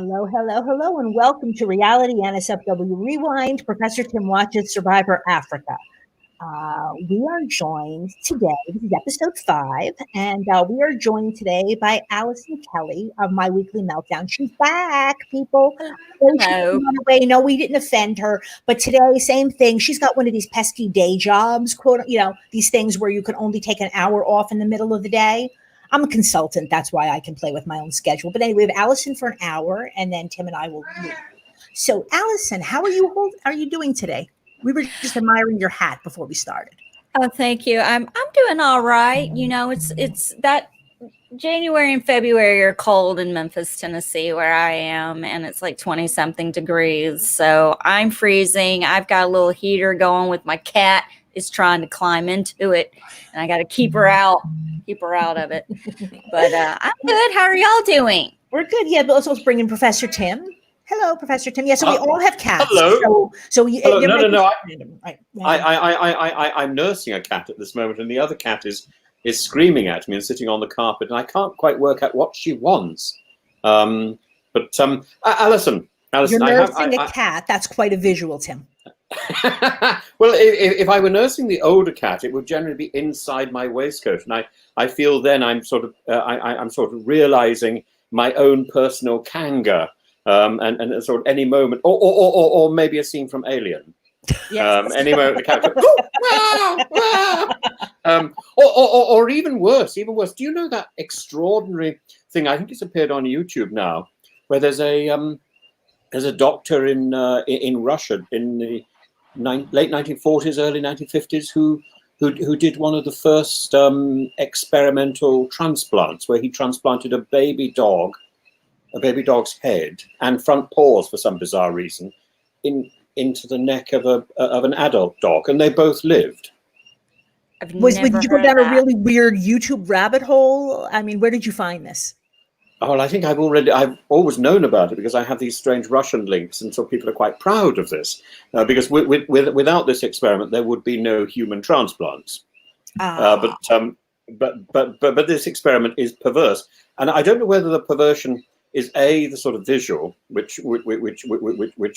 Hello, hello, hello, and welcome to Reality NSFW Rewind. Professor Tim watches Survivor Africa. We are joined today, this is episode 5, and we are joined today by Allison Kelly of My Weekly Meltdown. She's back, people. Hello. No, we didn't offend her, but today, same thing. She's got one of these pesky day jobs, these things where you can only take an hour off in the middle of the day. I'm a consultant. That's why I can play with my own schedule. But anyway, we have Allison for an hour, and then Tim and I will leave. So, Allison, how are you doing today? We were just admiring your hat before we started. Oh, thank you. I'm doing all right. You know, it's that January and February are cold in Memphis, Tennessee, where I am, and it's like 20-something degrees. So I'm freezing. I've got a little heater going with my cat is trying to climb into it, and I got to keep her out of it. But I'm good. How are y'all doing? We're good. Yeah, but let's bring in Professor Tim. Hello, Professor Tim. Yeah, so we all have cats. Hello. Hello. No. I'm nursing a cat at this moment, and the other cat is screaming at me and sitting on the carpet, and I can't quite work out what she wants. Allison, you're nursing a cat. That's quite a visual, Tim. Well, if I were nursing the older cat, it would generally be inside my waistcoat, and I feel then I'm sort of realizing my own personal Kanga. And sort of any moment, or maybe a scene from Alien. Yes. Any moment the cat goes, or even worse. Do you know that extraordinary thing? I think it's appeared on YouTube now, where there's a doctor in Russia in the late 1940s, early 1950s, who did one of the first experimental transplants, where he transplanted a baby dog's head and front paws for some bizarre reason into the neck of an adult dog, and they both lived. Did you go down a really weird YouTube rabbit hole? I mean, where did you find this? Oh, well, I think I've always known about it because I have these strange Russian links, and so people are quite proud of this because without this experiment there would be no human transplants. But this experiment is perverse, and I don't know whether the perversion is the sort of visual, which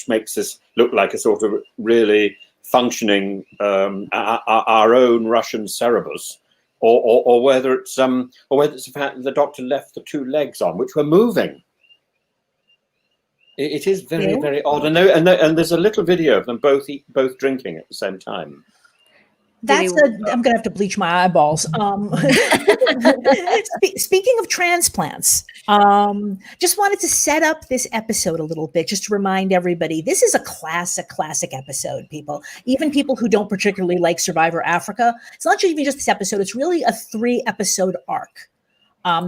makes this look like a sort of really functioning our own Russian Cerebus, or whether it's the fact that the doctor left the two legs on, which were moving. It is very, very odd, and there's a little video of them both drinking at the same time. I'm gonna have to bleach my eyeballs. Speaking of transplants, just wanted to set up this episode a little bit, just to remind everybody, this is a classic episode, people. Even people who don't particularly like Survivor Africa, it's not even just this episode, it's really a 3-episode arc.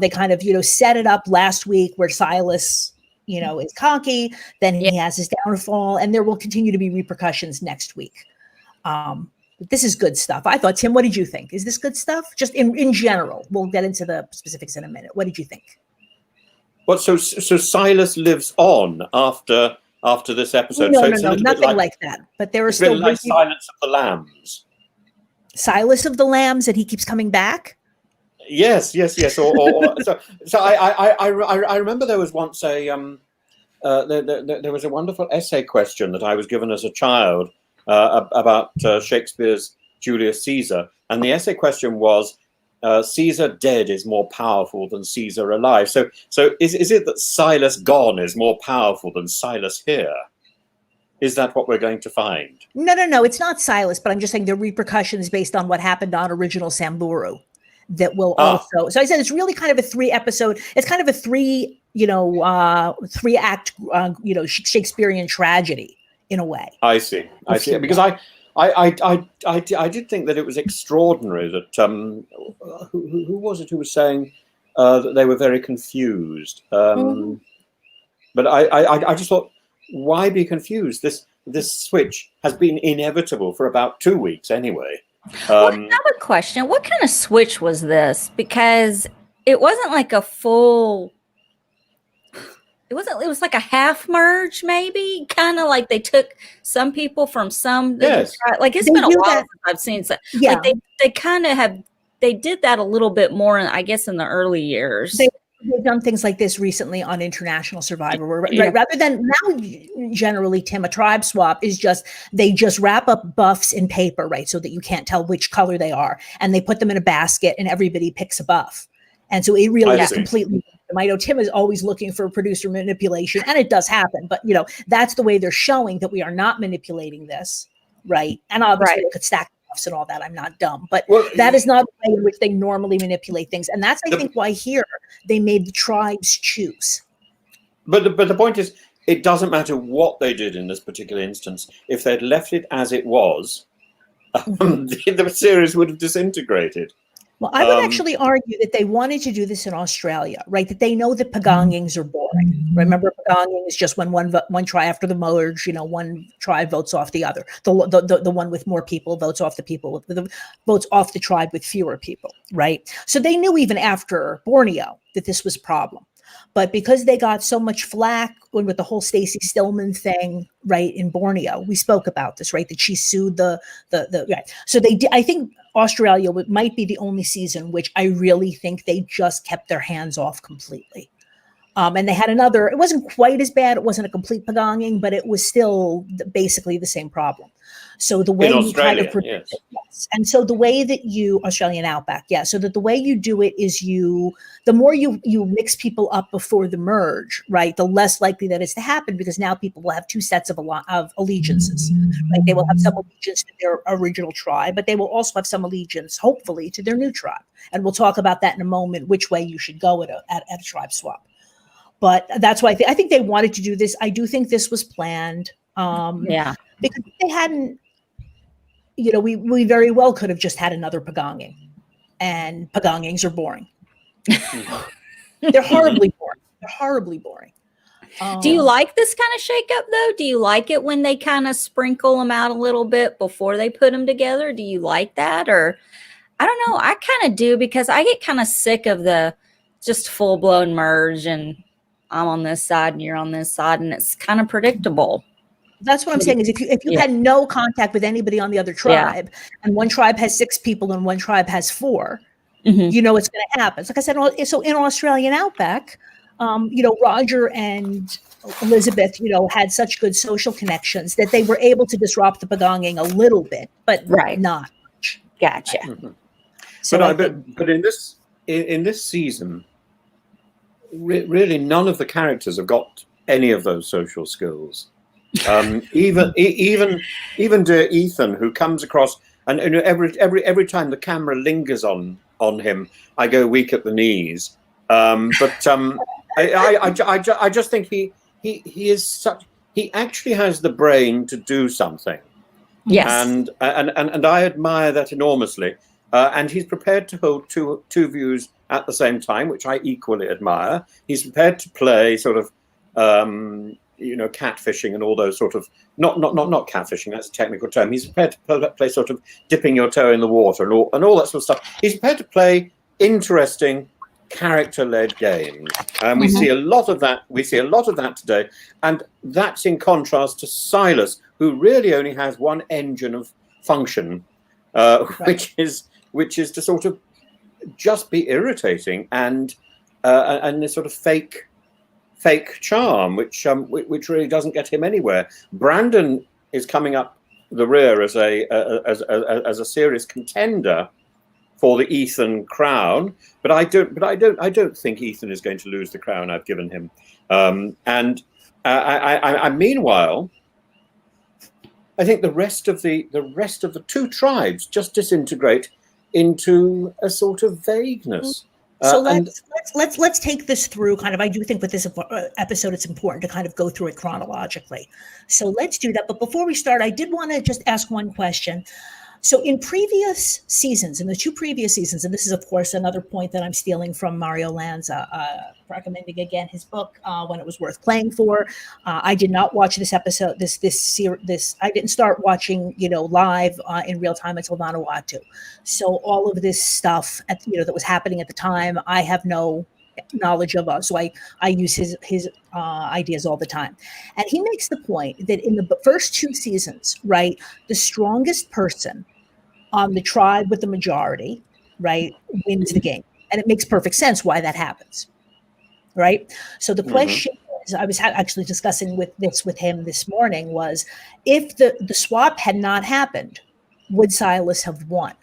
They kind of, set it up last week where Silas, is cocky, then he has his downfall, and there will continue to be repercussions next week. This is good stuff. I thought, Tim, what did you think? Is this good stuff? Just in general. We'll get into the specifics in a minute. What did you think? Well, so Silas lives on after this episode. No, nothing like that. But there are still like Silence of the Lambs. Silas of the Lambs, and he keeps coming back. Yes. So I remember there was once there was a wonderful essay question that I was given as a child. About Shakespeare's Julius Caesar, and the essay question was, Caesar dead is more powerful than Caesar alive. So is it that Silas gone is more powerful than Silas here? Is that what we're going to find? No, it's not Silas, but I'm just saying the repercussions based on what happened on original Samburu that will also. So I said it's really kind of a 3-episode. It's kind of a 3-act Shakespearean tragedy. In a way, I see. Because I did think that it was extraordinary that who was it who was saying that they were very confused. But I just thought, why be confused? This switch has been inevitable for about 2 weeks anyway. Another question: what kind of switch was this? Because it wasn't like a full. It was like a half merge, maybe, kind of like they took some people from some. Yes. Like it's been a while since I've seen some. Yeah. Like they kind of have. They did that a little bit more, I guess, in the early years. they've done things like this recently on International Survivor, where, Yeah. right, rather than now, generally, Tim, a tribe swap is just, they just wrap up buffs in paper, right, so that you can't tell which color they are, and they put them in a basket, and everybody picks a buff. And so it really is completely. I know Tim is always looking for producer manipulation, and it does happen, but that's the way they're showing that we are not manipulating this, right? And obviously, they could stack buffs and all that. I'm not dumb, but that is not the way in which they normally manipulate things, and that's I think why here they made the tribes choose. But the point is, it doesn't matter what they did in this particular instance. If they'd left it as it was, the series would have disintegrated. Well, I would actually argue that they wanted to do this in Australia, right? That they know that pagongings are boring. Remember, pagonging is just when one tribe after the merge, one tribe votes off the other. The one with more people votes off votes off the tribe with fewer people, right? So they knew even after Borneo that this was a problem. But because they got so much flack with the whole Stacey Stillman thing, right, in Borneo, we spoke about this, right, that she sued the right. So they did. I think Australia might be the only season which I really think they just kept their hands off completely. And they had another, it wasn't quite as bad. It wasn't a complete pagonging, but it was still basically the same problem. So the way in you Australia, kind of yes. And so the way that you Australian Outback, yeah. So that the way you do it is the more you mix people up before the merge, right? The less likely that is to happen, because now people will have two sets of allegiances, right? They will have some allegiance to their original tribe, but they will also have some allegiance, hopefully, to their new tribe. And we'll talk about that in a moment, which way you should go at a tribe swap. But that's why I think they wanted to do this. I do think this was planned. Because they hadn't, we very well could have just had another pagonging, and pagongings are boring. They're horribly boring. They're horribly boring. Do you like this kind of shakeup though? Do you like it when they kind of sprinkle them out a little bit before they put them together? Do you like that? Or I don't know. I kind of do, because I get kind of sick of the just full blown merge and I'm on this side and you're on this side, and it's kind of predictable. That's what I'm saying is if you had no contact with anybody on the other tribe, and one tribe has 6 people and one tribe has 4, it's going to happen. It's like I said, so in Australian Outback, Roger and Elizabeth, had such good social connections that they were able to disrupt the pagonging a little bit, but not much. Gotcha. Mm-hmm. So but in this season, really none of the characters have got any of those social skills. Even dear Ethan, who comes across, and every time the camera lingers on him, I go weak at the knees. I just think he is such. He actually has the brain to do something. Yes, and I admire that enormously. And he's prepared to hold two views at the same time, which I equally admire. He's prepared to play sort of, catfishing and all those sort of not catfishing. That's a technical term. He's prepared to play sort of dipping your toe in the water and all that sort of stuff. He's prepared to play interesting, character-led games, and we see a lot of that. We see a lot of that today, and that's in contrast to Silas, who really only has one engine of function, which is to sort of just be irritating and this sort of fake charm, which really doesn't get him anywhere. Brandon is coming up the rear as a serious contender for the Ethan crown, but I don't think Ethan is going to lose the crown I've given him. Meanwhile, I think the rest of the 2 tribes just disintegrate into a sort of vagueness. So let's take this through kind of. I do think with this episode, it's important to kind of go through it chronologically. So let's do that. But before we start, I did want to just ask one question. So in previous seasons, in the 2 previous seasons, and this is, of course, another point that I'm stealing from Mario Lanza, recommending again his book, When It Was Worth Playing For. I did not watch this episode, this. I didn't start watching, live in real time until Vanuatu. So all of this stuff, that was happening at the time, I have no knowledge of. So I use his ideas all the time. And he makes the point that in the first 2 seasons, right, the strongest person on the tribe with the majority, right, wins the game. And it makes perfect sense why that happens, right? So the question is, I was actually discussing with him this morning, was if the swap had not happened, would Silas have won?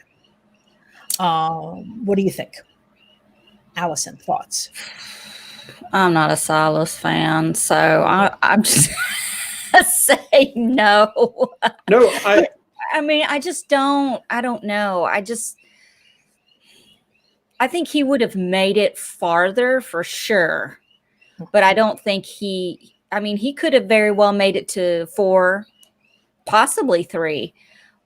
What do you think? Allison, thoughts? I'm not a Silas fan, so I'm just say no. No, I mean, I don't know. I think he would have made it farther for sure, but I don't think he could have very well made it to 4, possibly 3,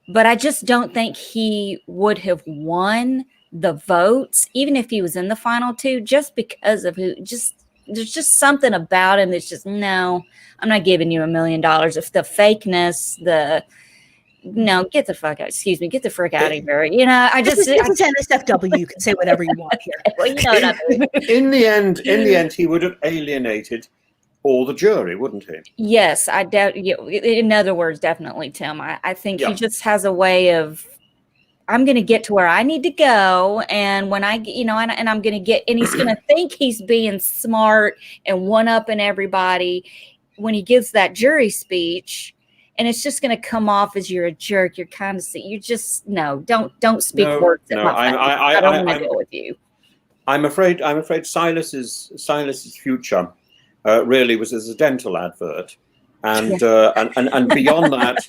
but I just don't think he would have won the votes, even if he was in the final 2, just because of there's just something about him that's just, no, I'm not giving you $1 million. If the fakeness, no, get the fuck out. Excuse me, get the frick out of here. You know, this is NSFW. You can say whatever you want here. Well, you know what I mean. In the end, he would have alienated all the jury, wouldn't he? Yes, in other words, definitely, Tim. I think he just has a way of, I'm going to get to where I need to go, and when I, and I'm going to get, and he's going to think he's being smart and one-upping everybody when he gives that jury speech. And it's just going to come off as you're a jerk. You're kind of, you just, don't speak words at my face. I don't want to deal with you. I'm afraid Silas's future really was as a dental advert, and beyond that.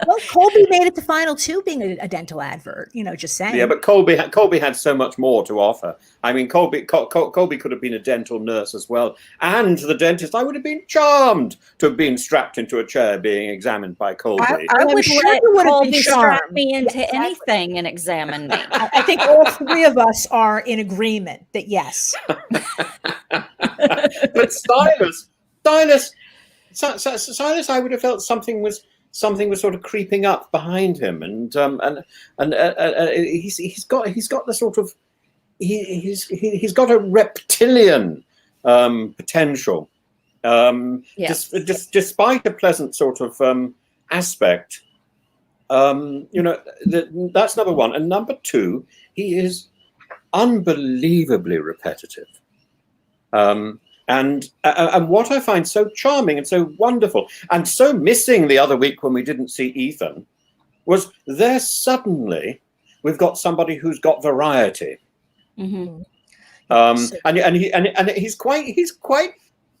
Well, Colby made it to final 2 being a dental advert. Just saying. Yeah, but Colby had so much more to offer. I mean, Colby could have been a dental nurse as well, and the dentist. I would have been charmed to have been strapped into a chair being examined by Colby. I would let Colby strap me into anything and examine me. I think all 3 of us are in agreement that yes. But Silas, I would have felt something was sort of creeping up behind him, and he's got the sort of he's got a reptilian potential, despite a pleasant sort of aspect. That's number 1, and number 2, he is unbelievably repetitive. And what I find so charming and so wonderful and so missing the other week when we didn't see Ethan was there suddenly we've got somebody who's got variety. Mm-hmm. And he's quite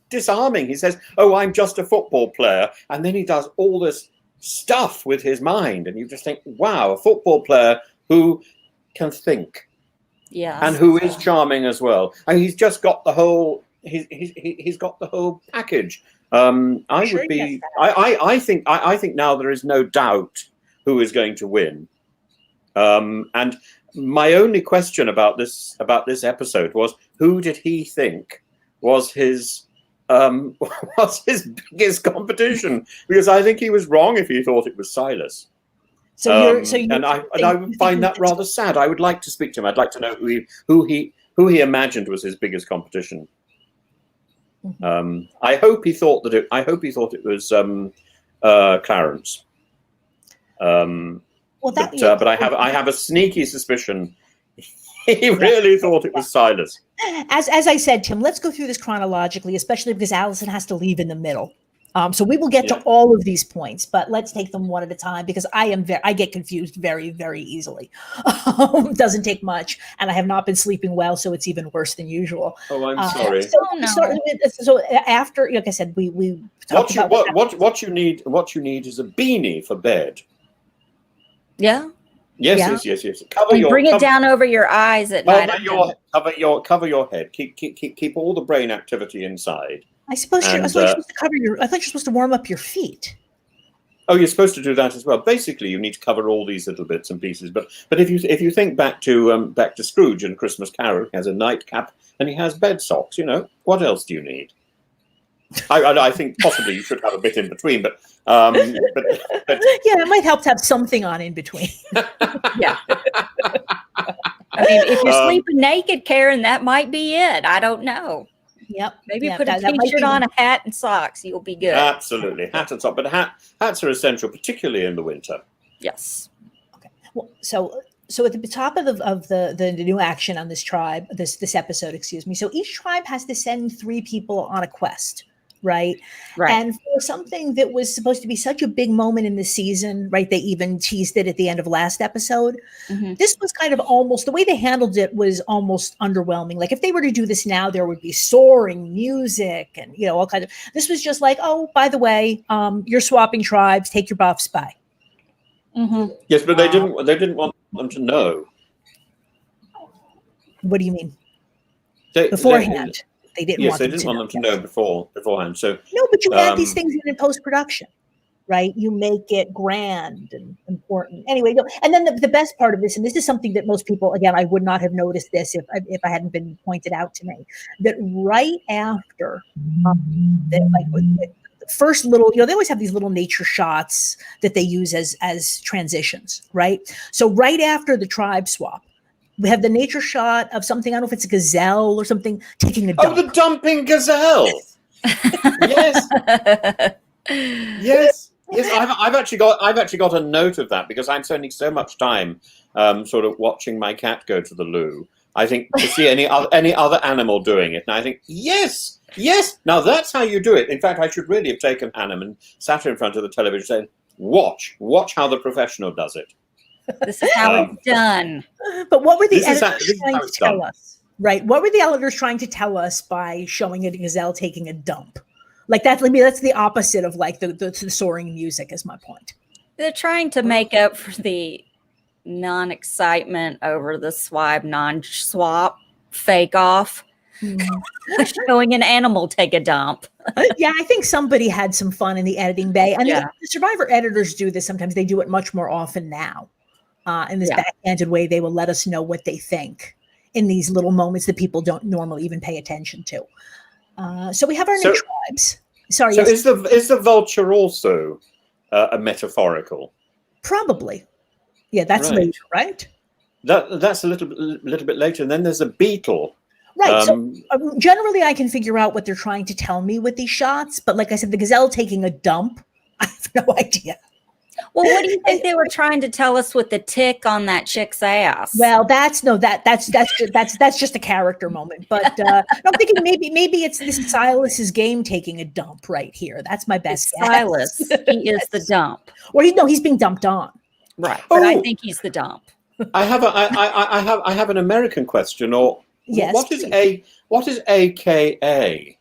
disarming. He says, "Oh, I'm just a football player," and then he does all this stuff with his mind, and you just think, "Wow, a football player who can think." Yeah, and who is charming as well. And he's just got the whole. He's got the whole package. I think now there is no doubt who is going to win. And my only question about this episode was, who did he think was his biggest competition? Because I think he was wrong if he thought it was Silas. I would find that rather sad. I would like to speak to him. I'd like to know who he imagined was his biggest competition. Mm-hmm. I hope he thought it was Clarence. But I have a sneaky suspicion he really thought it was Silas. As I said, Tim, let's go through this chronologically, especially because Allison has to leave in the middle. So we will get to all of these points, but let's take them one at a time because I get confused very, very easily. It doesn't take much, and I have not been sleeping well, so it's even worse than usual. Oh, I'm sorry. So after, like I said, we talked about what you need is a beanie for bed. Yeah. Yes. Bring it down over your eyes at night. Cover your head. Keep all the brain activity inside. I suppose you're supposed to cover your. I thought you're supposed to warm up your feet. Oh, you're supposed to do that as well. Basically, you need to cover all these little bits and pieces. But if you think back to Scrooge and Christmas Carol, he has a nightcap and he has bed socks. What else do you need? I think possibly you should have a bit in between, but yeah, it might help to have something on in between. Yeah. I mean, if you're sleeping naked, Karen, that might be it. I don't know. Yep. Maybe put a t-shirt on, a hat, and socks. You'll be good. Absolutely, hat and sock. But hats are essential, particularly in the winter. Yes. Okay. Well, so So at the top of the new action on this episode, excuse me. So each tribe has to send 3 people on a quest, right? Right. And for something that was supposed to be such a big moment in the season, right? They even teased it at the end of last episode. Mm-hmm. This was kind of almost, the way they handled it was almost underwhelming. Like if they were to do this now, there would be soaring music and, all kinds of, this was just like, oh, by the way, you're swapping tribes, take your buffs, bye. Mm-hmm. Yes, but they didn't want them to know. What do you mean? Beforehand. They didn't want them to know beforehand. So no, but you add these things in post-production, right? You make it grand and important. Anyway, and then the best part of this, and this is something that most people, again, I would not have noticed this if I hadn't been pointed out to me, that right after the first little, they always have these little nature shots that they use as transitions, right? So right after the tribe swap, we have the nature shot of something, I don't know if it's a gazelle or something, taking a dump. Oh, the dumping gazelle. Yes. Yes. I've actually got a note of that because I'm spending so much time sort of watching my cat go to the loo. I think to see any other animal doing it, and I think yes. Now that's how you do it. In fact, I should really have taken Hannah and sat her in front of the television saying, "Watch how the professional does it." This is how it's done. But what were the editors trying to tell us? Right? What were the editors trying to tell us by showing a gazelle taking a dump? Like that, that's the opposite of like the soaring music, is my point. They're trying to make up for the non-excitement over the non-swap fake off. Showing an animal take a dump. Yeah, I think somebody had some fun in the editing bay. And the Survivor editors do this sometimes. They do it much more often now. In this backhanded way, they will let us know what they think in these little moments that people don't normally even pay attention to. So we have our new tribes. Sorry. So is the vulture also a metaphorical? Probably. Yeah, that's later, right? That's a little bit later. And then there's a beetle. Right. So generally, I can figure out what they're trying to tell me with these shots. But like I said, the gazelle taking a dump, I have no idea. Well, what do you think they were trying to tell us with the tick on that chick's ass? Well, that's just a character moment. But I'm thinking maybe this is Silas's game taking a dump right here. That's my best guess. Silas, he is the dump. Or he's being dumped on. Right. But I think he's the dump. I have an American question. Or yes, what is AKA?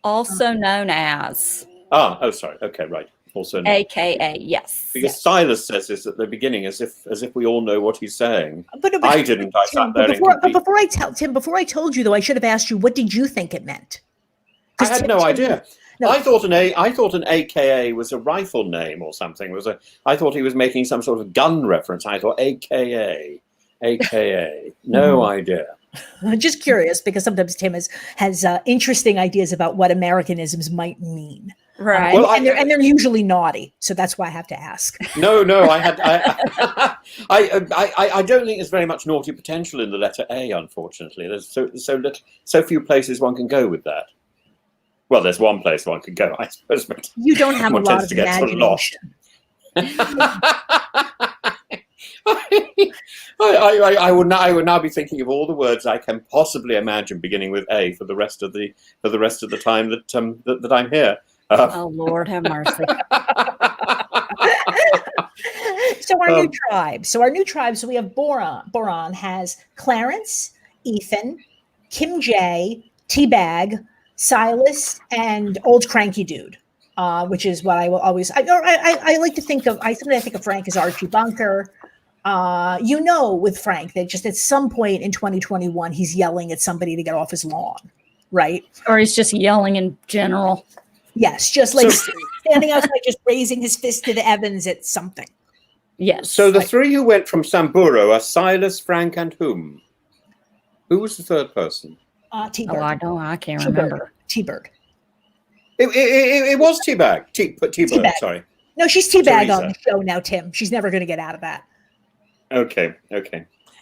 Also known as. Oh, sorry. Okay, right. Also known. AKA, yes. Because Silas says this at the beginning, as if we all know what he's saying. But I didn't. I sat there. Before I told you though, I should have asked you, what did you think it meant? I had no idea. No. I thought an AKA was a rifle name or something. I thought he was making some sort of gun reference. I thought AKA. No idea. Just curious, because sometimes Tim has interesting ideas about what Americanisms might mean. Right. Well, and they're usually naughty, so that's why I have to ask. No, I don't think there's very much naughty potential in the letter A, unfortunately. There's so few places one can go with that. Well, there's one place one can go, I suppose. But you don't have a lot of imagination. I would now be thinking of all the words I can possibly imagine beginning with A for the rest of the time that I'm here. Oh Lord, have mercy. So our new tribe. So we have Boron. Boron has Clarence, Ethan, Kim J, T-Bag, Silas, and Old Cranky Dude. Which is what I will always. I like to think of. Sometimes I think of Frank as Archie Bunker. With Frank that just at some point in 2021 he's yelling at somebody to get off his lawn, right? Or he's just yelling in general. Yes, just like standing outside, just raising his fist to the Evans at something. Yes. So the three who went from Samburu are Silas, Frank, and whom? Who was the third person? T-Bird. I can't remember. T-Bird. It was T-Bag. T-Bird, sorry. No, she's T-Bag on the show now, Tim. She's never going to get out of that. Okay.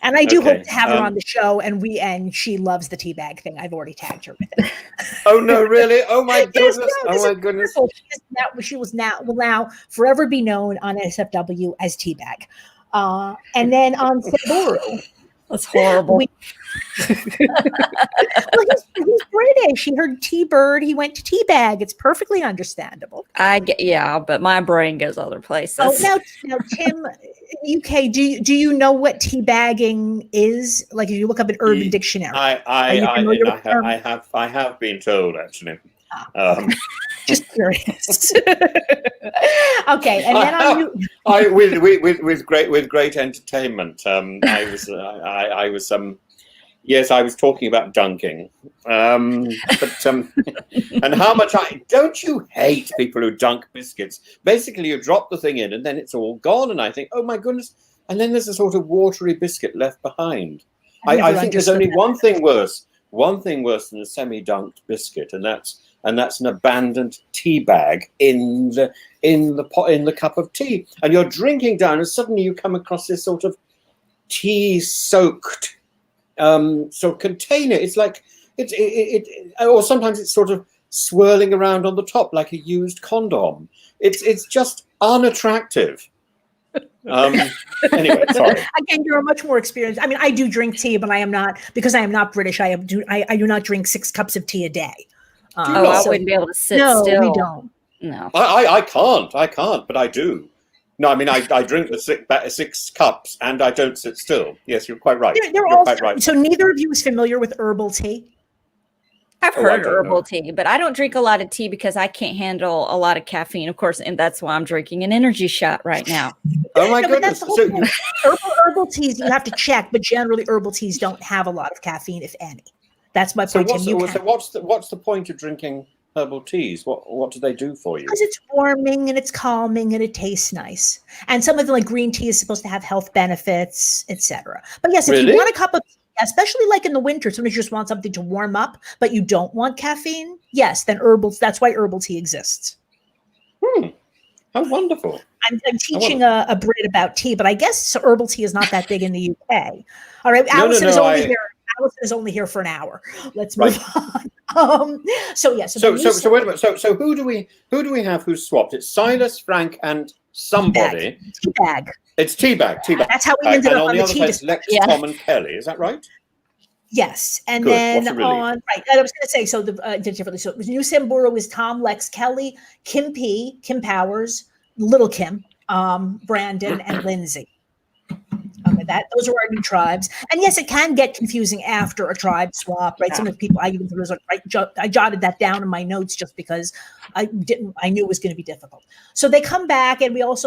And I do hope to have her on the show, and she loves the T-Bag thing. I've already tagged her with it. Oh no, really? Oh my goodness! Oh my goodness! She will now forever be known on NSFW as T-Bag. And then on Samburu, That's horrible. Well, he's British. He heard T-bird. He went to teabag. It's perfectly understandable. Yeah, but my brain goes other places. Oh, now, Tim, UK, do you know what teabagging is? Like, if you look up an Urban Dictionary, I have been told actually. Just curious. Okay, and then with great entertainment. Yes, I was talking about dunking, and how much don't you hate people who dunk biscuits? Basically, you drop the thing in, and then it's all gone. And I think, oh my goodness! And then there's a sort of watery biscuit left behind. I think there's only one thing worse than a semi-dunked biscuit, and that's an abandoned tea bag in the cup of tea, and you're drinking down, and suddenly you come across this sort of tea-soaked container. It's like or sometimes it's sort of swirling around on the top like a used condom. It's just unattractive. Anyway, sorry. Again, you're much more experienced. I mean, I do drink tea, but I am not British. I do not drink 6 cups of tea a day. I wouldn't be able to sit still. No, we don't. No, I can't, but I do. No, I mean, I drink the 6 cups and I don't sit still. Yes, you're quite right. You're also, quite right. So neither of you is familiar with herbal tea? I've heard herbal tea, but I don't drink a lot of tea because I can't handle a lot of caffeine, of course, and that's why I'm drinking an energy shot right now. Oh my goodness! Herbal teas you have to check, but generally herbal teas don't have a lot of caffeine, if any. That's my point. So what's the point of drinking herbal teas? What do they do for you? Because it's warming and it's calming and it tastes nice. And some of them, like green tea, is supposed to have health benefits, etc. But yes, if you want a cup of tea, especially like in the winter, sometimes you just want something to warm up, but you don't want caffeine. Yes, then that's why herbal tea exists. How wonderful. I'm teaching a Brit about tea, but I guess herbal tea is not that big in the UK. All right, Allison is only here. Allison is only here for an hour. Let's move on. So wait a minute. So who do we have who's swapped? It's Silas, Frank, and somebody. Teabag. It's Teabag. That's how we ended up on the tea. Lex, Tom, and Kelly. Is that right? Yes, and then on right. I was going to say so. Did differently. So it was New Samburu was Tom, Lex, Kelly, Kim P, Kim Powers, Little Kim, Brandon, and Lindsay. Those are our new tribes, and yes, it can get confusing after a tribe swap, right? Some of the people I jotted that down in my notes just because I knew it was going to be difficult. So they come back, and we have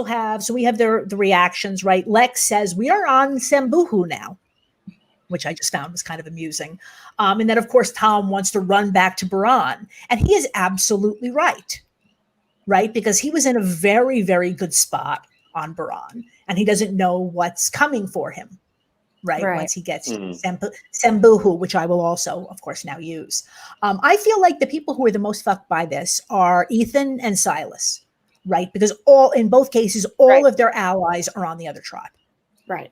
the reactions, right? Lex says we are on Sambuhu now, which I just found was kind of amusing, and then of course Tom wants to run back to Buran, and he is absolutely right, because he was in a very, very good spot on Buran, and he doesn't know what's coming for him, right? Once he gets Sambuhu, which I will also, of course, now use. I feel like the people who are the most fucked by this are Ethan and Silas, right? Because in both cases, all of their allies are on the other tribe. Right.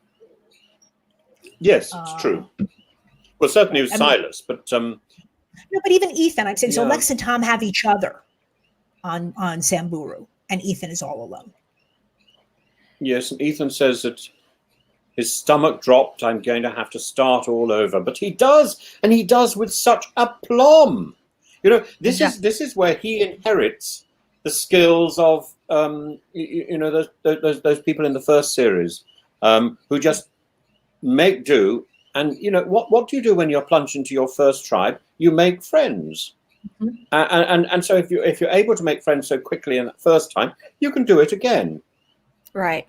Yes, it's true. Well, certainly it was Silas, but no, but even Ethan, I'm saying, so Lex and Tom have each other on Samburu, and Ethan is all alone. Yes, and Ethan says that his stomach dropped. I'm going to have to start all over, but he does, and he does with such aplomb. You know, this is where he inherits the skills of those people in the first series who just make do. And you know what do you do when you're plunged into your first tribe? You make friends, and so if you're able to make friends so quickly in that first time, you can do it again. Right.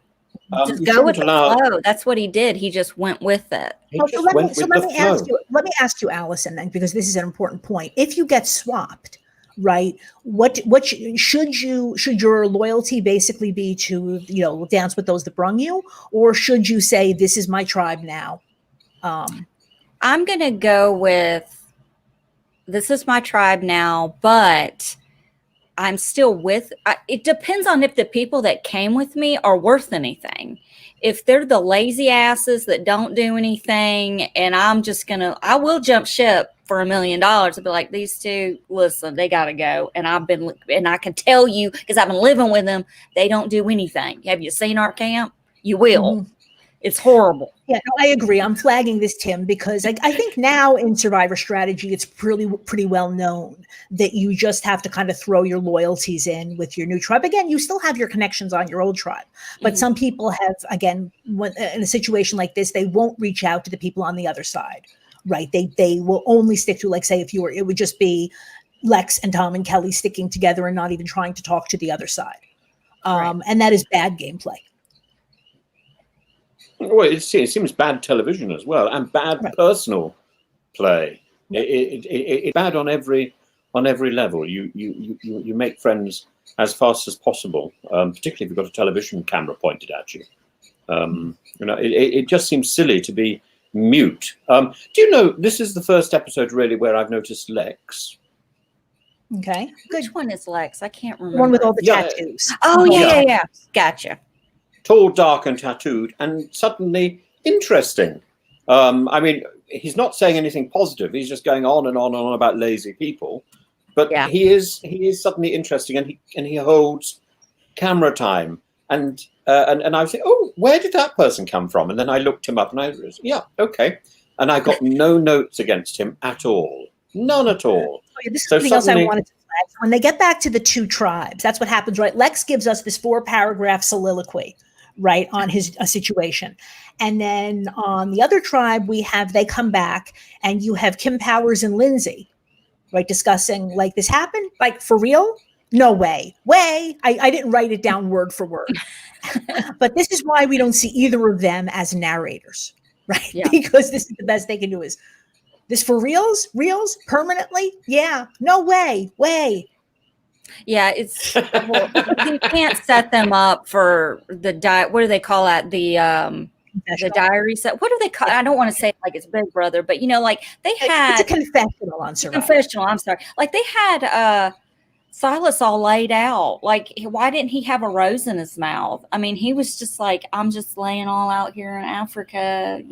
Just go with the flow. That's what he did. He just went with it. Let me ask you, Allison, then, because this is an important point. If you get swapped, right? What should your loyalty basically be to dance with those that brung you, or should you say this is my tribe now? I'm gonna go with this is my tribe now, but I'm still with, it depends on if the people that came with me are worth anything. If they're the lazy asses that don't do anything, and I will jump ship for $1 million. I'll be like, these two, listen, they got to go. And I can tell you, because I've been living with them, they don't do anything. Have you seen our camp? You will. It's horrible. Yeah, no, I agree. I'm flagging this, Tim, because I think now in Survivor strategy, it's pretty well known that you just have to kind of throw your loyalties in with your new tribe. Again, you still have your connections on your old tribe, but some people have, again, when, in a situation like this, they won't reach out to the people on the other side, right? They will only stick to, like, say, if you were, it would just be Lex and Tom and Kelly sticking together and not even trying to talk to the other side. And that is bad gameplay. Well, it seems bad television as well, and bad personal play. It's bad on every level. You make friends as fast as possible, particularly if you've got a television camera pointed at you. It just seems silly to be mute. Do you know this is the first episode really where I've noticed Lex? Okay, good. Which one is Lex? I can't remember. The one with all the tattoos. Oh yeah. Gotcha. Tall, dark, and tattooed, and suddenly interesting. I mean, he's not saying anything positive. He's just going on and on and on about lazy people. But he is suddenly interesting, and he holds camera time. And I was saying, oh, where did that person come from? And then I looked him up, and I was, okay. And I got no notes against him at all, none at all. This is something else I wanted to flag. When they get back to the two tribes, that's what happens, right? Lex gives us this 4-paragraph soliloquy, right, on his situation. And then on the other tribe, they come back, and you have Kim Powers and Lindsay, right, discussing, like, this happened? Like, for real? No way. I didn't write it down word for word. But this is why we don't see either of them as narrators, right? Yeah. Because this is the best they can do is, this for reals? Reals? Permanently? Yeah. No way. Yeah, it's you can't set them up for the what do they call that? The diary set. What do they call? I don't want to say it like it's Big Brother, but like they had it's a confessional on Survivor. Confessional. I'm sorry. Like they had Silas all laid out. Like, why didn't he have a rose in his mouth? I mean, he was just like, I'm just laying all out here in Africa.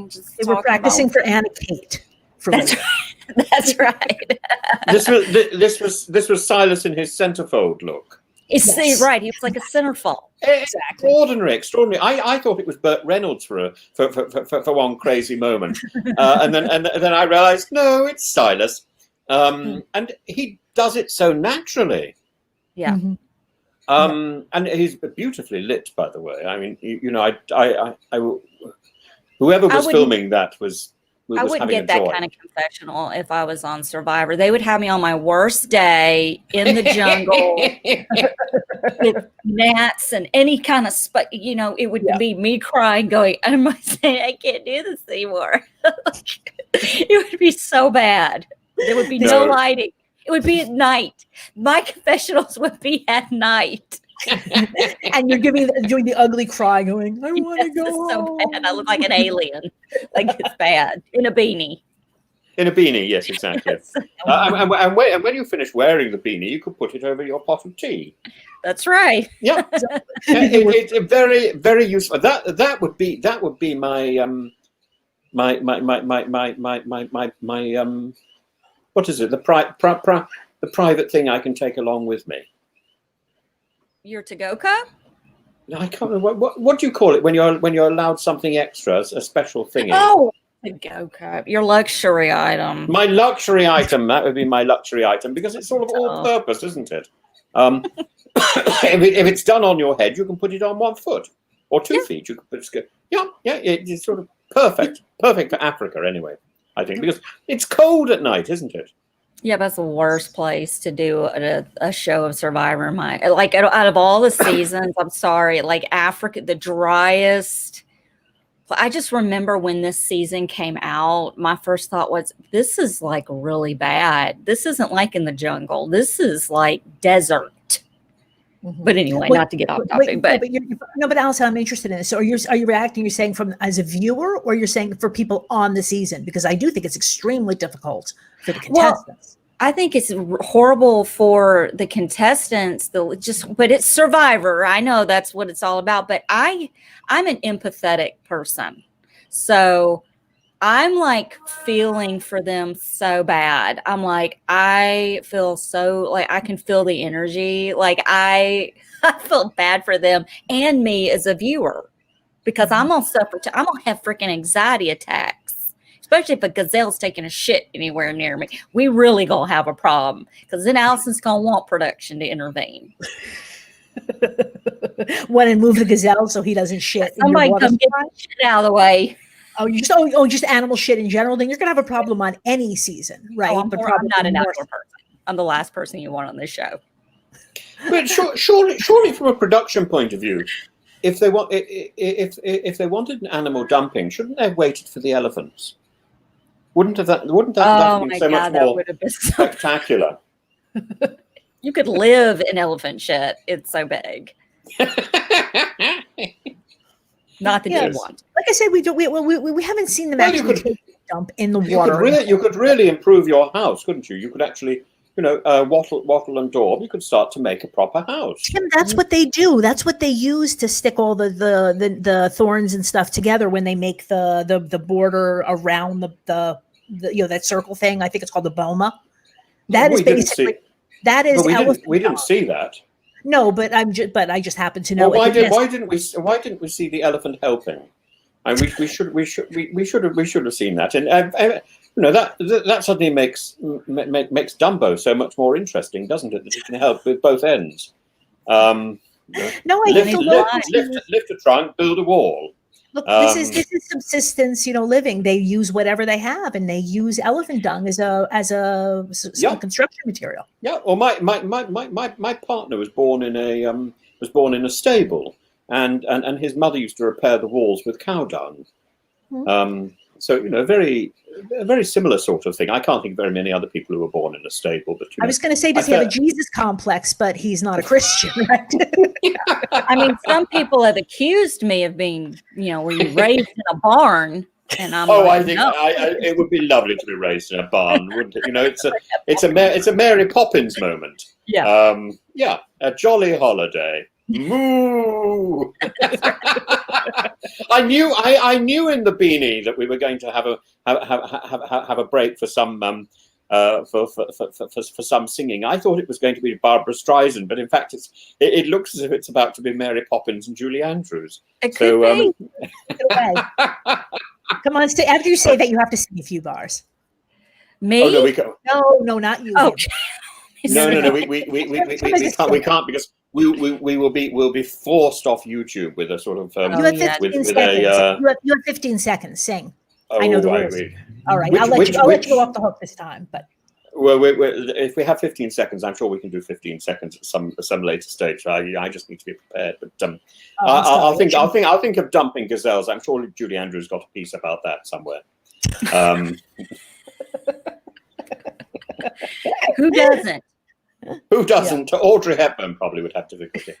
Just they were practicing for Anna Kate. That's right. This was Silas in his centerfold look. Right. He was like a centerfold. Exactly. Extraordinary. I thought it was Burt Reynolds for one crazy moment, and then I realized no, it's Silas, and he does it so naturally. Yeah. And he's beautifully lit, by the way. I mean, whoever was filming that was. I wouldn't get that kind of confessional if I was on Survivor. They would have me on my worst day in the jungle with gnats and any kind of it would be me crying, going, I'm saying I can't do this anymore. It would be so bad. There would be no lighting. It would be at night. My confessionals would be at night. And you're doing the ugly cry, going, I want to go. It's so bad. I look like an alien. Like it's bad in a beanie. In a beanie, yes, exactly. Yes. And when you finish wearing the beanie, you could put it over your pot of tea. That's right. Yeah, it's very, very useful. That would be my what is it? The private thing I can take along with me. Your to-go cup? No, I can't remember. What do you call it when you're allowed something extra, a special thing? Oh, to-go cup. Your luxury item. My luxury item. That would be my luxury item because it's sort of all-purpose, isn't it? If it's done on your head, you can put it on 1 foot or 2 feet. You can put it. It's sort of perfect for Africa anyway. I think because it's cold at night, isn't it? Yeah, that's the worst place to do a show of Survivor. Out of all the seasons, I'm sorry, like Africa, the driest. I just remember when this season came out, my first thought was, this is like really bad. This isn't like in the jungle. This is like desert. But anyway, not to get off topic. But Allison, I'm interested in this. So are you reacting? You're saying from as a viewer, or you're saying for people on the season? Because I do think it's extremely difficult for the contestants. Well, I think it's horrible for the contestants. But it's Survivor. I know that's what it's all about. But I'm an empathetic person, so I'm like feeling for them so bad. I'm like, I feel so like I can feel the energy. Like I felt bad for them and me as a viewer because I'm gonna suffer. I'm gonna have freaking anxiety attacks, especially if a gazelle's taking a shit anywhere near me. We really gonna have a problem because then Allison's gonna want production to intervene. Want to move the gazelle so he doesn't shit in your Somebody water come get supply? that shit out of the way. Just animal shit in general. Then you're gonna have a problem on any season, right? Oh, I'm but not an more. outdoor person. I'm the last person you want on this show. But surely, from a production point of view, if they wanted an animal dumping, shouldn't they have waited for the elephants? Wouldn't that have been so much more spectacular? You could live in elephant shit. It's so big. Not that you want. Like I said, we haven't seen them actually take a dump in the water. You could really improve your house, couldn't you? You could actually, wattle and daub. You could start to make a proper house. Tim, that's what they do. That's what they use to stick all the thorns and stuff together when they make the border around the that circle thing. I think it's called the boma. That is basically we didn't see that. No, but I just happen to know. Well, why didn't we see the elephant helping? And we should have seen that. And that suddenly makes Dumbo so much more interesting, doesn't it? That it can help with both ends. No, I lift a trunk, build a wall. Look, this is subsistence, living. They use whatever they have, and they use elephant dung as a construction material. Yeah. Well, my partner was born in a stable, and his mother used to repair the walls with cow dung. Mm-hmm. So a very similar sort of thing. I can't think of very many other people who were born in a stable. But I was going to say, does he have a Jesus complex? But he's not a Christian, right? I mean, some people have accused me of being, were you raised in a barn? And I'm I think it would be lovely to be raised in a barn, wouldn't it? It's a Mary Poppins moment. Yeah. A jolly holiday. Moo! I knew in the beanie that we were going to have a break for some for some singing. I thought it was going to be Barbara Streisand, but in fact it looks as if it's about to be Mary Poppins and Julie Andrews. It could be. Come on, after you say that, you have to sing a few bars. Me? Oh, no, we can't. No, not you. Oh. No. We can't because we'll be forced off YouTube with a sort of you have 15 seconds. You have 15 seconds. Sing. I know the rules. All right, I'll let you go off the hook this time. But if we have 15 seconds, I'm sure we can do 15 seconds at some later stage. I just need to be prepared. But I'll think of dumping gazelles. I'm sure Julie Andrews got a piece about that somewhere. Who doesn't? Who doesn't? Yeah. Audrey Hepburn probably would have difficulty.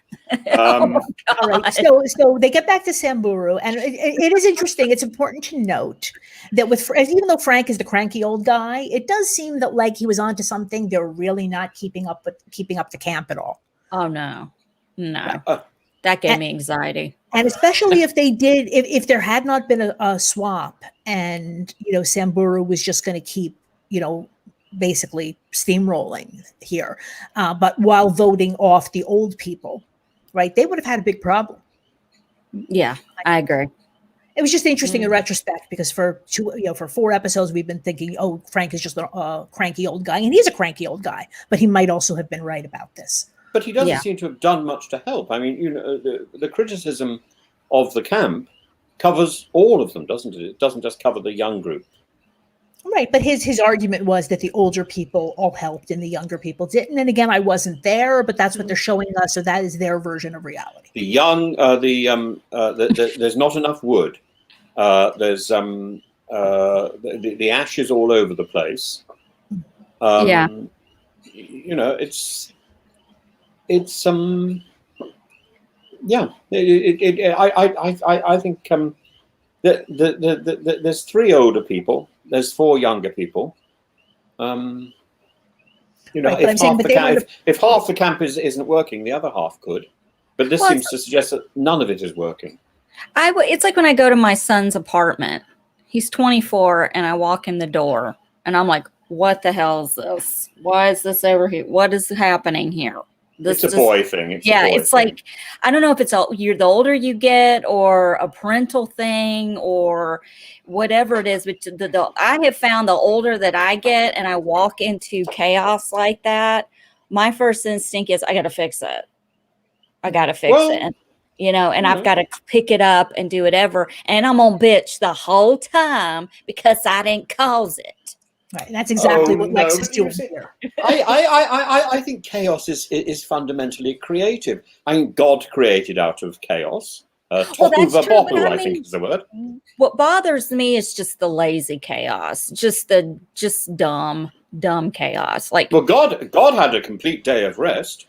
All right. So they get back to Samburu, and it is interesting. It's important to note that even though Frank is the cranky old guy, it does seem that like he was onto something. They're really not keeping up the camp at all. Oh no. That gave me anxiety. And especially if there had not been a swap, and Samburu was just going to keep basically steamrolling here, but while voting off the old people, right? They would have had a big problem. Yeah, I agree. It was just interesting in retrospect because for 4 episodes we've been thinking, oh, Frank is just a cranky old guy, and he's a cranky old guy, but he might also have been right about this. But he doesn't seem to have done much to help. I mean, the criticism of the camp covers all of them, doesn't it? It doesn't just cover the young group. Right, but his argument was that the older people all helped and the younger people didn't. And again, I wasn't there, but that's what they're showing us. So that is their version of reality. The young, there's not enough wood. There's the ashes all over the place. I think there's 3 older people. There's 4 younger people. If half the camp isn't working, the other half could. But this seems to suggest that none of it is working. It's like when I go to my son's apartment. He's 24, and I walk in the door, and I'm like, "What the hell is this? Why is this over here? What is happening here?" This It's a boy thing. It's a boy it's thing. like, I don't know if it's the older you get or a parental thing or whatever it is, but I have found the older that I get and I walk into chaos like that, my first instinct is I got to fix it. I got to fix it. You know, and I've got to pick it up and do whatever. And I'm going to bitch the whole time because I didn't cause it. Right. That's exactly what Lex is doing here. I think chaos is fundamentally creative. I mean, God created out of chaos. Tohu vabohu, I think is the word. What bothers me is just the lazy chaos, just dumb chaos. Like, well, God had a complete day of rest.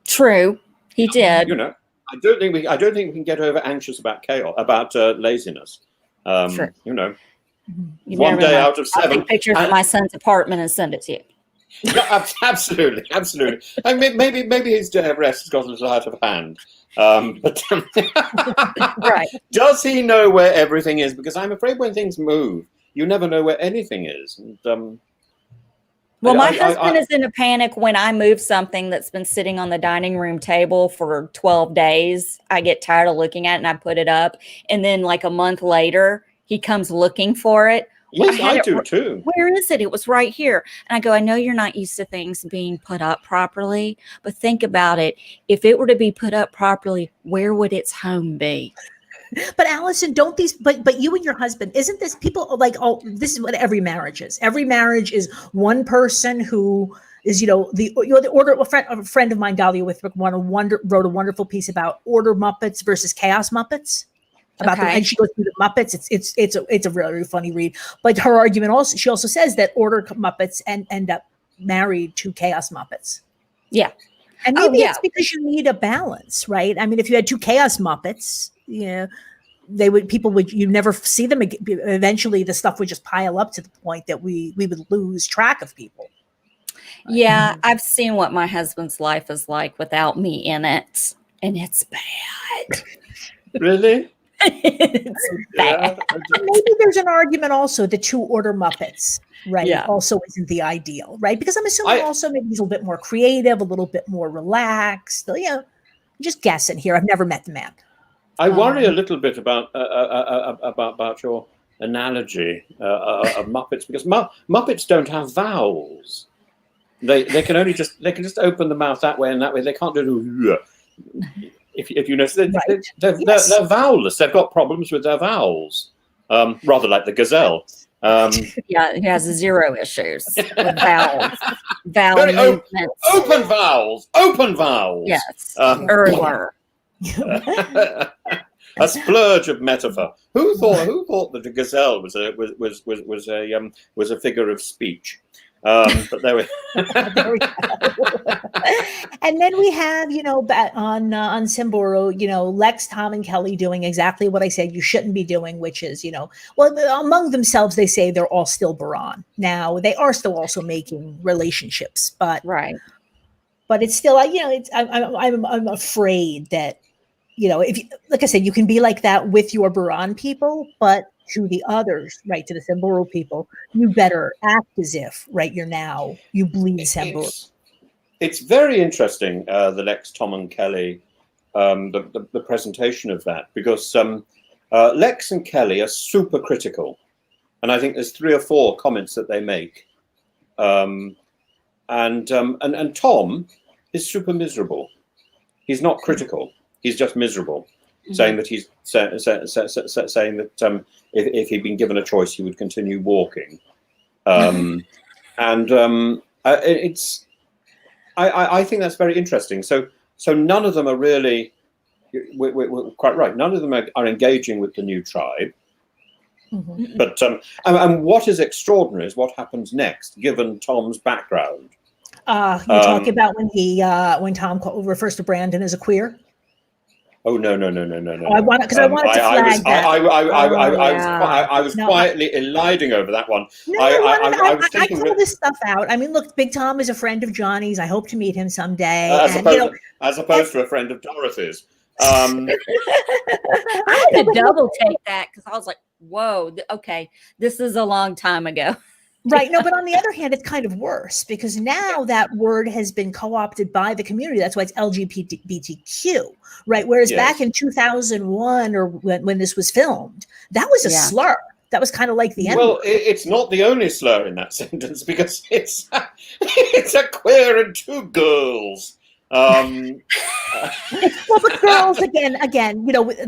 True, He did. You know, I don't think we can get over anxious about chaos, about laziness. Sure. You know. You One day out of 7. I'll take pictures of my son's apartment and send it to you. Yeah, absolutely. I mean, maybe his day of rest has got a little out of hand. But right. Does he know where everything is? Because I'm afraid when things move, you never know where anything is. And, well, my husband is in a panic when I move something that's been sitting on the dining room table for 12 days. I get tired of looking at it and I put it up. And then like a month later, he comes looking for it. Yes, I do too. Where is it? It was right here. And I go, I know you're not used to things being put up properly, but think about it. If it were to be put up properly, where would its home be? But Allison, but you and your husband, isn't this people like, oh, this is what every marriage is. Every marriage is one person who is, the order. A friend of mine, Dahlia Withrook, wrote a wonderful piece about order Muppets versus chaos Muppets. And she goes through the Muppets. It's a really funny read. But her argument she also says that order Muppets end up married to chaos Muppets. Yeah. And maybe it's because you need a balance, right? I mean, if you had 2 chaos Muppets, people would, you never see them again. Eventually the stuff would just pile up to the point that we would lose track of people. Yeah. I've seen what my husband's life is like without me in it. And it's bad. Really? It's bad. Maybe there's an argument also the 2 order Muppets, right? Yeah. Also isn't the ideal, right? Because I'm assuming also maybe he's a little bit more creative, a little bit more relaxed. Just guessing here. I've never met the man. I worry a little bit about your analogy of Muppets, because Muppets don't have vowels. They can just open the mouth that way and that way. They can't do. If you notice, they're vowelless. They've got problems with their vowels, rather like the gazelle. Yeah, he has 0 issues with vowels. Open vowels. Yes, Erler. A splurge of metaphor. Who thought that the gazelle was a figure of speech? But there we And then we have, on Samburu, Lex, Tom, and Kelly doing exactly what I said you shouldn't be doing, which is, among themselves, they say they're all still Baran. Now, they are still also making relationships, but right. But it's still, I'm afraid that, if like I said, you can be like that with your Baran people, but to the others, right, to the Samburu people, you better act as if, right, you bleed Samburu. It's very interesting, the Lex, Tom, and Kelly, the presentation of that, because Lex and Kelly are super critical, and I think there's 3 or 4 comments that they make, and Tom is super miserable. He's not critical; he's just miserable, saying that he's saying that if he'd been given a choice, he would continue walking, I think that's very interesting. So none of them are really, we're quite right. None of them are engaging with the new tribe. Mm-hmm. But and what is extraordinary is what happens next, given Tom's background. You're talking about when Tom refers to Brandon as a queer. Oh no! I wanted to flag that. I was quietly eliding over that one. I call this stuff out. I mean, look, Big Tom is a friend of Johnny's. I hope to meet him someday. As opposed to a friend of Dorothy's. I had to double take that because I was like, "Whoa, okay, this is a long time ago." Right. No, but on the other hand, it's kind of worse because now that word has been co-opted by the community. That's why it's LGBTQ, right? Whereas back in 2001 or when this was filmed, that was a slur. That was kind of like the end. Well, it's not the only slur in that sentence because it's a queer and two girls. Well, but girls, again,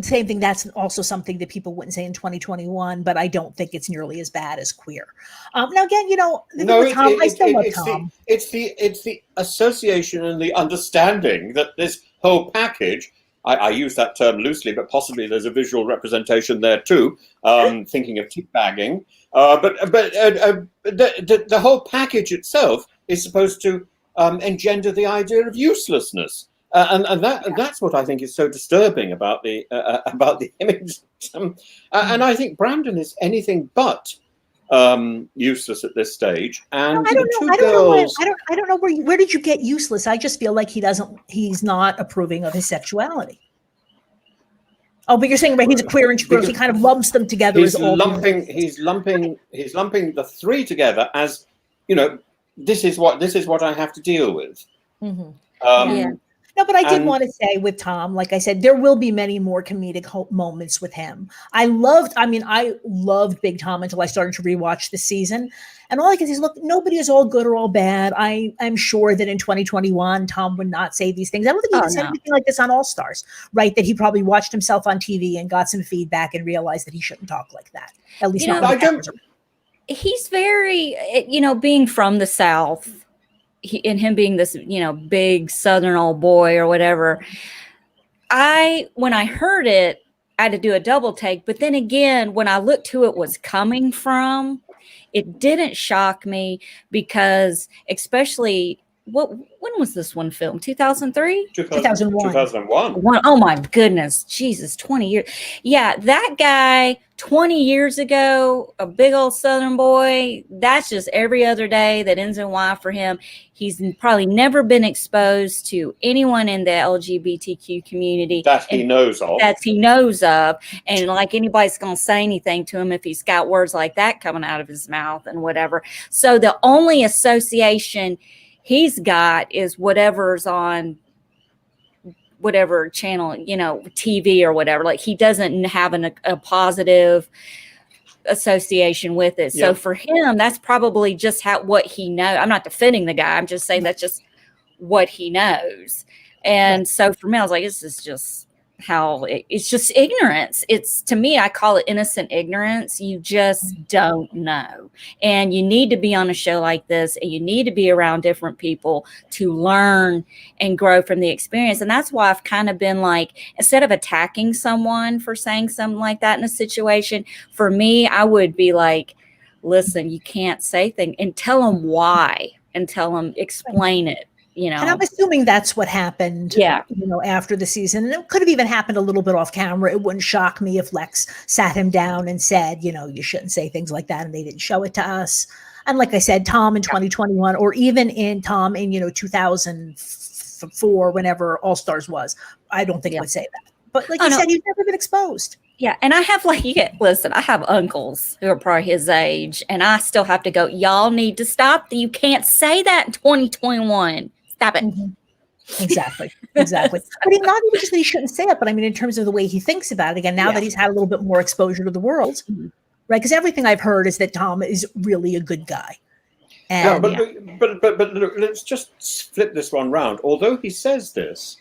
same thing. That's also something that people wouldn't say in 2021, but I don't think it's nearly as bad as queer. Now, again, I still love Tom. It's the association and the understanding that this whole package. I use that term loosely, but possibly there's a visual representation there too. Thinking of teabagging, but the whole package itself is supposed to engender the idea of uselessness, and that's what I think is so disturbing about the image. And I think Brandon is anything but useless at this stage. And I don't know where did you get useless? I just feel like he's not approving of his sexuality. Oh, but you're saying he's a queer and two girls. He kind of lumps them together. He's lumping the three together as, this is what I have to deal with. Mm-hmm. No, but I did want to say with Tom, like I said, there will be many more comedic moments with him. I loved Big Tom until I started to rewatch the season. And all I can say is, look, nobody is all good or all bad. I'm sure that in 2021, Tom would not say these things. I don't think he said anything like this on All Stars, right? That he probably watched himself on TV and got some feedback and realized that he shouldn't talk like that. At least not. He's very, being from the South. And him being this, big Southern old boy or whatever, when I heard it, I had to do a double take. But then again, when I looked who it was coming from, it didn't shock me because especially when was this one filmed? 2003? 2001. Oh my goodness. Jesus, 20 years. Yeah, that guy 20 years ago, a big old Southern boy, that's just every other day that ends in Y for him. He's probably never been exposed to anyone in the LGBTQ community. That he knows of. And like anybody's going to say anything to him if he's got words like that coming out of his mouth and whatever. So the only association he's got is whatever's on whatever channel, TV or whatever. Like he doesn't have a positive association with it. So for him, that's probably just what he knows. I'm not defending the guy. I'm just saying that's just what he knows. And so for me, I was like, this is just it's just ignorance. To me, I call it innocent ignorance. You just don't know. And you need to be on a show like this and you need to be around different people to learn and grow from the experience. And that's why I've kind of been like, instead of attacking someone for saying something like that in a situation, for me, I would be like, listen, you can't say things, and tell them why and tell them, explain it. And I'm assuming that's what happened, after the season. And it could have even happened a little bit off camera. It wouldn't shock me if Lex sat him down and said, you shouldn't say things like that. And they didn't show it to us. And like I said, Tom in 2021, or even in 2004, whenever All Stars was, I don't think would say that. But like you said, he's never been exposed. Yeah. And I have listen, I have uncles who are probably his age, and I still have to go, y'all need to stop. You can't say that in 2021. Stop it. Mm-hmm. Exactly. But not even just that he shouldn't say it, but I mean, in terms of the way he thinks about it, again, now that he's had a little bit more exposure to the world, right? Because everything I've heard is that Tom is really a good guy. And, but let's just flip this one round. Although he says this,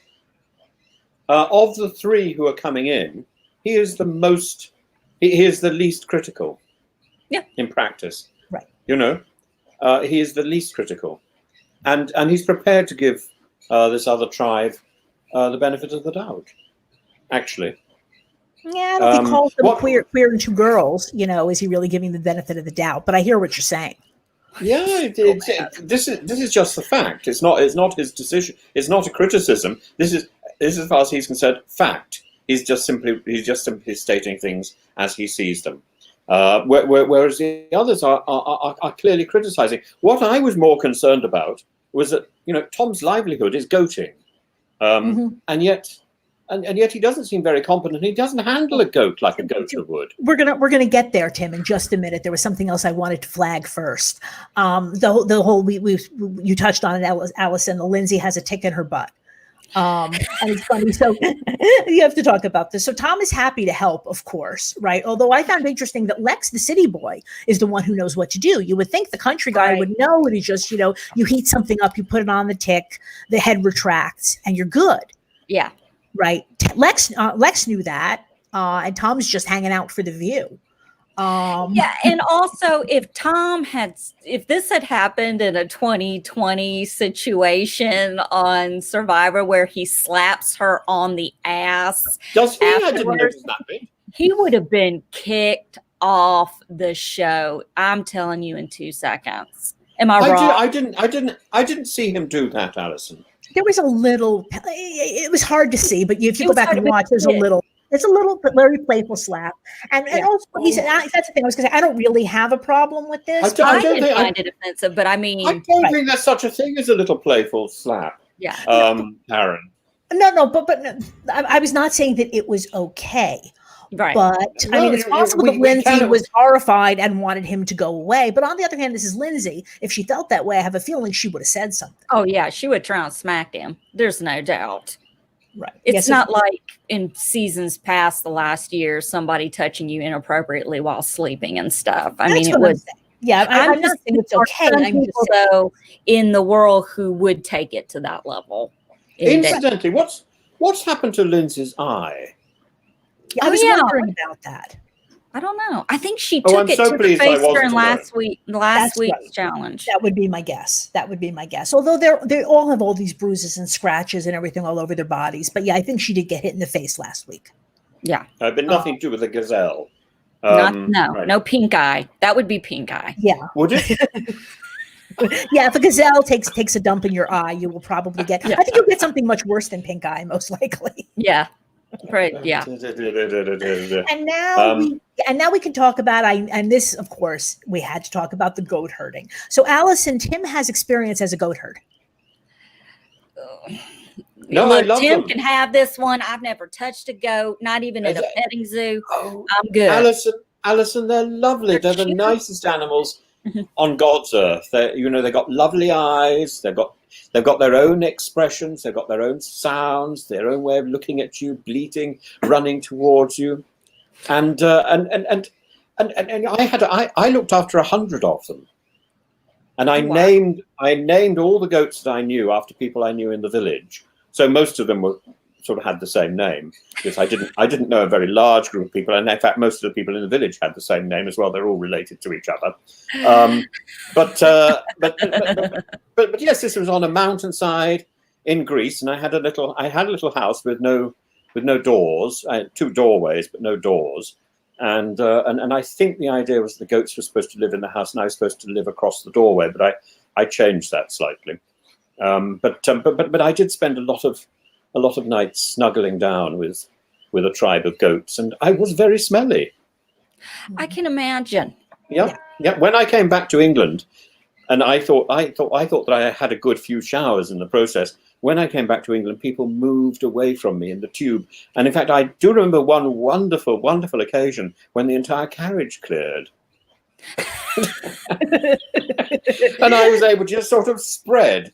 of the three who are coming in, he is the least critical. Yeah. In practice. Right. He is the least critical. And he's prepared to give this other tribe the benefit of the doubt, actually. Yeah, I don't think he calls them queer and two girls, is he really giving the benefit of the doubt? But I hear what you're saying. Yeah, this is just the fact. It's not his decision. It's not a criticism. This is as far as he's concerned, fact. He's just simply stating things as he sees them. Whereas the others are clearly criticizing. What I was more concerned about was that Tom's livelihood is goating, and yet and yet he doesn't seem very competent. He doesn't handle a goat like a goat would. We're gonna get there, Tim, in just a minute. There was something else I wanted to flag first. The whole you touched on it, Allison. Lindsay has a tick in her butt. And it's funny. So you have to talk about this. So Tom is happy to help, of course, right? Although I found interesting that Lex, the city boy, is the one who knows what to do. You would think the country guy would know it. He just, you heat something up, you put it on the tick, the head retracts, and you're good. Yeah. Right. Lex knew that. And Tom's just hanging out for the view. Yeah, and also if this had happened in a 2020 situation on Survivor where he slaps her on the ass, does he? I didn't know slapping. He would have been kicked off the show. I'm telling you, in 2 seconds. Am I wrong? I didn't see him do that, Allison. There was a little. It was hard to see, but if you go back and watch, there's a little. It's a little but very playful slap. And also, he said, that's the thing I was going to say, I don't really have a problem with this. I didn't find it offensive, but I mean. I don't think there's such a thing as a little playful slap. Yeah. Karen. No, but no, I was not saying that it was okay. Right. But I mean, it's possible that Lindsay was horrified and wanted him to go away. But on the other hand, this is Lindsay. If she felt that way, I have a feeling she would have said something. Oh, yeah. She would try and smack him. There's no doubt. Right. It's not like in seasons past the last year, somebody touching you inappropriately while sleeping and stuff. I mean, it was. Yeah, I'm not saying it's okay. I'm just though in the world who would take it to that level. Incidentally, what's happened to Lindsay's eye? Yeah, I was wondering about that. I don't know. I think she took it to the face during last week's challenge. That would be my guess. Although they all have all these bruises and scratches and everything all over their bodies. But yeah, I think she did get hit in the face last week. Yeah. But nothing to do with the gazelle. No pink eye. That would be pink eye. Yeah. Would it? Yeah, if a gazelle takes a dump in your eye, you will probably get. I think you'll get something much worse than pink eye, most likely. Yeah. Right. Yeah. And now we can talk about and this, of course, we had to talk about the goat herding. So Allison, Tim has experience as a goat herd. No, look, I love Tim them. Can have this one. I've never touched a goat, not even at a petting zoo. Oh, I'm good. Allison, they're lovely. They're the nicest animals on God's earth. They've got lovely eyes. They've got their own expressions. They've got their own sounds, their own way of looking at you, bleating, running towards you, and I looked after 100 of them, and I named all the goats that I knew after people I knew in the village. So most of them sort of had the same name, because I didn't know a very large group of people, and in fact most of the people in the village had the same name as well. They're all related to each other. But yes, this was on a mountainside in Greece, and I had a little house with no doors. I had 2 doorways but no doors, and I think the idea was the goats were supposed to live in the house and I was supposed to live across the doorway, but I changed that slightly. But I did spend a lot of nights snuggling down with a tribe of goats, and I was very smelly. I can imagine. Yeah. When I came back to England, and I thought that I had a good few showers in the process. When I came back to England, people moved away from me in the tube, and in fact, I do remember one wonderful, wonderful occasion when the entire carriage cleared, and I was able to just sort of spread.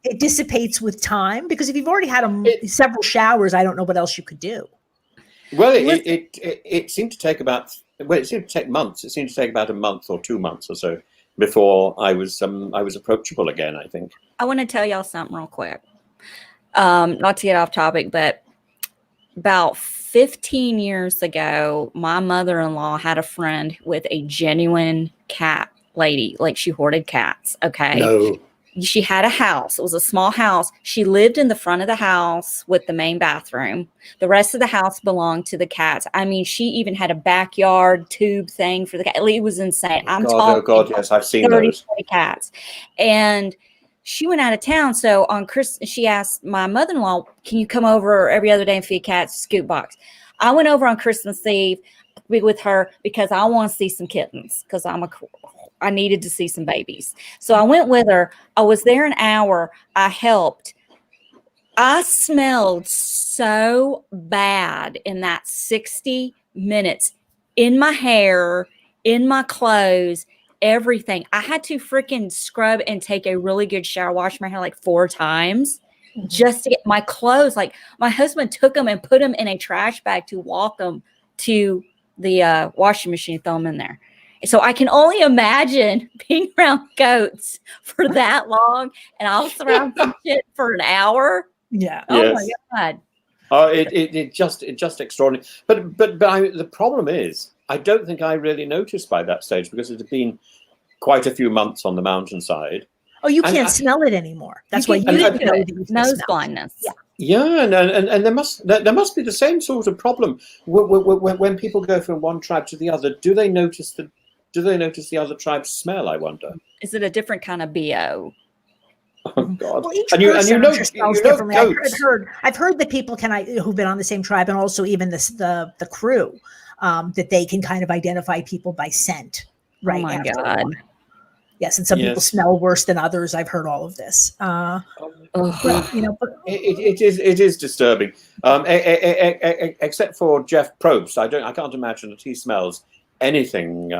It dissipates with time, because if you've already had several showers, I don't know what else you could do. Well, it seemed to take it seemed to take months. It seemed to take about a month or 2 months or so before I was approachable again, I think. I want to tell y'all something real quick. Not to get off topic, but about 15 years ago, my mother-in-law had a friend with a genuine cat lady. Like, she hoarded cats. Okay. No. She had a house. It was a small house. She lived in the front of the house with the main bathroom. The rest of the house belonged to the cats. I mean, she even had a backyard tube thing for the cat. It was insane. Oh God, yes, I've seen 30, those. 40 cats. And she went out of town. So on Christmas, she asked my mother-in-law, can you come over every other day and feed cats? Scoop box. I went over on Christmas Eve with her because I want to see some kittens, because I needed to see some babies. So I went with her. I was there an hour. I helped. I smelled so bad in that 60 minutes, in my hair, in my clothes, everything. I had to freaking scrub and take a really good shower, wash my hair like 4 times just to get my clothes. Like, my husband took them and put them in a trash bag to walk them to the washing machine, throw them in there. So I can only imagine being around goats for that long, and I was around some shit for an hour. Yeah. Oh my God. Oh, it just extraordinary. But the problem is, I don't think I really noticed by that stage, because it had been quite a few months on the mountainside. Oh, you can't smell it anymore. That's why you didn't know that you nose blindness. Yeah. Yeah, and there must be the same sort of problem when people go from one tribe to the other. Do they notice the other tribe's smell, I wonder? Is it a different kind of BO? Oh God! Well, each and you person know smells differently. goats. I've heard that people who've been on the same tribe, and also even the crew, that they can kind of identify people by scent. Right. Oh my God. Yes, and some people smell worse than others. I've heard all of this. But, it is disturbing. Except for Jeff Probst, I can't imagine that he smells anything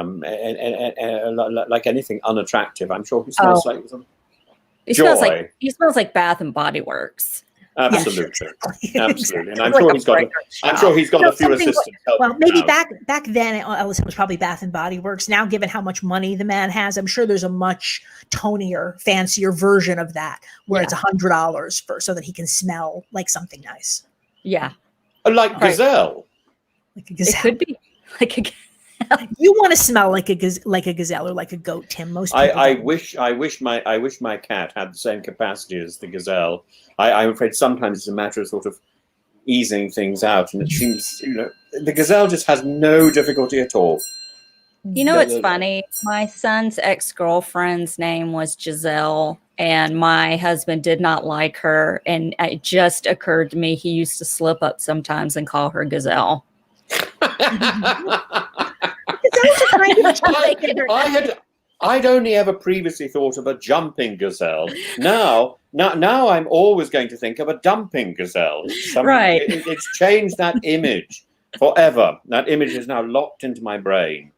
like anything unattractive. I'm sure he smells like some joy. He smells like Bath and Body Works. Absolutely, exactly. Absolutely, and I'm sure he's got a few assistants. Well, maybe back then, Allison, was probably Bath and Body Works. Now, given how much money the man has, I'm sure there's a much tonier, fancier version of that, where it's $100 so that he can smell like something nice. Yeah, like Gazelle. Like a gazelle. It could be like a. You want to smell like a gazelle or like a goat, Tim. Most people I wish my cat had the same capacity as the gazelle. I'm afraid sometimes it's a matter of sort of easing things out, and it seems the gazelle just has no difficulty at all. You know, it's funny. My son's ex-girlfriend's name was Giselle, and my husband did not like her, and it just occurred to me he used to slip up sometimes and call her Gazelle. I'd only ever previously thought of a jumping gazelle. Now I'm always going to think of a dumping gazelle. Right. It's changed that image forever. That image is now locked into my brain.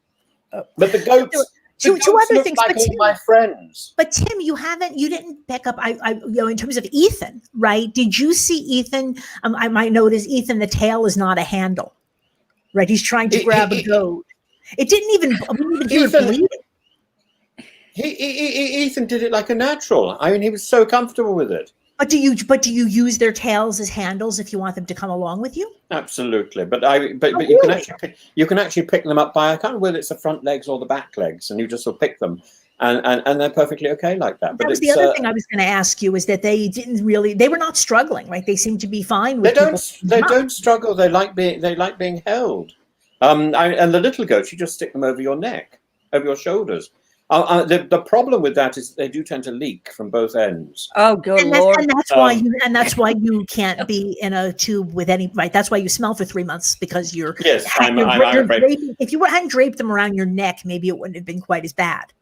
But the goats. Two other things, like all my friends. But Tim, you didn't pick up. In terms of Ethan, right? Did you see Ethan? I might notice Ethan. The tail is not a handle, right? He's trying to grab a goat. It didn't even hear it bleeding. Ethan did it like a natural. I mean, he was so comfortable with it. But do you use their tails as handles if you want them to come along with you? Absolutely, but really? you can actually pick them up by, I can't remember whether it's the front legs or the back legs, and you just sort of pick them, and they're perfectly okay like that. But that was the other thing I was going to ask you, is that they were not struggling, right? They seemed to be fine with they don't struggle. They like being held. And the little goats, you just stick them over your neck, over your shoulders. The problem with that is they do tend to leak from both ends. Oh, good Lord! And that's why you can't be in a tube with any. Right. That's why you smell for 3 months, because you're. Yes, I'm afraid. If you hadn't draped them around your neck, maybe it wouldn't have been quite as bad.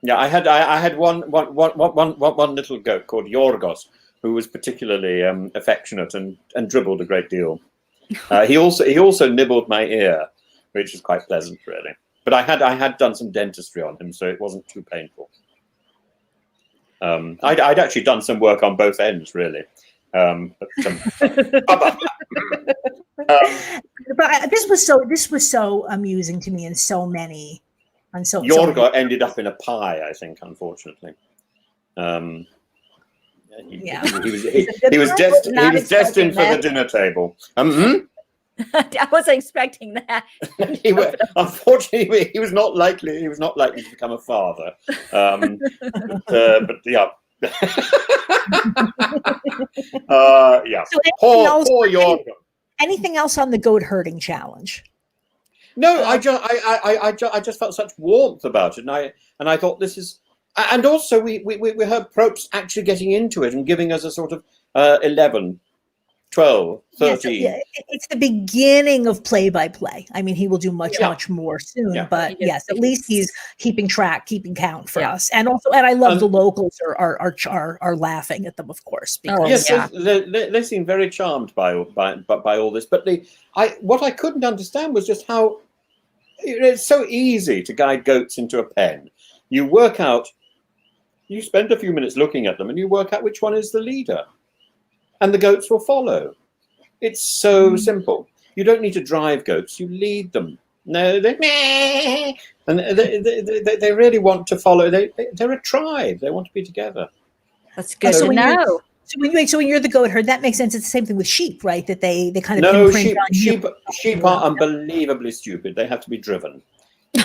Yeah, I had one little goat called Yorgos, who was particularly affectionate and dribbled a great deal. He also nibbled my ear, which is quite pleasant, really. But I had done some dentistry on him, so it wasn't too painful. I'd actually done some work on both ends, really. But this was so amusing to me in so many. Yorgo ended up in a pie, I think, unfortunately. He was destined for the dinner table. I wasn't expecting that. Unfortunately, he was not likely to become a father. But yeah. Yeah. So poor Yorgo. Anything else on the goat herding challenge? No, I just felt such warmth about it, and I thought this is, and also we heard Probst actually getting into it and giving us a sort of 11 12, Yeah, 13. so, it's the beginning of play-by-play. I mean, he will do much more soon, Yeah. but yes, at least he's keeping count for us. And also, and I love the locals are laughing at them, of course. Because they seem very charmed by all this. But what I couldn't understand was just how it's so easy to guide goats into a pen. You work out, you spend a few minutes looking at them, and you work out which one is the leader, and the goats will follow. It's so simple. You don't need to drive goats; you lead them. No, they really want to follow. They're a tribe. They want to be together. That's good to know. So when you're the goat herd, that makes sense. It's the same thing with sheep, right? That they kind of imprint on you. Sheep are unbelievably stupid. They have to be driven,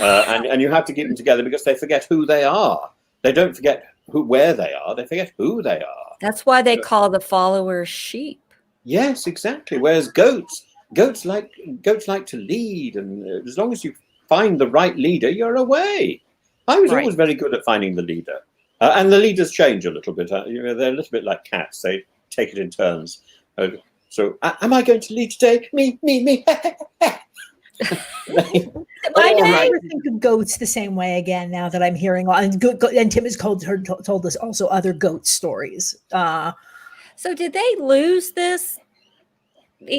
and you have to keep them together because they forget who they are. They don't forget where they are. They forget who they are. That's why they call the followers sheep. Yes, exactly. Whereas goats like to lead, and as long as you find the right leader, you're away. I was always very good at finding the leader, and the leaders change a little bit. They're a little bit like cats; they take it in turns. So, am I going to lead today? Me. I never think of goats the same way again. Now that I'm hearing, and Tim has told us also other goat stories. So did they lose this?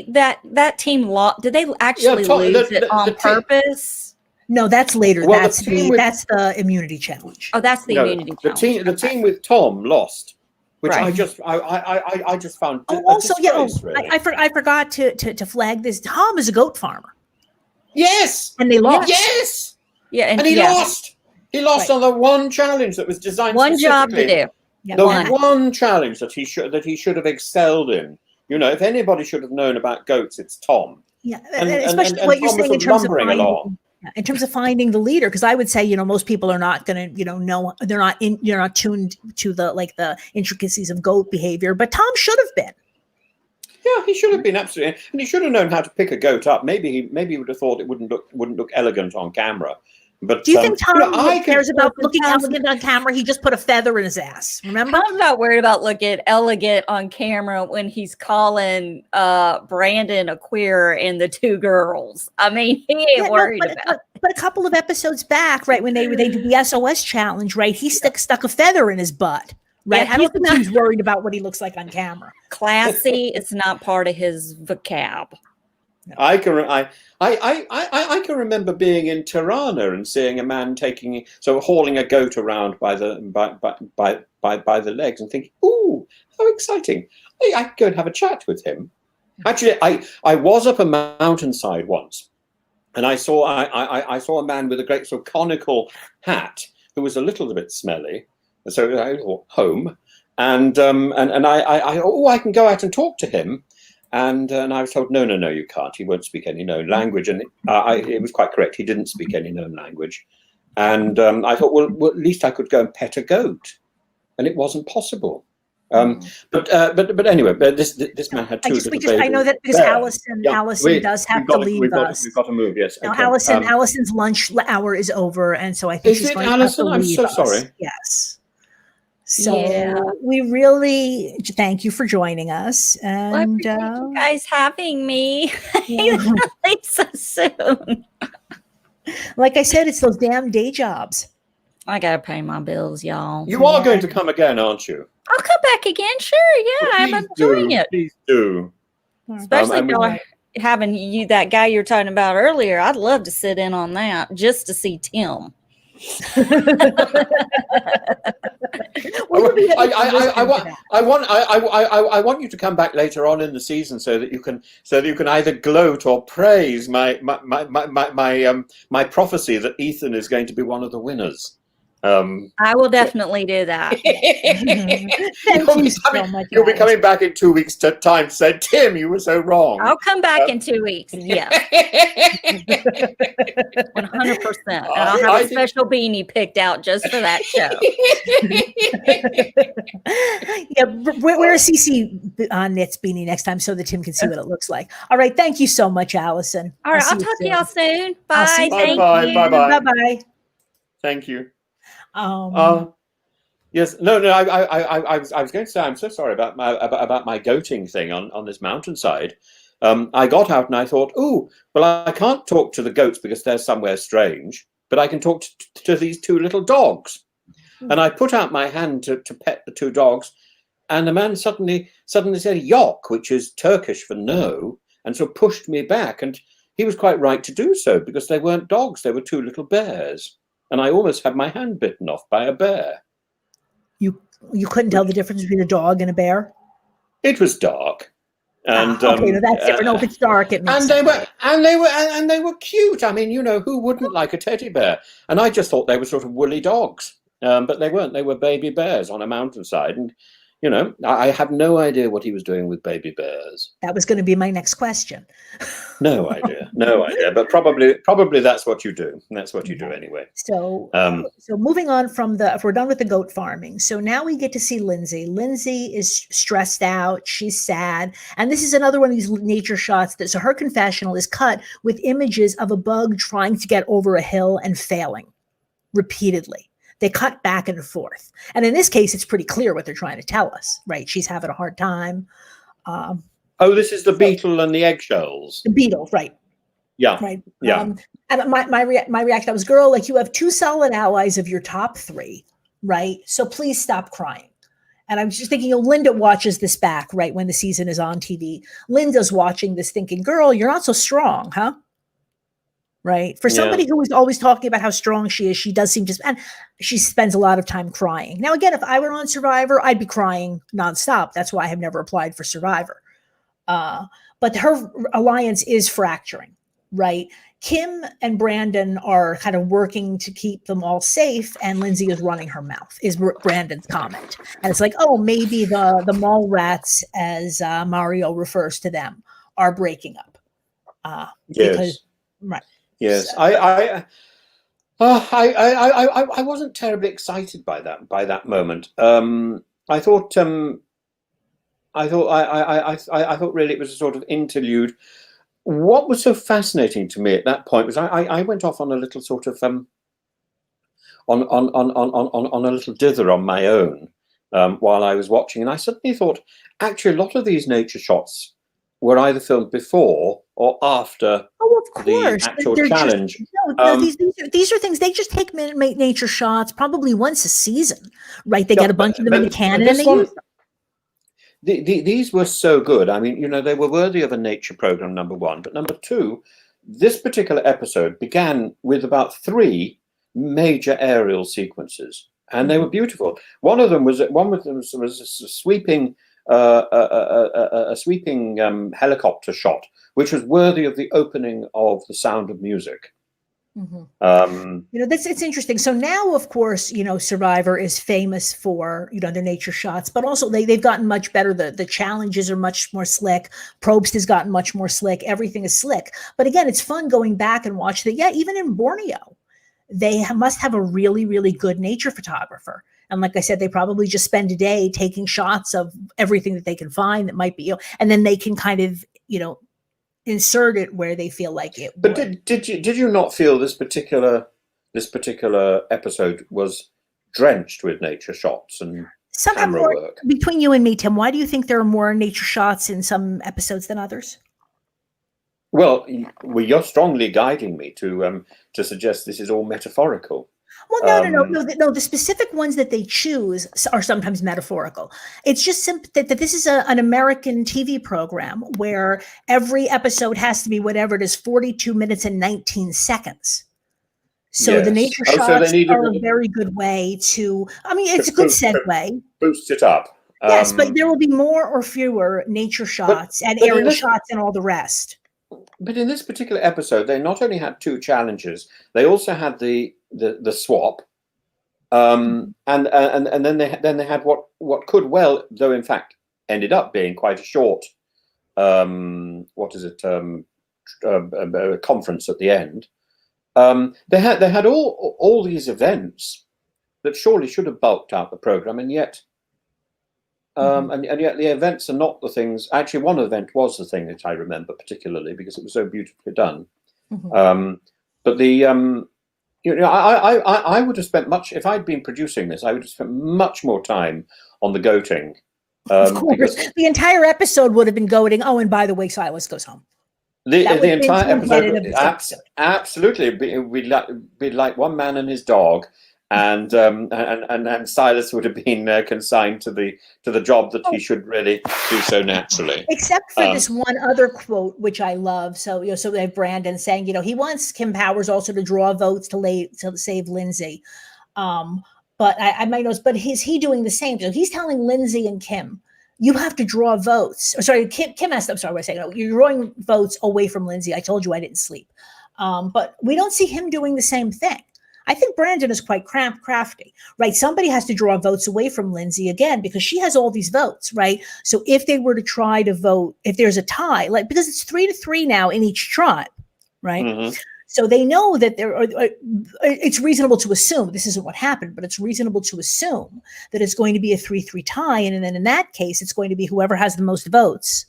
That team lost? Did they actually lose it on purpose? No, that's later. Well, that's the immunity challenge. Oh, that's the immunity challenge. The team with Tom lost, which I just found. Really. I forgot to flag this. Tom is a goat farmer. Yes, and they lost. Yes, yeah, and he lost. He lost on the one challenge that was designed. One job to do. The one challenge that he should have excelled in. You know, if anybody should have known about goats, it's Tom. Yeah, and especially what you're saying in terms of finding the leader, because I would say, most people are not going to, know they're not tuned to the intricacies of goat behavior, but Tom should have been. Yeah, he should have been, absolutely, and he should have known how to pick a goat up. Maybe he would have thought it wouldn't look elegant on camera. But do you think Tom cares about looking elegant on camera? He just put a feather in his ass. Remember? I'm not worried about looking elegant on camera when he's calling Brandon a queer and the two girls. I mean, he ain't worried about. But a couple of episodes back, right when they did the SOS challenge, right? He stuck a feather in his butt. Right. I don't think he's worried about what he looks like on camera. Classy. It's not part of his vocab. No. I can remember being in Tirana and seeing a man hauling a goat around by the legs and thinking, "Ooh, how exciting! I could go and have a chat with him." Actually, I was up a mountainside once, and I saw a man with a great sort of conical hat who was a little bit smelly, so home, and I can go out and talk to him. And I was told, no, you can't. He won't speak any known language. And it was quite correct. He didn't speak any known language. And I thought, well, at least I could go and pet a goat. And it wasn't possible. But anyway, this man had two little babies. I know that because Allison does have to leave us. We've got to move, yes. Now, okay. Allison's lunch hour is over. And so I think she's going to have to leave us. I'm so sorry. Yes. So we really thank you for joining us, and I appreciate you guys having me. So soon. Like I said, it's those damn day jobs. I gotta pay my bills, y'all. You are going to come again, aren't you? I'll come back again. Sure, yeah, I'm enjoying it. Please do. Especially if y'all having that guy you were talking about earlier. I'd love to sit in on that just to see Tim. I want you to come back later on in the season so that you can either gloat or praise my prophecy that Ethan is going to be one of the winners. I will definitely do that. You'll be coming back in 2 weeks' time to say, Tim, you were so wrong. I'll come back in 2 weeks. Yeah. 100%. And I'll have a special beanie picked out just for that show. Yeah, wear a CC knits beanie next time so that Tim can see what it looks like. All right. Thank you so much, Allison. All right. I'll talk to y'all soon. Bye. Bye. Bye. Thank you. Yes, no, no. I was going to say I'm so sorry about my goating thing on this mountainside. I got out and I thought, oh, well, I can't talk to the goats because they're somewhere strange, but I can talk to these two little dogs. And I put out my hand to pet the two dogs, and the man suddenly said "yok," which is Turkish for no, and so pushed me back. And he was quite right to do so because they weren't dogs; they were two little bears. And I almost had my hand bitten off by a bear. You couldn't tell the difference between a dog and a bear? It was dark, and okay, no, that's different. No, if it's dark, it makes and sense. they were cute. I mean, who wouldn't like a teddy bear? And I just thought they were sort of woolly dogs, but they weren't. They were baby bears on a mountainside, and I have no idea what he was doing with baby bears. That was going to be my next question. No idea, no idea. But probably that's what you do. That's what you do anyway. So, so moving on from if we're done with the goat farming, so now we get to see Lindsay. Lindsay is stressed out. She's sad. And this is another one of these nature shots so her confessional is cut with images of a bug trying to get over a hill and failing repeatedly. They cut back and forth. And in this case, it's pretty clear what they're trying to tell us, right? She's having a hard time. This is the beetle and the eggshells. The beetle, right. Yeah. Right. Yeah. And my reaction, I was, girl, like you have two solid allies of your top three, right? So please stop crying. And I'm just thinking, Linda watches this back, right, when the season is on TV. Linda's watching this thinking, girl, you're not so strong, huh? Right. For somebody who is always talking about how strong she is, she does seem and she spends a lot of time crying. Now, again, if I were on Survivor, I'd be crying nonstop. That's why I have never applied for Survivor. But her alliance is fracturing, right? Kim and Brandon are kind of working to keep them all safe, and Lindsay is running her mouth, is Brandon's comment. And it's like, oh, maybe the mall rats, as Mario refers to them, are breaking up. Because, right. Yes, so, I wasn't terribly excited by that moment. I thought really it was a sort of interlude. What was so fascinating to me at that point was I went off on a little sort of on a little dither on my own while I was watching, and I suddenly thought, actually, a lot of these nature shots were either filmed before or after the actual challenge. These are things they just take nature shots probably once a season, right? They get a bunch of them in the canon and they use them. These were so good. I mean, they were worthy of a nature program, number one. But number two, this particular episode began with about 3 major aerial sequences, and they were beautiful. One of them was a sweeping helicopter shot, which was worthy of the opening of The Sound of Music. It's interesting. So now, of course, Survivor is famous for their nature shots, but also they've gotten much better. The challenges are much more slick. Probst has gotten much more slick. Everything is slick. But again, it's fun going back and watch that. Yeah, even in Borneo, they must have a really, really good nature photographer. And like I said, they probably just spend a day taking shots of everything that they can find that might be, and then they can kind of, insert it where they feel like it. But did you not feel this particular episode was drenched with nature shots and camera work? Between you and me, Tim, why do you think there are more nature shots in some episodes than others? Well, you're strongly guiding me to suggest this is all metaphorical. Well, no. The specific ones that they choose are sometimes metaphorical. It's just simple that this is an American TV program where every episode has to be whatever it is, 42 minutes and 19 seconds. So the nature shots are a very good way to. I mean, it's a good segue. Boost it up. Yes, but there will be more or fewer nature shots and aerial shots and all the rest. But in this particular episode, they not only had 2 challenges, they also had the swap, and then they had what could well, though in fact ended up being quite a short conference at the end. They had all these events that surely should have bulked out the program, and yet. And yet the events are not the things. Actually, one event was the thing that I remember particularly because it was so beautifully done. But I would have spent much, if I'd been producing this, I would have spent much more time on the goating. Of course, Because the entire episode would have been goading. Oh, and by the way, Silas goes home. the entire episode. Absolutely, we'd be like one man and his dog, and Silas would have been consigned to the job that he should really do so naturally. Except for this one other quote, which I love. So so they have Brandon saying, he wants Kim Powers also to draw votes to save Lindsay. But I might notice, but is he doing the same? So he's telling Lindsay and Kim, you have to draw votes. Or sorry, Kim asked, I'm sorry, what was I saying? No, you're drawing votes away from Lindsay. I told you I didn't sleep. But we don't see him doing the same thing. I think Brandon is quite crafty, right? Somebody has to draw votes away from Lindsay again, because she has all these votes, right? So if they were to try to vote, if there's a tie, like, because it's 3-3 now in each tribe, right? Mm-hmm. So they know that it's reasonable to assume, this isn't what happened, but it's reasonable to assume that it's going to be a 3-3 tie. And then in that case, it's going to be whoever has the most votes,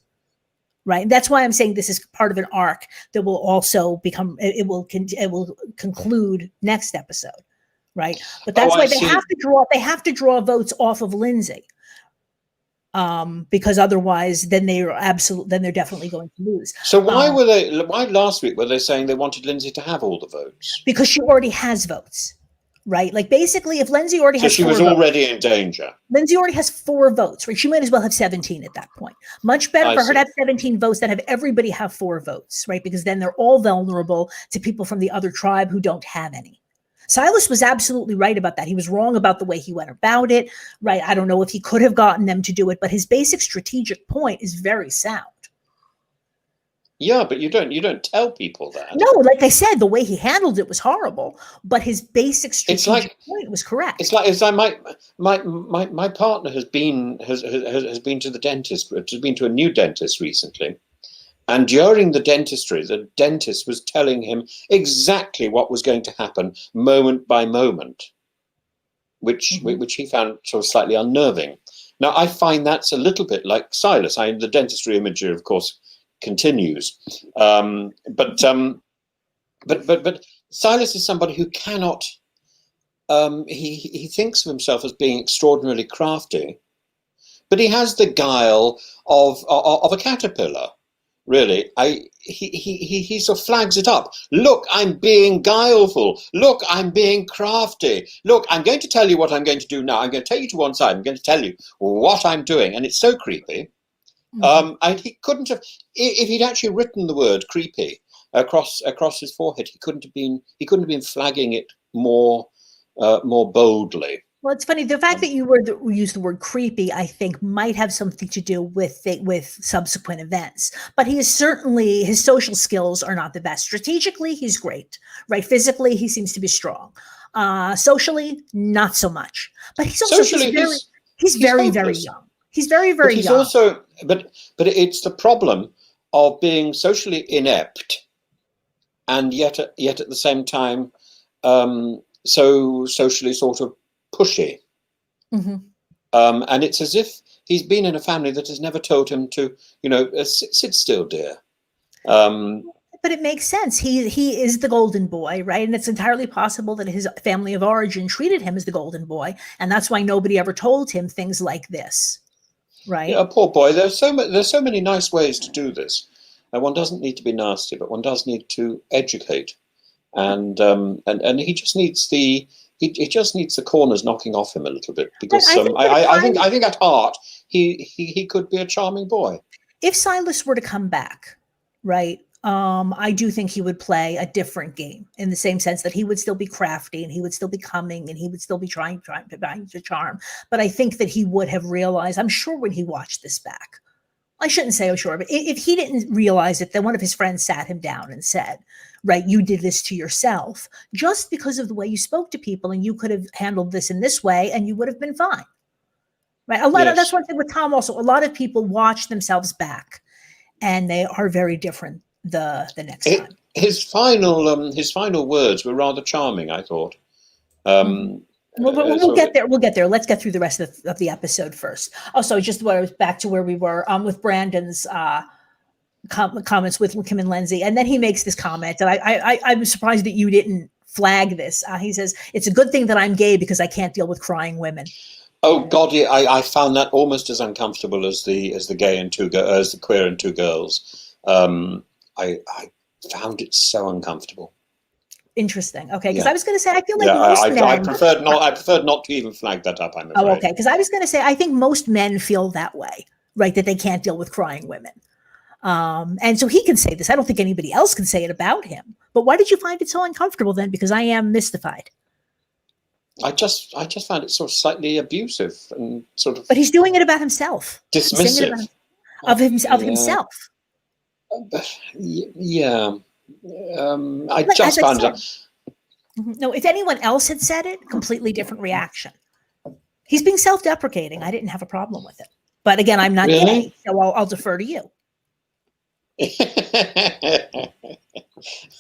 right? And that's why I'm saying this is part of an arc that will also it will conclude next episode, right? But that's why they have to draw votes off of Lindsay. Because otherwise, then they're definitely going to lose. So why last week were they saying they wanted Lindsay to have all the votes? Because she already has votes, right? Like, basically, if Lindsay already has, so she was already in danger. Lindsay already has 4 votes, right? She might as well have 17 at that point. Much better for her to have 17 votes than have everybody have 4 votes, right? Because then they're all vulnerable to people from the other tribe who don't have any. Silas was absolutely right about that. He was wrong about the way he went about it, right? I don't know if he could have gotten them to do it, but his basic strategic point is very sound. Yeah, but you don't tell people that. No, like I said, the way he handled it was horrible, but his basic strategic point was correct. It's like my partner has been to the dentist, has been to a new dentist recently. And during the dentistry, the dentist was telling him exactly what was going to happen moment by moment, which he found sort of slightly unnerving. Now, I find that's a little bit like Silas. The dentistry imagery, of course, continues. But Silas is somebody who cannot, he thinks of himself as being extraordinarily crafty, but he has the guile of a caterpillar. Really, he sort of flags it up. Look, I'm being guileful. Look, I'm being crafty. Look, I'm going to tell you what I'm going to do now. I'm going to take you to one side. I'm going to tell you what I'm doing, and it's so creepy. Mm-hmm. And he couldn't have, if he'd actually written the word "creepy" across his forehead, he couldn't have been flagging it more boldly. Well, it's funny. The fact that you used the word creepy, I think, might have something to do with subsequent events. But his social skills are not the best. Strategically, he's great, right? Physically, he seems to be strong. Socially, not so much. But he's also he's very young. He's very young. He's also, but it's the problem of being socially inept, and yet at the same time, so socially sort of pushy. Mm-hmm. And it's as if he's been in a family that has never told him to, sit still, dear. But it makes sense. He is the golden boy, right? And it's entirely possible that his family of origin treated him as the golden boy, and that's why nobody ever told him things like this, right? Yeah, poor boy. There's so many nice ways to do this. And one doesn't need to be nasty, but one does need to educate, and he just needs He just needs the corners knocking off him a little bit, because I think at heart he could be a charming boy. If Silas were to come back, right, I do think he would play a different game, in the same sense that he would still be crafty and he would still be cunning and he would still be trying to charm. But I think that he would have realized, I'm sure when he watched this back, I shouldn't say I'm sure, but if he didn't realize it, then one of his friends sat him down and said, right, you did this to yourself just because of the way you spoke to people, and you could have handled this in this way and you would have been fine. Right. That's one thing with Tom also. A lot of people watch themselves back and they are very different the next time. His final words were rather charming, I thought. We'll get there. We'll get there. Let's get through the rest of the episode first. Also, just back to where we were with Brandon's comments with Kim and Lindsay, and then he makes this comment that I'm surprised that you didn't flag this. He says, it's a good thing that I'm gay because I can't deal with crying women. Oh God, yeah, I found that almost as uncomfortable as the gay and as the queer and two girls. I found it so uncomfortable. Interesting. Okay, because Yeah. I was going to say, I feel like most men. I preferred not to even flag that up. I'm afraid. Oh, okay. Because I was going to say, I think most men feel that way, right? That they can't deal with crying women. And so he can say this. I don't think anybody else can say it about him. But why did you find it so uncomfortable then? Because I am mystified. I just found it sort of slightly abusive and sort of. But he's doing it about himself. Dismissive of himself. Yeah. I just found it. No, if anyone else had said it, completely different reaction. He's being self-deprecating. I didn't have a problem with it. But again, I'm not gay, so I'll defer to you.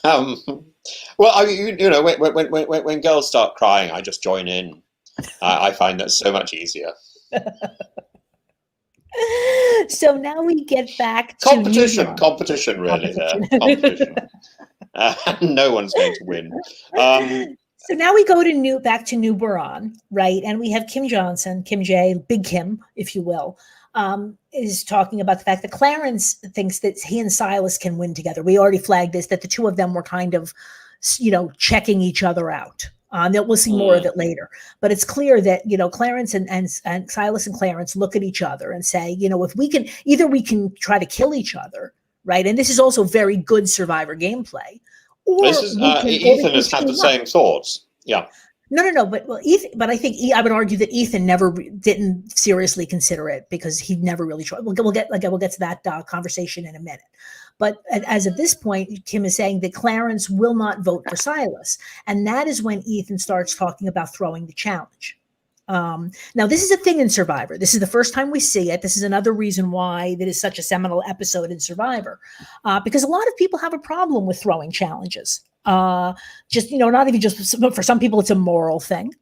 Well, when girls start crying, I just join in. I find that so much easier. So now we get back to competition, really. Competition. No one's going to win. So now we go to back to New Buran, right? And we have Kim Johnson, Kim J, Big Kim, if you will, is talking about the fact that Clarence thinks that he and Silas can win together. We already flagged this, that the two of them were kind of, checking each other out. We'll see more of it later. But it's clear that, Clarence and Silas and Clarence look at each other and say, if we can try to kill each other, right? And this is also very good Survivor gameplay. Or Ethan has had the same thoughts. Yeah. No. But I think I would argue that Ethan didn't seriously consider it because he never really tried. We'll get to that conversation in a minute. But as of this point, Kim is saying that Clarence will not vote for Silas, and that is when Ethan starts talking about throwing the challenge. Now, this is a thing in Survivor. This is the first time we see it. This is another reason why that is such a seminal episode in Survivor, because a lot of people have a problem with throwing challenges. Not even just for some people, it's a moral thing,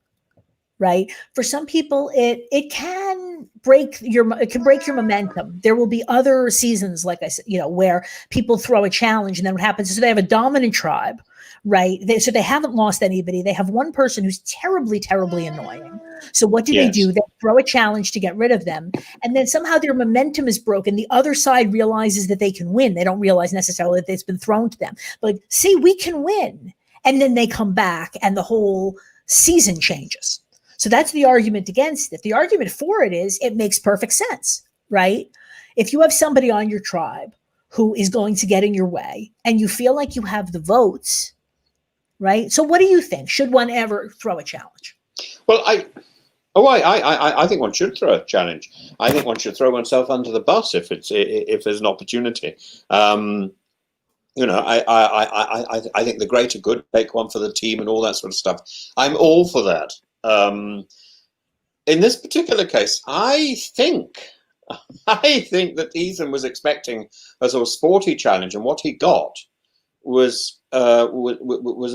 right? For some people, it can break your momentum. There will be other seasons, like I said, where people throw a challenge, and then what happens is they have a dominant tribe, right? So they haven't lost anybody. They have one person who's terribly, terribly annoying. So what do they do? They throw a challenge to get rid of them. And then somehow their momentum is broken. The other side realizes that they can win. They don't realize necessarily that it's been thrown to them. But see, we can win. And then they come back and the whole season changes. So that's the argument against it. The argument for it is it makes perfect sense, right? If you have somebody on your tribe who is going to get in your way and you feel like you have the votes, right? So what do you think? Should one ever throw a challenge? Well, I think one should throw a challenge. I think one should throw oneself under the bus if there's an opportunity. I think the greater good take one for the team and all that sort of stuff. I'm all for that. In this particular case, I think that Ethan was expecting a sort of sporty challenge, and what he got was a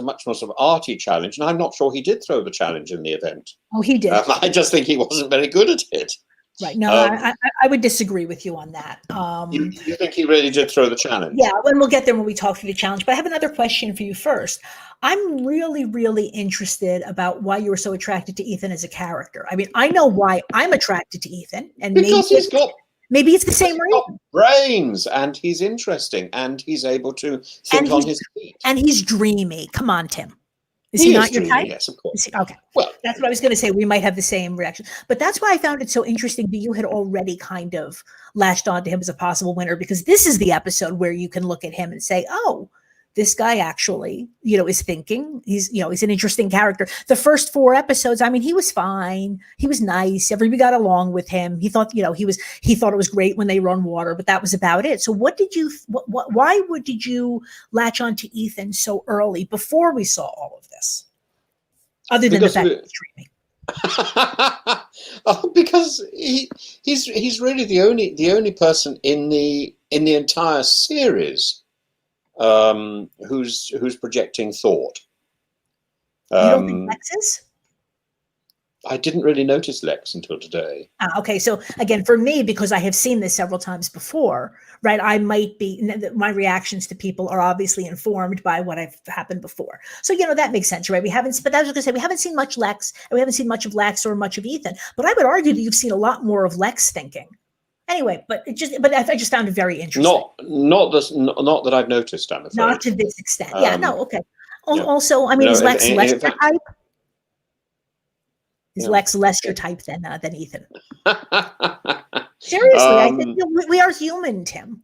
much more sort of arty challenge, and I'm not sure he did throw the challenge in the event. Oh, he did. I just think he wasn't very good at it. Right. No, I would disagree with you on that. You think he really did throw the challenge? Yeah, and we'll get there when we talk through the challenge. But I have another question for you first. I'm really, really interested about why you were so attracted to Ethan as a character. I mean, I know why I'm attracted to Ethan, and because maybe it's the same reason. Brains, and he's interesting, and he's able to think on his feet. And he's dreamy. Come on, Tim. Is he not your type? Yes, of course. Okay. Well, that's what I was going to say. We might have the same reaction. But that's why I found it so interesting that you had already kind of latched onto him as a possible winner, because this is the episode where you can look at him and say, oh, this guy actually, is thinking. He's an interesting character. The first 4 episodes, I mean, he was fine. He was nice. Everybody got along with him. He thought, he thought it was great when they run water, but that was about it. So why did you latch onto Ethan so early before we saw all of this? Other than the fact that he's dreaming. Because he's really the only person in the entire series who's projecting thought. You don't think Lex is? I didn't really notice Lex until today. Okay, so again, for me, because I have seen this several times before, right? I might be my reactions to people are obviously informed by what I've happened before. So that makes sense, right? We haven't, but I was going to say we haven't seen much Lex, and we haven't seen much of Lex or much of Ethan. But I would argue that you've seen a lot more of Lex thinking. Anyway, but I just found it very interesting. Not that I've noticed, I'm afraid. Not to this extent. Yeah. No. Okay. Also, I mean, No, is Lex less in your fact- type? Is Yeah. Lex less your type than Ethan? Seriously, I think we are human, Tim.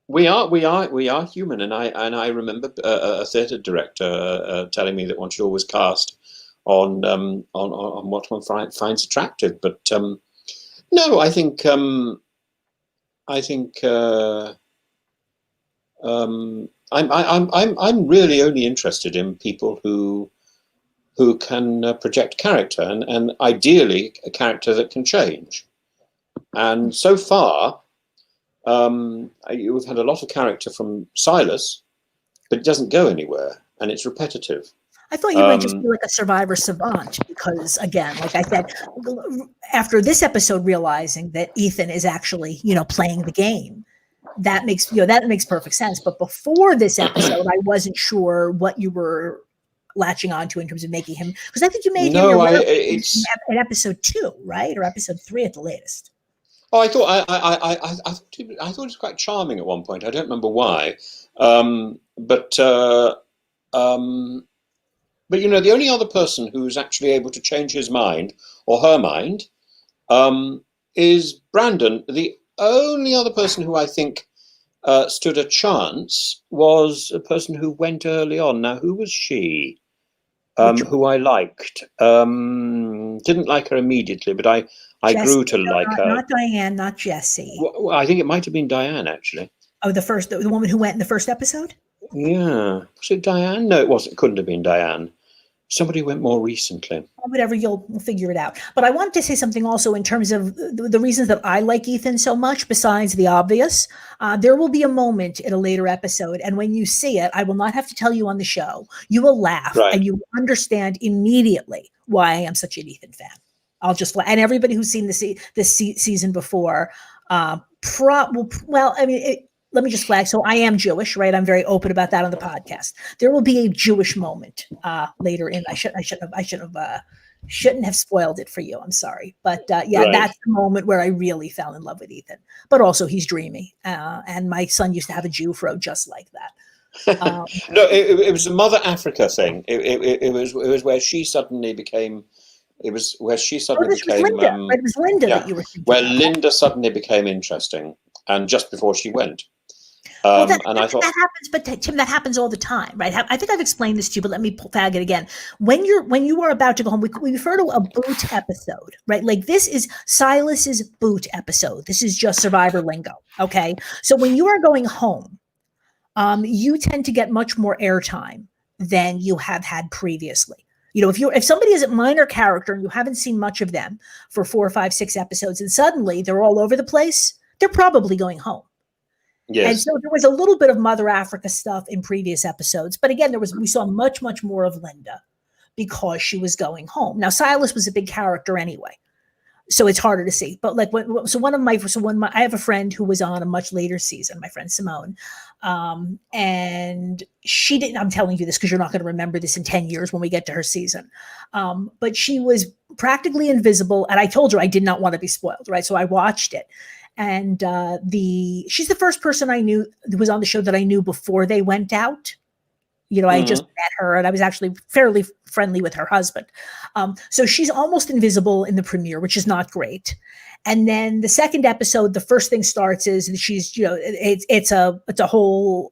We are human, and I remember a theatre director telling me that one should always cast on what one finds attractive. But no, I think I'm really only interested in people who can project character, and ideally a character that can change. And so far, we've had a lot of character from Silas, but it doesn't go anywhere, and it's repetitive. I thought you might just be like a Survivor savant, because again, like I said, after this episode, realizing that Ethan is actually, playing the game, that makes perfect sense. But before this episode, I wasn't sure what you were latching onto in terms of making him, because I think you made him in episode 2, right, or episode 3 at the latest. Oh, I thought he was quite charming at one point. I don't remember why, but the only other person who's actually able to change his mind or her mind is Brandon. The only other person who I think stood a chance was a person who went early on. Now, who was she? Who I liked. Didn't like her immediately, but I grew to like her. Not Diane, not Jessie. Well, I think it might have been Diane, actually. Oh, the woman who went in the first episode? Yeah. Was it Diane? No, it wasn't. It couldn't have been Diane. Somebody went more recently. Whatever, we'll figure it out. But I wanted to say something also in terms of the reasons that I like Ethan so much, besides the obvious. There will be a moment in a later episode, and when you see it, I will not have to tell you on the show. You will laugh, and you will understand immediately why I am such an Ethan fan. I'll just and everybody who's seen this season before, let me just flag. So I am Jewish, right? I'm very open about that on the podcast. There will be a Jewish moment later in. I shouldn't have spoiled it for you. I'm sorry, but that's the moment where I really fell in love with Ethan. But also, he's dreamy, and my son used to have a Jewfro just like that. No, it was a Mother Africa thing. It was where she suddenly became. It was where she suddenly became. Linda, right? It was Linda that you were thinking where about. Linda suddenly became interesting, and just before she went. I thought that happens, but Tim, that happens all the time, right? I think I've explained this to you, but let me flag it again. When you are about to go home, we refer to a boot episode, right? Like this is Silas's boot episode. This is just Survivor lingo, okay? So when you are going home, you tend to get much more airtime than you have had previously. If somebody is a minor character and you haven't seen much of them for 4, 5, 6 episodes, and suddenly they're all over the place, they're probably going home. Yes. And so there was a little bit of Mother Africa stuff in previous episodes, but again, we saw much, much more of Linda because she was going home. Now, Silas was a big character anyway, so it's harder to see. But like, I have a friend who was on a much later season, my friend Simone, and she didn't. I'm telling you this because you're not going to remember this in 10 years when we get to her season. But she was practically invisible, and I told her I did not want to be spoiled, right? So I watched it. And she's the first person I knew that was on the show that I knew before they went out. I just met her, and I was actually fairly friendly with her husband. So she's almost invisible in the premiere, which is not great. And then the second episode, the first thing starts is she's, it's a whole,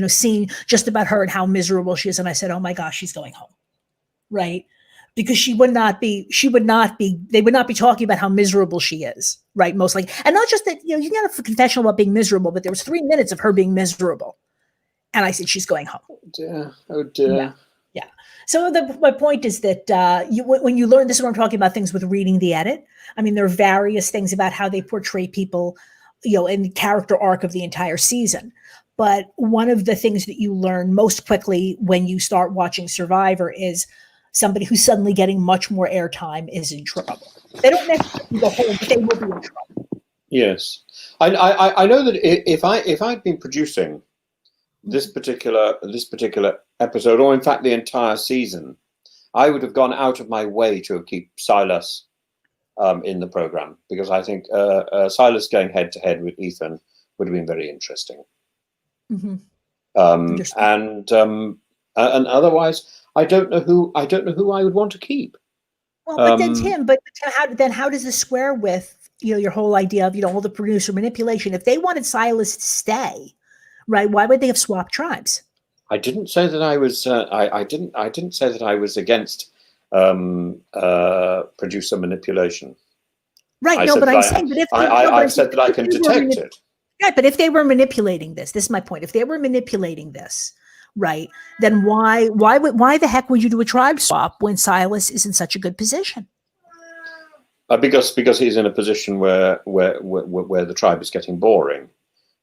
scene just about her and how miserable she is. And I said, oh my gosh, she's going home, right? Because they would not be talking about how miserable she is, right? Mostly. And not just that, you got a confessional about being miserable, but there was 3 minutes of her being miserable. And I said, she's going home. Oh dear. Yeah. So my point is that when you learn, this is what I'm talking about, things with reading the edit. I mean, there are various things about how they portray people, in the character arc of the entire season. But one of the things that you learn most quickly when you start watching Survivor is somebody who's suddenly getting much more airtime is in trouble. They don't necessarily go home, but they will be in trouble. Yes, I know that if I'd been producing this particular episode, or in fact the entire season, I would have gone out of my way to keep Silas in the program, because I think Silas going head to head with Ethan would have been very interesting. Mm-hmm. And otherwise, I don't know who I would want to keep. Well, but then Tim, how does this square with your whole idea of all the producer manipulation? If they wanted Silas to stay, right, why would they have swapped tribes? I didn't say that I was. I didn't say that I was against producer manipulation. Right. I no, but I'm saying, I said that I can detect it. Right, but if they were manipulating this is my point. If they were manipulating this, right, then why the heck would you do a tribe swap when Silas is in such a good position? Because he's in a position where the tribe is getting boring.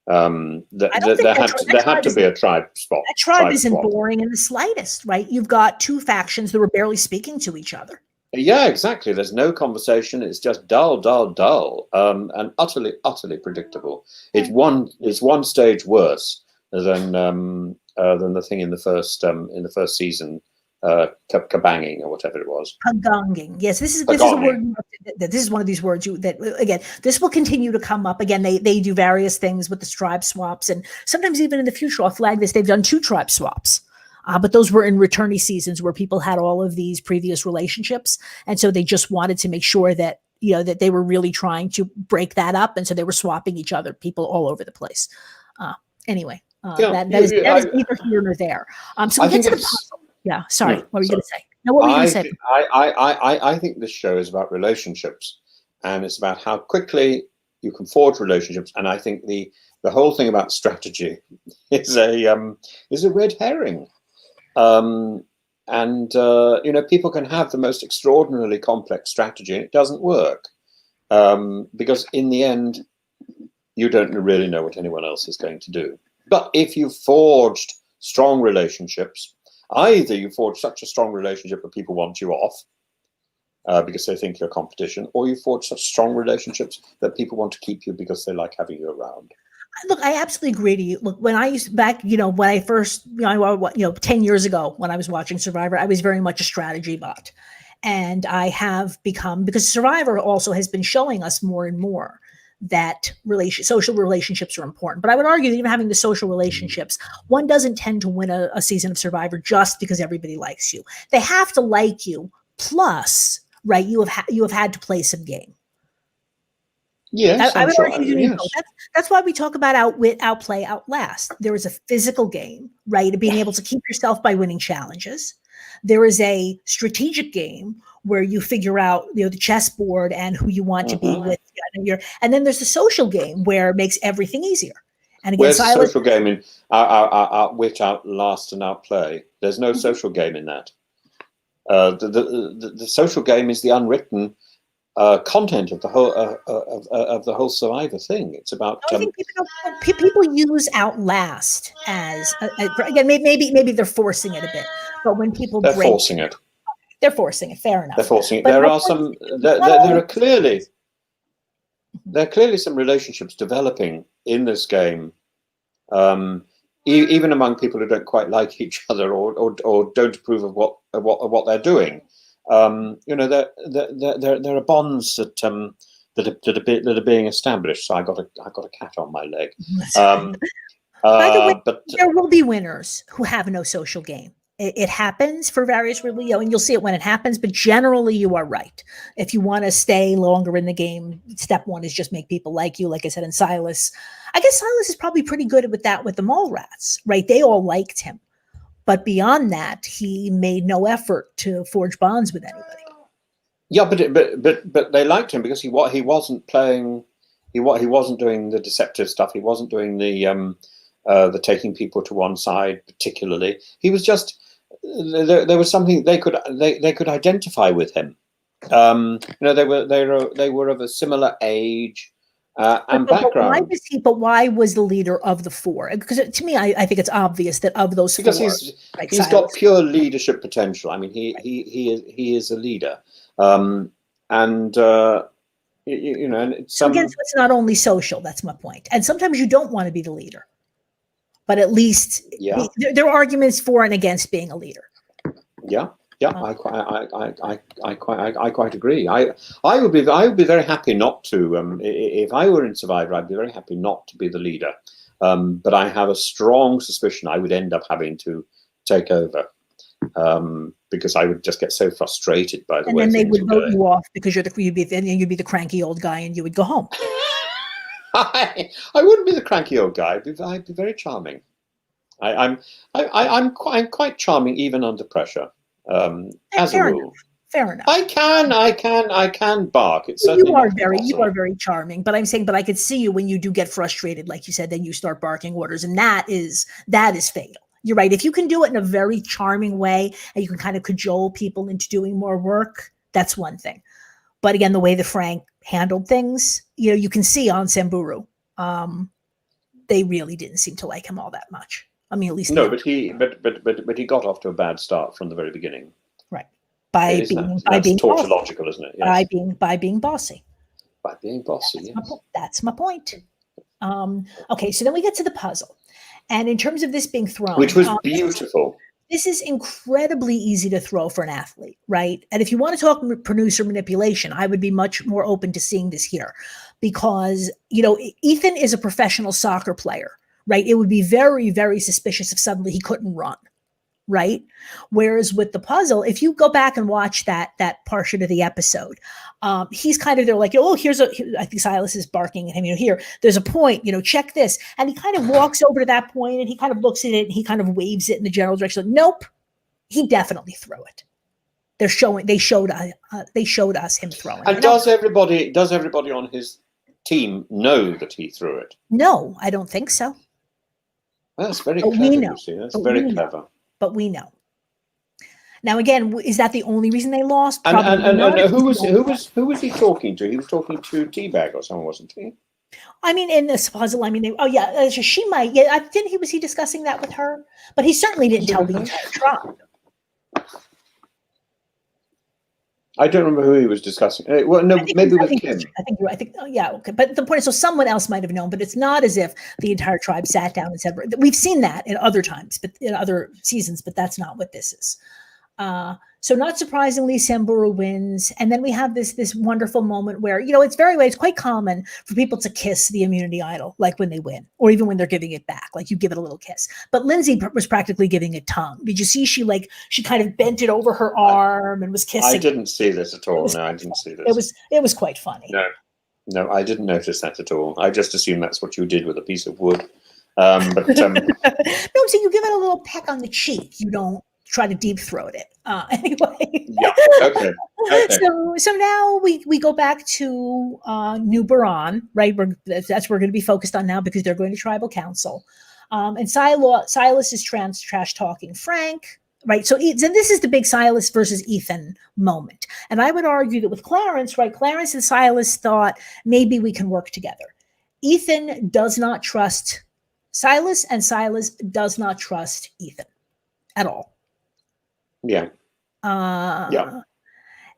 There had to be a tribe swap. That tribe isn't boring in the slightest, right? You've got two factions that were barely speaking to each other. Yeah, exactly. There's no conversation. It's just dull, and utterly predictable. It's one stage worse than the thing in the first season, kabanging or whatever it was. Pagonging. Yes, this is a word. This is one of these words that again, this will continue to come up. Again, they do various things with the tribe swaps, and sometimes even in the future, I'll flag this. They've done 2 tribe swaps. But those were in returnee seasons where people had all of these previous relationships. And so they just wanted to make sure that, that they were really trying to break that up. And so they were swapping each other, people all over the place. Anyway, that is neither here nor there. So we get to the puzzle. Yeah. Sorry. What were you going to say? No, what were you going to say? I think this show is about relationships, and it's about how quickly you can forge relationships. And I think the whole thing about strategy is a red herring. People can have the most extraordinarily complex strategy and it doesn't work, because in the end, you don't really know what anyone else is going to do. But if you forged strong relationships, either you forge such a strong relationship that people want you off because they think you're competition, or you forge such strong relationships that people want to keep you because they like having you around. Look, I absolutely agree to you. Look, when I used back, when I first, 10 years ago when I was watching Survivor, I was very much a strategy bot. And I have become, because Survivor also has been showing us more and more that social relationships are important. But I would argue that even having the social relationships, one doesn't tend to win a season of Survivor just because everybody likes you. They have to like you. Plus, right, you have had to play some game. Yes, I would argue you know, that's why we talk about outwit, outplay, outlast. There is a physical game, right, of being able to keep yourself by winning challenges. There is a strategic game where you figure out, the chessboard and who you want to be with, and then there's the social game where it makes everything easier. And again, where's the social game in outwit, outlast, and outplay? There's no social game in that. The social game is the unwritten content of the whole Survivor thing. It's about. I think people use outlast as again. Maybe they're forcing it a bit, but when people they're forcing it. They're forcing it. Fair enough. They're forcing it. But there are some. There are clearly some relationships developing in this game, even among people who don't quite like each other or don't approve of what they're doing. There are bonds that are being established. So I got a cat on my leg. By the way, but there will be winners who have no social game. It happens for various and you'll see it when it happens. But generally, you are right. If you want to stay longer in the game, step one is just make people like you. Like I said, in Silas, I guess Silas is probably pretty good with that with the mole rats, right? They all liked him. But beyond that, he made no effort to forge bonds with anybody. Yeah, but they liked him because he wasn't playing. He wasn't doing the deceptive stuff. He wasn't doing the taking people to one side particularly. He was just there was something they could identify with him. They were of a similar age. and But background. why was the leader of the four? Because to me, I think it's obvious that of those Because four, he's got pure leadership potential. I mean, he is a leader, and you know, and so again, so it's not only social. That's my point. And sometimes you don't want to be the leader, but at least there are arguments for and against being a leader. Yeah, I quite agree. I would be very happy not to. If I were in Survivor, I'd be very happy not to be the leader. But I have a strong suspicion I would end up having to take over, because I would just get so frustrated by the way. And then they would vote you off because you'd be the cranky old guy, and you would go home. I wouldn't be the cranky old guy. I'd be very charming. I'm quite charming even under pressure. As a rule. Fair enough. I can bark. It's you are very charming, but I'm saying, but I could see you when you do get frustrated, like you said, then you start barking orders, and that is fatal. You're right. If you can do it in a very charming way and you can kind of cajole people into doing more work, that's one thing. But again, the way that Frank handled things, you know, you can see on Samburu, they really didn't seem to like him all that much. I mean, at least no, but he got off to a bad start from the very beginning. Right. By being tautological, isn't it? Yes. By being bossy. By being bossy, that's my point. Okay, so then we get to the puzzle. And in terms of this being thrown, which was beautiful. This is incredibly easy to throw for an athlete, right? And if you want to talk producer manipulation, I would be much more open to seeing this here, because, you know, Ethan is a professional soccer player, right? It would be very, very suspicious if suddenly he couldn't run, right? Whereas with the puzzle, if you go back and watch that portion of the episode, he's kind of there like, oh, I think Silas is barking at him, you know, here, there's a point, you know, check this. And he kind of walks over to that point and he kind of looks at it and he kind of waves it in the general direction. Like, nope, he definitely threw it. They showed us him throwing. And does everybody on his team know that he threw it? No, I don't think so. That's very clever. We know. That's very clever. But we know. Now, again, is that the only reason they lost? And who was he talking to? He was talking to Teabag or someone, wasn't he? I mean, in this puzzle, I mean, she might. Yeah, was he discussing that with her? But he certainly didn't tell the entire tribe. I don't remember who he was discussing. Well, no, maybe with Kim. I think. Oh, yeah, okay. But the point is, so someone else might have known. But it's not as if the entire tribe sat down and said. We've seen that in other times, but in other seasons. But that's not what this is. So not surprisingly, Samburu wins. And then we have this wonderful moment where, you know, it's quite common for people to kiss the immunity idol, like when they win, or even when they're giving it back, like you give it a little kiss. But Lindsay was practically giving it tongue. Did you see she kind of bent it over her arm and was kissing? I didn't see this at all. No, I didn't see this. It was quite funny. No, I didn't notice that at all. I just assumed that's what you did with a piece of wood. No, so you give it a little peck on the cheek. You don't try to deep throat it. Anyway. Yeah. Okay. So now we go back to New Baran, right? That's where we're going to be focused on now because they're going to tribal council. And Silas is trash talking Frank, right? So this is the big Silas versus Ethan moment. And I would argue that with Clarence, right? Clarence and Silas thought maybe we can work together. Ethan does not trust Silas, and Silas does not trust Ethan at all. Yeah.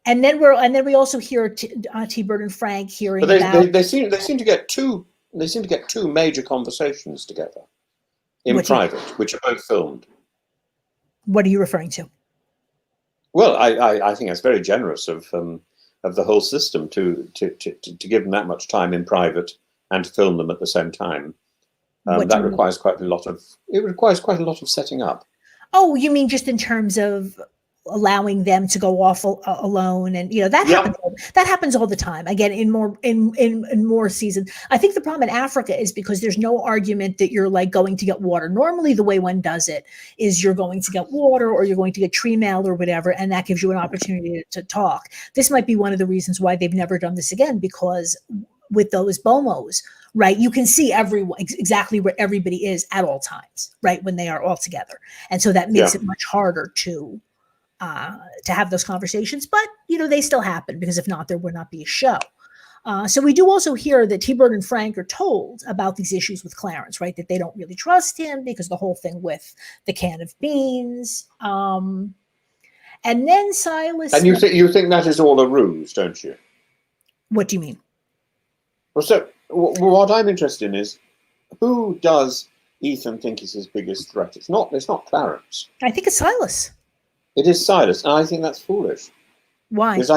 And then we also hear T-Bird and Frank hearing about. They seem to get two major conversations together in private, which are both filmed. What are you referring to? Well, I think that's very generous of the whole system to give them that much time in private and to film them at the same time. That requires quite a lot of setting up. Oh, you mean just in terms of allowing them to go off alone, and you know that happens all the time. Again, in more seasons. I think the problem in Africa is because there's no argument that you're like going to get water. Normally, the way one does it is you're going to get water or you're going to get tree mail or whatever, and that gives you an opportunity to talk. This might be one of the reasons why they've never done this again, because with those BOMOs, right, you can see everyone exactly where everybody is at all times, right, when they are all together, and so that makes it much harder to have those conversations. But you know, they still happen because if not, there would not be a show. So we do also hear that T-Bird and Frank are told about these issues with Clarence, right? That they don't really trust him because the whole thing with the can of beans. And then Silas. And you think that is all a ruse, don't you? What do you mean? Well, so what I'm interested in is, who does Ethan think is his biggest threat? It's not Clarence. I think it's Silas. It is Silas, and I think that's foolish. Why? Because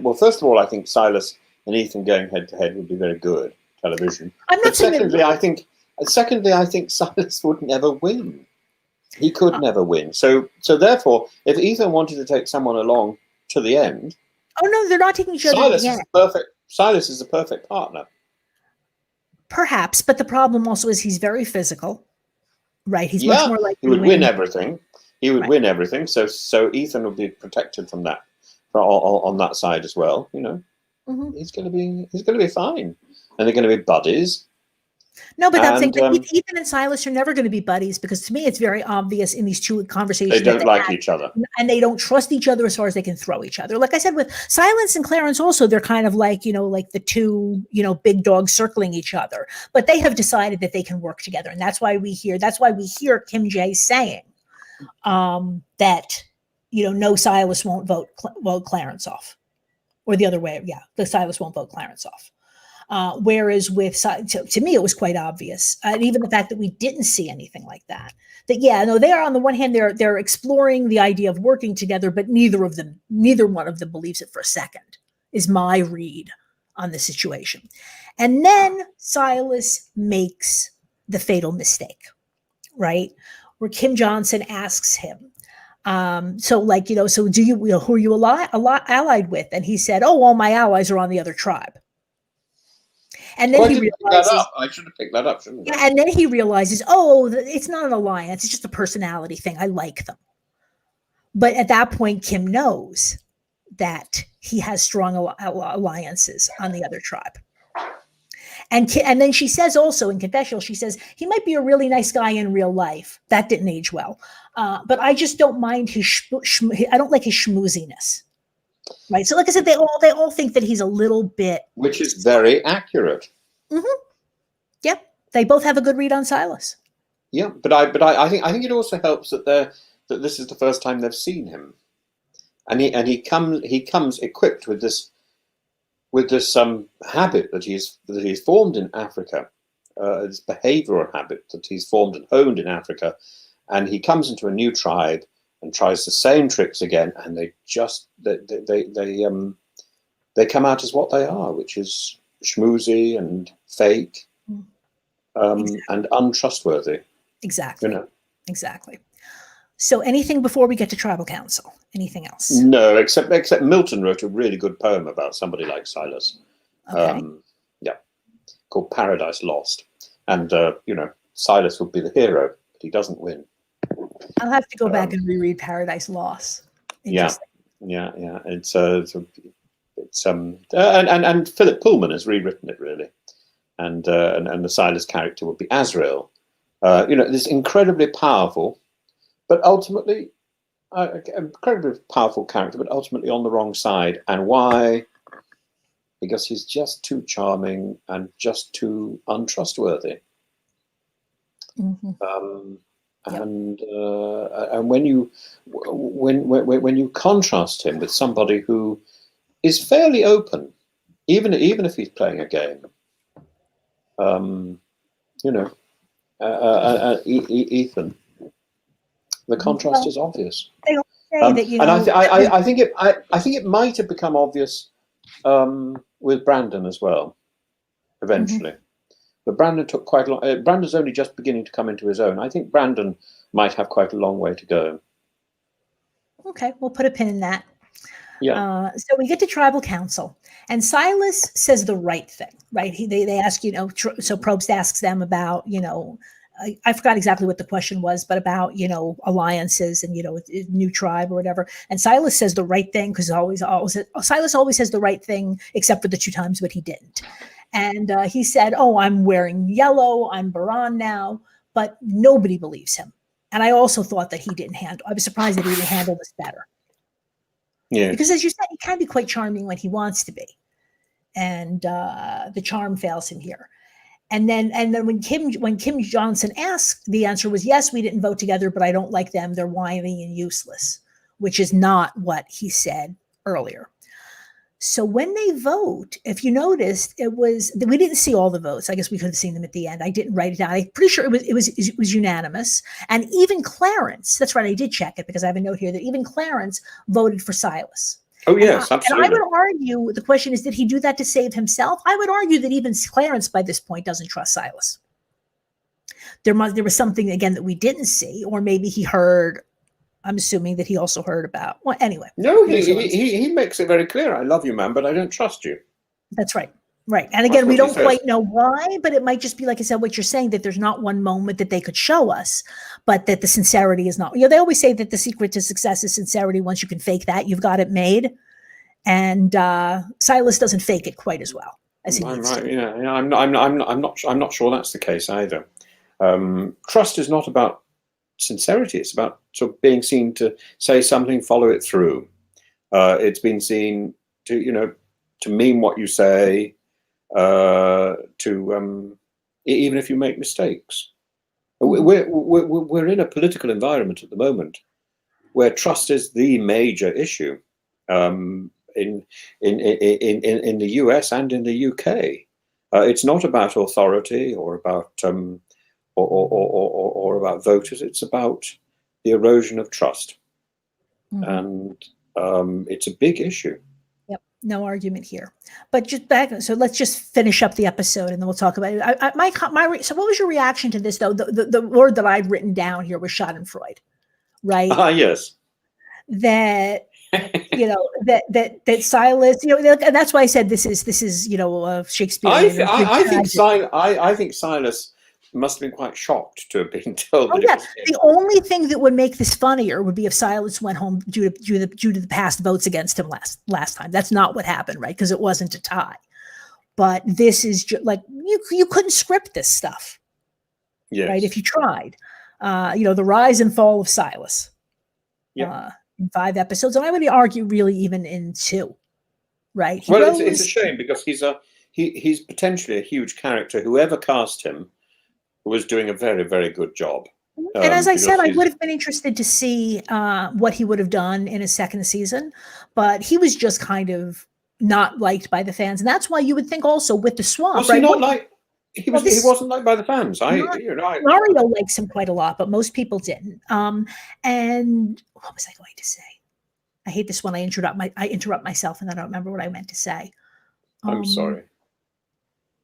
well, first of all, I think Silas and Ethan going head to head would be very good television. I'm not But secondly, I think Silas would never win. He could never win. So therefore, if Ethan wanted to take someone along to the end, oh no, they're not taking each other to the end. Silas is the perfect partner. Perhaps, but the problem also is he's very physical, right? He's much more likely he would win everything. He would win everything. So Ethan would be protected from that, on that side as well. You know, he's going to be fine, and they're going to be buddies. No, but that's Ethan and Silas are never going to be buddies, because to me it's very obvious in these two conversations they don't like each other, and they don't trust each other as far as they can throw each other. Like I said, with Silas and Clarence also, they're kind of like, like the two, big dogs circling each other, but they have decided that they can work together. And that's why we hear Kim J saying that, no, Silas won't vote Clarence off, or the other way. Yeah. The Silas won't vote Clarence off. Whereas with, to me, it was quite obvious. And even the fact that we didn't see anything like that, they are, on the one hand, they're exploring the idea of working together, but neither one of them believes it for a second, is my read on the situation. And then Silas makes the fatal mistake, right? Where Kim Johnson asks him, so do you, who are you allied with? And he said, oh, all my allies are on the other tribe. And then he realizes, I should have picked that up, shouldn't I? Yeah, and then he realizes, it's not an alliance. It's just a personality thing. I like them. But at that point, Kim knows that he has strong alliances on the other tribe. And then she says also in confessional, she says, he might be a really nice guy in real life. That didn't age well. But I just don't mind I don't like his schmooziness. Right. So like I said, they all think that he's a little bit. Which is very accurate. Mm-hmm. Yep. They both have a good read on Silas. Yeah, but I think it also helps that this is the first time they've seen him. And he comes equipped with this habit that he's formed in Africa, this behavioral habit that he's formed and honed in Africa, and he comes into a new tribe and tries the same tricks again, and they come out as what they are, which is schmoozy and fake, exactly. and untrustworthy. Exactly. Exactly. So anything before we get to tribal council? Anything else? No, except Milton wrote a really good poem about somebody like Silas. Okay. Called Paradise Lost. And, Silas would be the hero, but he doesn't win. I'll have to go back and reread Paradise Lost. Yeah. It's and Philip Pullman has rewritten it, really. And the Silas character would be Azrael. This incredibly powerful, but ultimately incredibly powerful character, but ultimately on the wrong side. And why? Because he's just too charming and just too untrustworthy. Mm-hmm. And when you contrast him with somebody who is fairly open, even if he's playing a game, Ethan, the contrast is obvious. They all say that, and I think it might have become obvious with Brandon as well, eventually. Mm-hmm. But Brandon took quite a long. Brandon's only just beginning to come into his own. I think Brandon might have quite a long way to go. Okay, we'll put a pin in that. Yeah. So we get to tribal council, and Silas says the right thing, right? They ask, so Probst asks them about, I forgot exactly what the question was, but about, alliances and, new tribe or whatever. And Silas says the right thing, because Silas always says the right thing, except for the two times when he didn't. And he said, oh, I'm wearing yellow, I'm Baran now, but nobody believes him. And I also thought that I was surprised that he didn't handle this better. Yeah. Because as you said, he can be quite charming when he wants to be. and the charm fails him here. And then when Kim Johnson asked, the answer was, yes, we didn't vote together, but I don't like them. They're whiny and useless, which is not what he said earlier. So when they vote, if you noticed, we didn't see all the votes. I guess we could have seen them at the end. I didn't write it down. I'm pretty sure it was unanimous. And even Clarence, that's right, I did check it because I have a note here that even Clarence voted for Silas. Oh, yes, absolutely. And I would argue, the question is, did he do that to save himself? I would argue that even Clarence by this point doesn't trust Silas. There was something, again, that we didn't see, or maybe he heard. I'm assuming that he also heard about. Well, anyway. No, he makes it very clear. I love you, man, but I don't trust you. That's right. Right. And again, we don't quite know why, but it might just be, like I said, what you're saying, that there's not one moment that they could show us, but that the sincerity is not. They always say that the secret to success is sincerity. Once you can fake that, you've got it made. And Silas doesn't fake it quite as well as he needs to. Yeah, I'm not sure that's the case either. Trust is not about sincerity. It's about sort of being seen to say something, follow it through. It's been seen to mean what you say, even if you make mistakes. We're in a political environment at the moment where trust is the major issue in the US and in the UK. It's not about authority or about or about voters. It's about the erosion of trust, and it's a big issue. Yep, no argument here. But just back, so let's just finish up the episode, and then we'll talk about it. So, what was your reaction to this, though? The word that I'd written down here was Schadenfreude, right? Yes. That that Silas, and that's why I said this is Shakespeare. I think Silas must have been quite shocked to have been told. The only thing that would make this funnier would be if Silas went home due to the past votes against him last time. That's not what happened, right? Because it wasn't a tie. But this is just like you couldn't script this stuff, right? If you tried, the rise and fall of Silas, in 5 episodes, and I would argue really even in 2, right? It's a shame because he's potentially a huge character. Whoever cast him was doing a very, very good job. And as I said, I would have been interested to see what he would have done in a second season, but he was just kind of not liked by the fans, and that's why you would think also with the swamp. Was he not liked? He wasn't liked by the fans. Mario likes him quite a lot, but most people didn't. And what was I going to say? I hate this when I interrupt myself and then I don't remember what I meant to say. I'm sorry.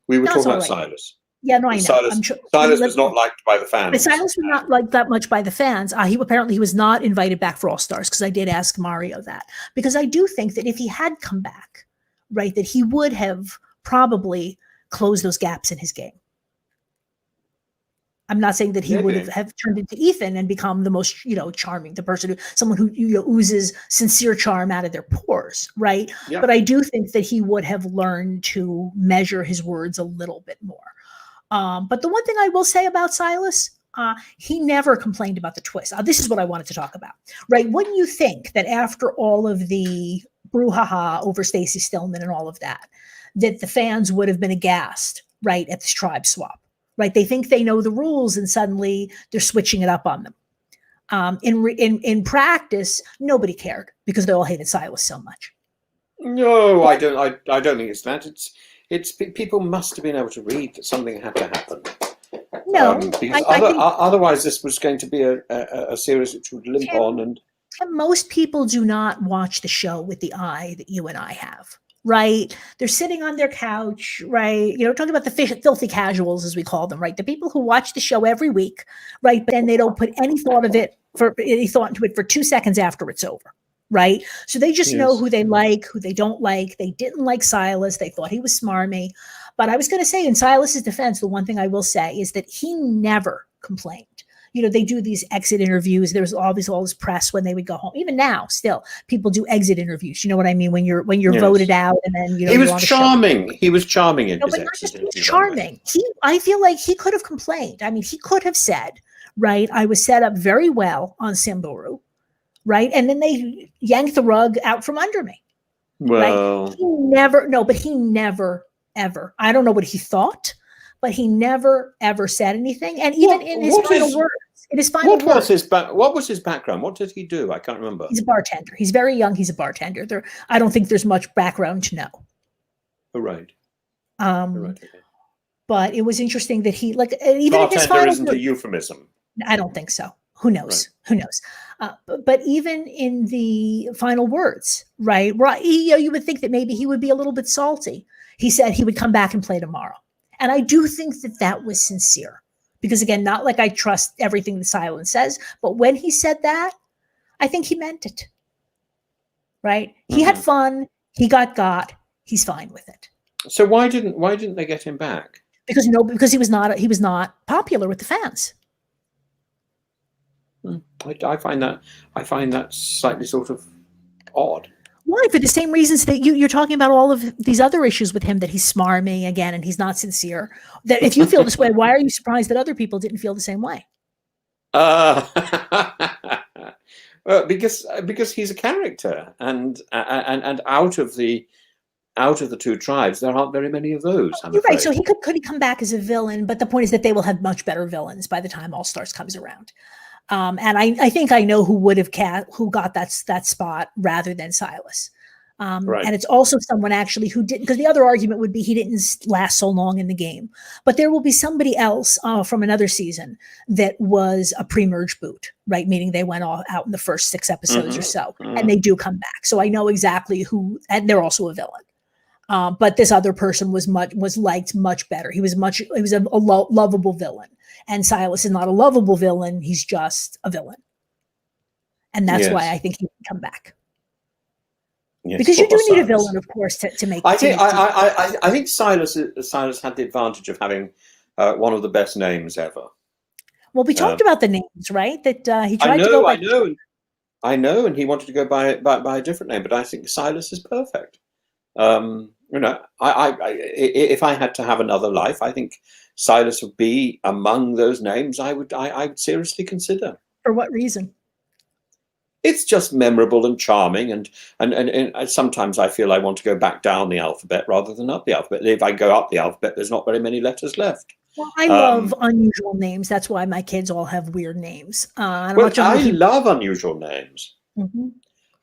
We were talking about Silas. Yeah, no, I know. Silas was not liked by the fans. Silas was not liked that much by the fans. He was not invited back for All Stars, because I did ask Mario that. Because I do think that if he had come back, right, that he would have probably closed those gaps in his game. I'm not saying that he would have turned into Ethan and become the most, charming, someone who oozes sincere charm out of their pores, right? Yeah. But I do think that he would have learned to measure his words a little bit more. But the one thing I will say about Silas, he never complained about the twist. This is what I wanted to talk about, right? Wouldn't you think that after all of the brouhaha over Stacey Stillman and all of that the fans would have been aghast, right, at this tribe swap, right? They think they know the rules, and suddenly they're switching it up on them. In practice, nobody cared because they all hated Silas so much. No, I don't think it's that. It's people must have been able to read that something had to happen. No, because otherwise this was going to be a series which would limp on. And most people do not watch the show with the eye that you and I have. Right. They're sitting on their couch, right? Talking about the filthy casuals, as we call them, right? The people who watch the show every week, right? But then they don't put any thought into it for 2 seconds after it's over, right? So they just know who they like, who they don't like. They didn't like Silas. They thought he was smarmy. But I was going to say, in Silas's defense, the one thing I will say is that he never complained. They do these exit interviews. There's all this press when they would go home. Even now, still, people do exit interviews. You know what I mean? When you're voted out, and then he was charming. He was charming in his exit interview. Charming. I feel like he could have complained. I mean, he could have said, right, I was set up very well on Samburu, right, and then they yanked the rug out from under me. Well, Right? But he never, ever. I don't know what he thought, but he never, ever said anything. And even in his final words, what was his background? What did he do? I can't remember. He's a bartender. He's very young. He's a bartender. I don't think there's much background to know. Oh, right. Right. Okay. But it was interesting that he, like, even bartender in his final isn't a euphemism. I don't think so. Who knows? Right. Who knows? But even in the final words, right? You would think that maybe he would be a little bit salty. He said he would come back and play tomorrow. And I do think that was sincere. Because again, not like I trust everything that Silas says, but when he said that, I think he meant it. Right? He had fun. He got. He's fine with it. So why didn't they get him back? Because he was not popular with the fans. I find that slightly sort of odd. Why? For the same reasons that you're talking about all of these other issues with him, that he's smarmy again and he's not sincere. That if you feel this way, why are you surprised that other people didn't feel the same way? Because he's a character, and out of the two tribes, there aren't very many of those. You're right. So could he come back as a villain? But the point is that they will have much better villains by the time All Stars comes around. And I think I know who got that spot rather than Silas. Right. And it's also someone actually who didn't, because the other argument would be he didn't last so long in the game. But there will be somebody else from another season that was a pre-merge boot, right? Meaning they went out in the first 6 episodes or so, and they do come back. So I know exactly who, and they're also a villain. But this other person was liked much better. He was a lovable villain. And Silas is not a lovable villain. He's just a villain. And that's why I think he can come back. Yes, because you do need a villain, of course, to make. I think Silas had the advantage of having one of the best names ever. Well, we talked about the names, right? That he tried to go by. I know, and he wanted to go by a different name, but I think Silas is perfect. If I had to have another life, I think Silas would be among those names I would seriously consider. For what reason? It's just memorable and charming, and sometimes I feel I want to go back down the alphabet rather than up the alphabet. If I go up the alphabet, there's not very many letters left. Well, I love unusual names. That's why my kids all have weird names. I love unusual names. Mm-hmm.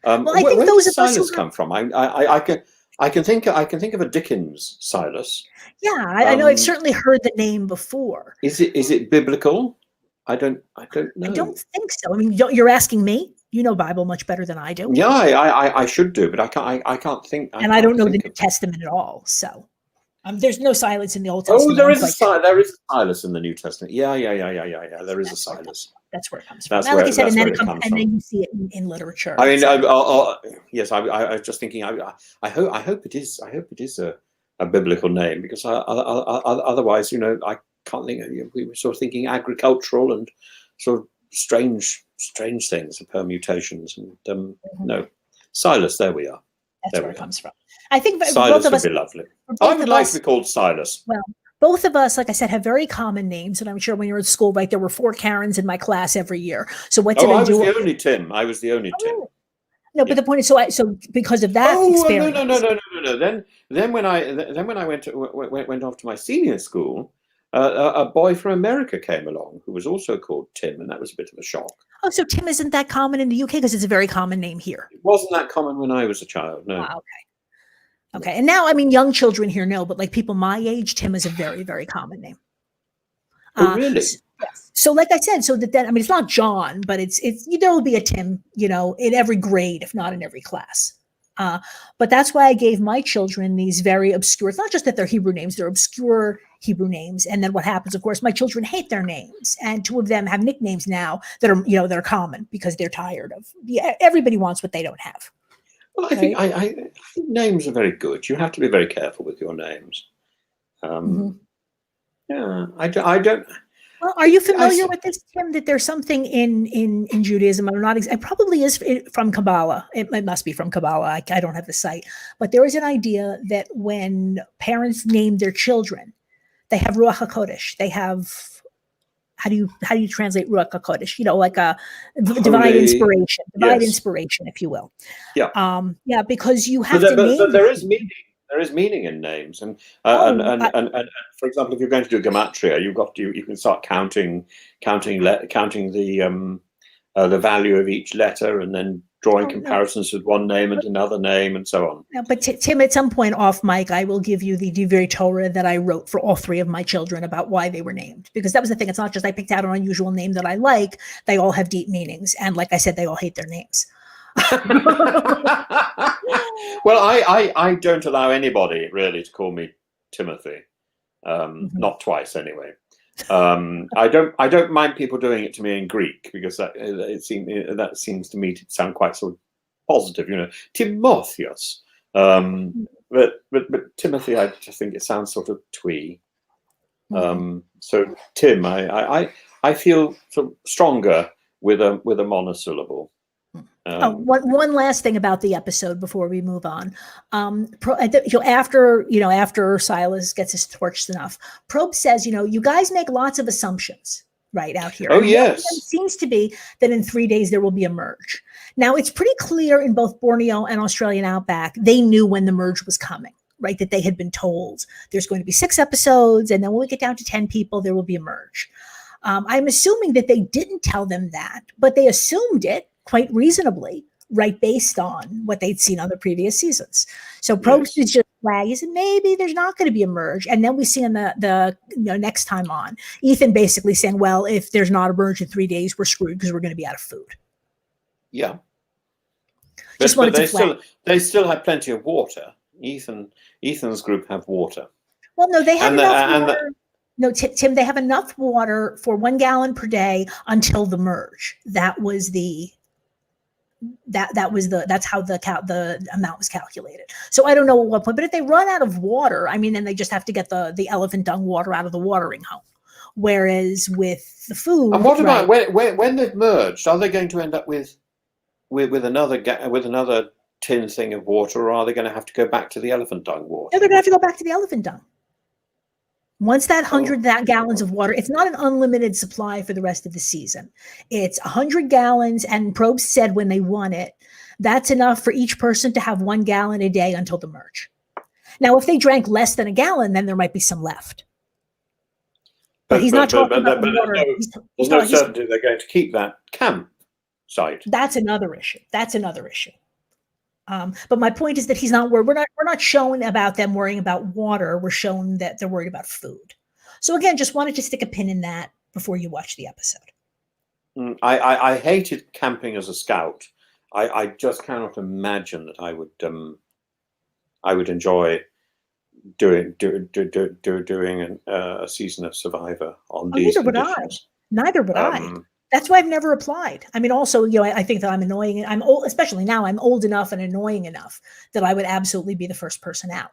Well, I think where does Silas come from? I can think of a Dickens Silas. Yeah, I know. I've certainly heard the name before. Is it biblical? I don't know. I don't think so. I mean, you're asking me. You know Bible much better than I do. Yeah, I should do, but I can't think. I don't know the New Testament at all. So there's no Silas in the Old Testament. Oh, there is a Silas in the New Testament. Yeah. There is a Silas. That's where it comes from. Like I said, and then you see it in literature. I mean, yes, I was just thinking. I hope it is a biblical name, because otherwise, I can't think. We were sort of thinking agricultural and sort of strange things and permutations, and no, Silas. There we are. That's where it comes from. I think Silas would be lovely. I would like to be called Silas. Well, both of us, like I said, have very common names, and I'm sure when you were at school, right, there were 4 Karens in my class every year. So what did I do? I was the only Tim. No, but the point is, so because of that experience. No. Then when I went off to my senior school, a boy from America came along who was also called Tim, and that was a bit of a shock. Oh, so Tim isn't that common in the UK, because it's a very common name here. It wasn't that common when I was a child. No. Okay. And now, I mean, young children here know, but like people my age, Tim is a very, very common name. Oh, really? So like I said, so that I mean, it's not John, but it's there will be a Tim, in every grade, if not in every class. But that's why I gave my children these very obscure, it's not just that they're Hebrew names, they're obscure Hebrew names. And then what happens, of course, my children hate their names. And 2 of them have nicknames now that are, that are common, because they're tired of, everybody wants what they don't have. Well, I think I think names are very good. You have to be very careful with your names. Yeah, I don't. Well, are you familiar with this, Tim? That there's something in Judaism. I'm not. It probably is from Kabbalah. It must be from Kabbalah. I don't have the site, but there is an idea that when parents name their children, they have Ruach HaKodesh. They have how do you translate Ruach HaKodesh? Like a divine inspiration, inspiration, if you will. Yeah. Yeah, because you have to name. But there is meaning. There is meaning in names, and for example, if you're going to do gematria, you can start counting the value of each letter, and then drawing comparisons with one name and another name, and so on. No, but Tim, at some point off mic, I will give you the Divrei Torah that I wrote for all three of my children about why they were named, because that was the thing. It's not just I picked out an unusual name that I like; they all have deep meanings, and like I said, they all hate their names. Well, I don't allow anybody really to call me Timothy, not twice anyway. I don't mind people doing it to me in Greek, because that seems to me to sound quite sort of positive, Timotheus. But Timothy, I just think it sounds sort of twee. So Tim, I feel sort of stronger with a monosyllable. One last thing about the episode before we move on. After Silas gets his torched enough, Probe says, you guys make lots of assumptions right out here. Oh, yes. It seems to be that in 3 days there will be a merge. Now, it's pretty clear in both Borneo and Australian Outback, they knew when the merge was coming, right? That they had been told there's going to be 6 episodes, and then when we get down to 10 people, there will be a merge. I'm assuming that they didn't tell them that, but they assumed it quite reasonably, right, based on what they'd seen on the previous seasons. So Probst is just flagging, and maybe there's not going to be a merge. And then we see in the next time on, Ethan basically saying, well, if there's not a merge in 3 days, we're screwed because we're going to be out of food. Yeah. Just but they still have plenty of water. Ethan's group have water. Well, no, they have enough water. No, Tim, they have enough water for 1 gallon per day until the merge. That's how the amount was calculated. So I don't know at what point, but if they run out of water, then they just have to get the elephant dung water out of the watering hole. Whereas with the food, and what about when they've merged? Are they going to end up with another tin thing of water, or are they going to have to go back to the elephant dung water? No, they're going to have to go back to the elephant dung. Once that 100 gallons of water, it's not an unlimited supply for the rest of the season. It's 100 gallons, and Probst said when they won it, that's enough for each person to have 1 gallon a day until the merge. Now, if they drank less than a gallon, then there might be some left. But he's not talking about the water. There's no certainty they're going to keep that camp site. That's another issue. But my point is that he's not worried. We're not shown about them worrying about water. We're shown that they're worried about food. So again, just wanted to stick a pin in that before you watch the episode. I hated camping as a scout. I just cannot imagine that I would enjoy doing a season of Survivor on these conditions. Neither would I. That's why I've never applied. Also, I think that I'm annoying. I'm old, especially now. I'm old enough and annoying enough that I would absolutely be the first person out.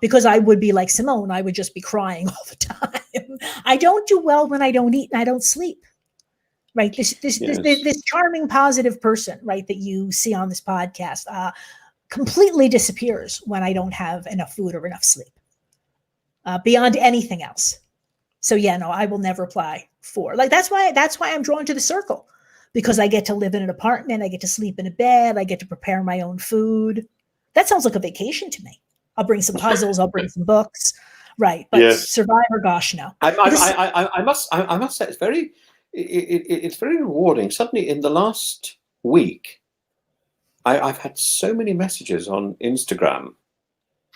Because I would be like Simone. I would just be crying all the time. I don't do well when I don't eat and I don't sleep. Right? This charming, positive person, right, that you see on this podcast, completely disappears when I don't have enough food or enough sleep. Beyond anything else. So I will never apply for. That's why I'm drawn to the circle, because I get to live in an apartment, I get to sleep in a bed, I get to prepare my own food. That sounds like a vacation to me. I'll bring some puzzles, I'll bring some books, right? But Survivor, gosh, no. I must say it's very rewarding. Suddenly, in the last week, I've had so many messages on Instagram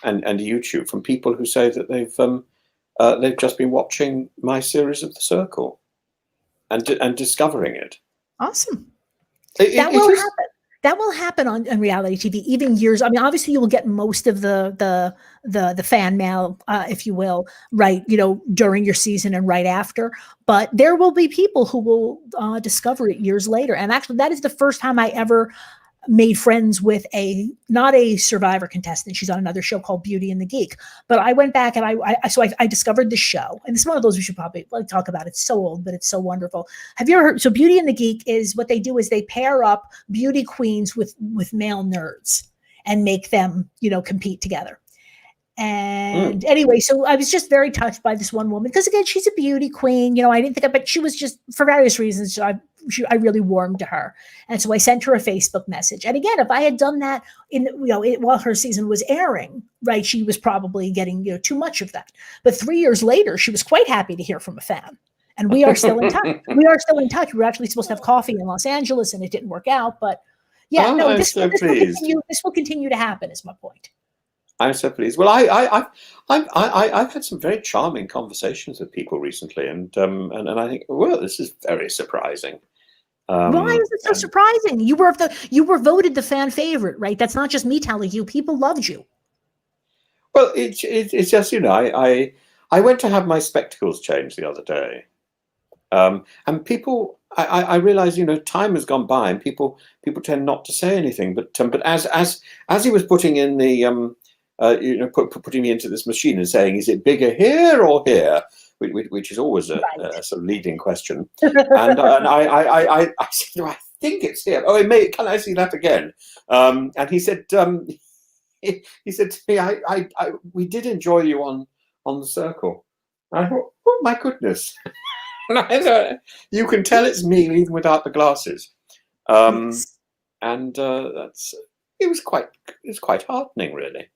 and YouTube from people who say that they've just been watching my series of The Circle and discovering it. Awesome. That will happen. That will happen on reality TV, even years. Obviously, you will get most of the fan mail, if you will, right? During your season and right after. But there will be people who will discover it years later. And actually, that is the first time I ever made friends with not a Survivor contestant. She's on another show called Beauty and the Geek. But I went back and I discovered the show. And it's one of those we should probably talk about. It's so old, but it's so wonderful. Have you ever heard? So Beauty and the Geek is what they do is they pair up beauty queens with male nerds and make them, compete together. And anyway, so I was just very touched by this one woman because, again, she's a beauty queen. You know, I didn't think, but she was just, for various reasons, I really warmed to her. And so I sent her a Facebook message. And again, if I had done that while her season was airing, right, she was probably getting, too much of that. But 3 years later, she was quite happy to hear from a fan. And we are still in touch. We were actually supposed to have coffee in Los Angeles and it didn't work out. But yeah, this will continue to happen, is my point. I'm so pleased. Well, I've had some very charming conversations with people recently, and I think, well, this is very surprising. Why is it so surprising? You were voted the fan favorite, right? That's not just me telling you. People loved you. Well, it's just, I went to have my spectacles changed the other day, and people, I realized, time has gone by, and people tend not to say anything. But as he was putting in the putting me into this machine and saying, is it bigger here or here? Which is always a sort of leading question. And I said, I think it's here. Oh, can I see that again? And he said, he said to me, we did enjoy you on the circle. And I thought, oh my goodness. And I thought, you can tell it's me even without the glasses. Yes. And it was quite heartening, really.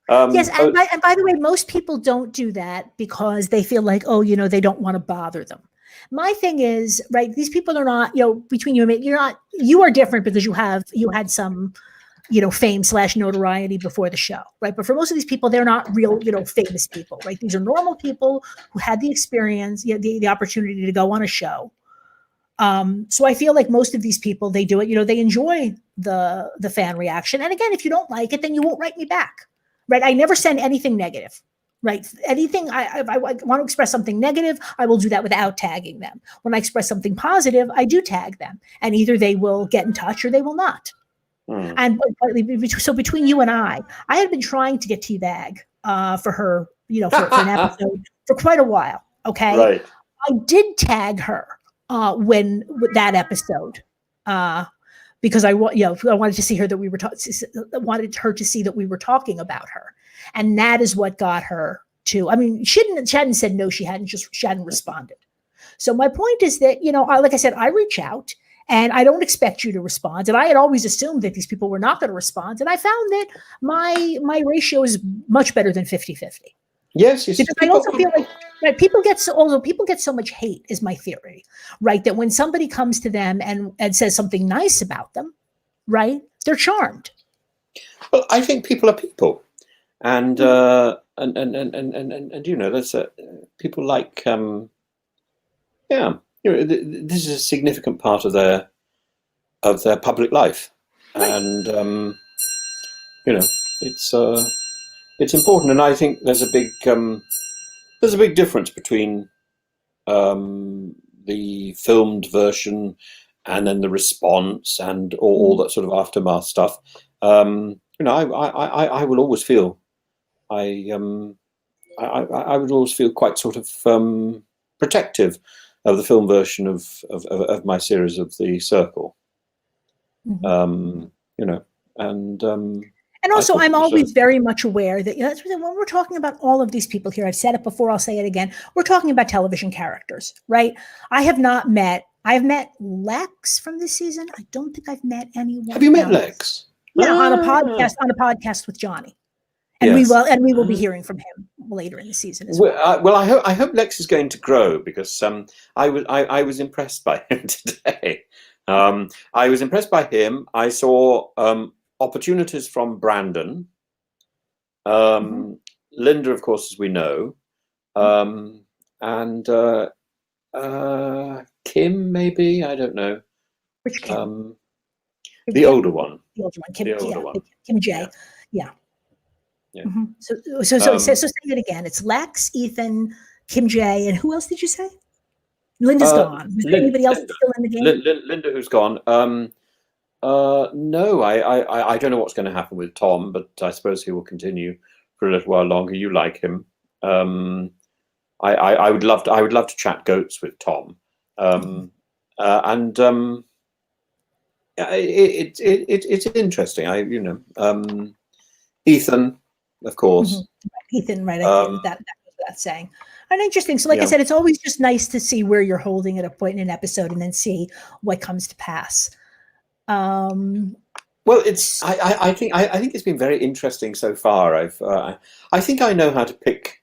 Yes, and by the way, most people don't do that because they feel like, they don't want to bother them. My thing is, right, these people are not, between you and me, you are different because you had some, fame / notoriety before the show, right? But for most of these people, they're not real, famous people, right? These are normal people who had the experience, the opportunity to go on a show. So I feel like most of these people, they do it, they enjoy the fan reaction. And again, if you don't like it, then you won't write me back. Right. I never send anything negative. Right. Anything I want to express something negative, I will do that without tagging them. When I express something positive, I do tag them, and either they will get in touch or they will not. And so between you and I had been trying to get Teabag for her, for an episode for quite a while. Okay. Right. I did tag her with that episode. Because I wanted to see her wanted her to see that we were talking about her, and that is what got her to. I mean, she hadn't said no. She hadn't responded. So my point is that like I said, I reach out and I don't expect you to respond. And I had always assumed that these people were not going to respond, and I found that my ratio is much better than 50-50. Yes, because I also feel like people get so much hate, is my theory, right? That when somebody comes to them and says something nice about them, right, they're charmed. Well, I think people are people, and there's people like this is a significant part of their public life, and it's important, and I think there's a big difference between the filmed version and then the response and all that sort of aftermath stuff. I will always feel I would always feel quite sort of protective of the film version of my series of The Circle. And also, I'm always very much aware that when we're talking about all of these people here, I've said it before, I'll say it again, we're talking about television characters, right? I've met Lex from this season. I don't think I've met anyone. Have you met Lex? Yeah, on a podcast with Johnny. And yes. we will be hearing from him later in the season as well. Well, I hope Lex is going to grow, because I was impressed by him today. I was impressed by him. I saw opportunities from Brandon, Linda, of course, as we know, and Kim, maybe, I don't know. Which Kim? The older one. The older one. Kim, the older one. Kim J. Yeah. Mm-hmm. So say it again. It's Lex, Ethan, Kim J, and who else did you say? Linda's gone. Is there anybody else still in the game? Linda, who's gone. No, I don't know what's going to happen with Tom, but I suppose he will continue for a little while longer. You like him. I would love to chat goats with Tom. It's interesting. Ethan, of course. Ethan, right? That was that saying. And interesting. So, like I Yeah. said, it's always just nice to see where you're holding at a point in an episode, and then see what comes to pass. Well, it's. I think it's been very interesting so far. I think I know how to pick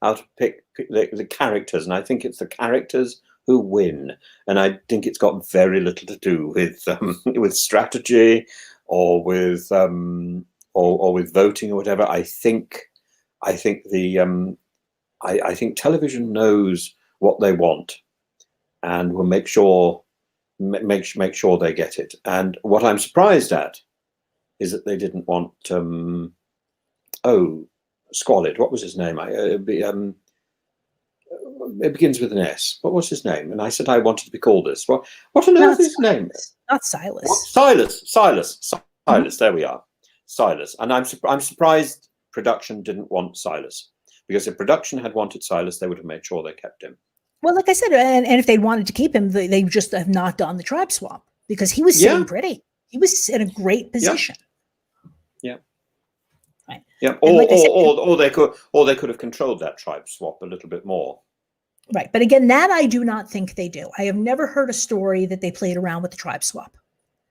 the characters, and I think it's the characters who win. And I think it's got very little to do with strategy or with voting or whatever. I think television knows what they want, and will make sure they get it. And what I'm surprised at is that they didn't want Squalid. What was his name? It begins with an S. What was his name? And I said I wanted to be called this. What on earth is his name? Not Silas. Silas. There we are. Silas. And I'm surprised production didn't want Silas, because if production had wanted Silas, they would have made sure they kept him. Well, like I said, and if they wanted to keep him, they just have not done the tribe swap, because he was sitting pretty. He was in a great position. Yeah. Right. Yeah. Or they could have controlled that tribe swap a little bit more. Right. But again, that I do not think they do. I have never heard a story that they played around with the tribe swap.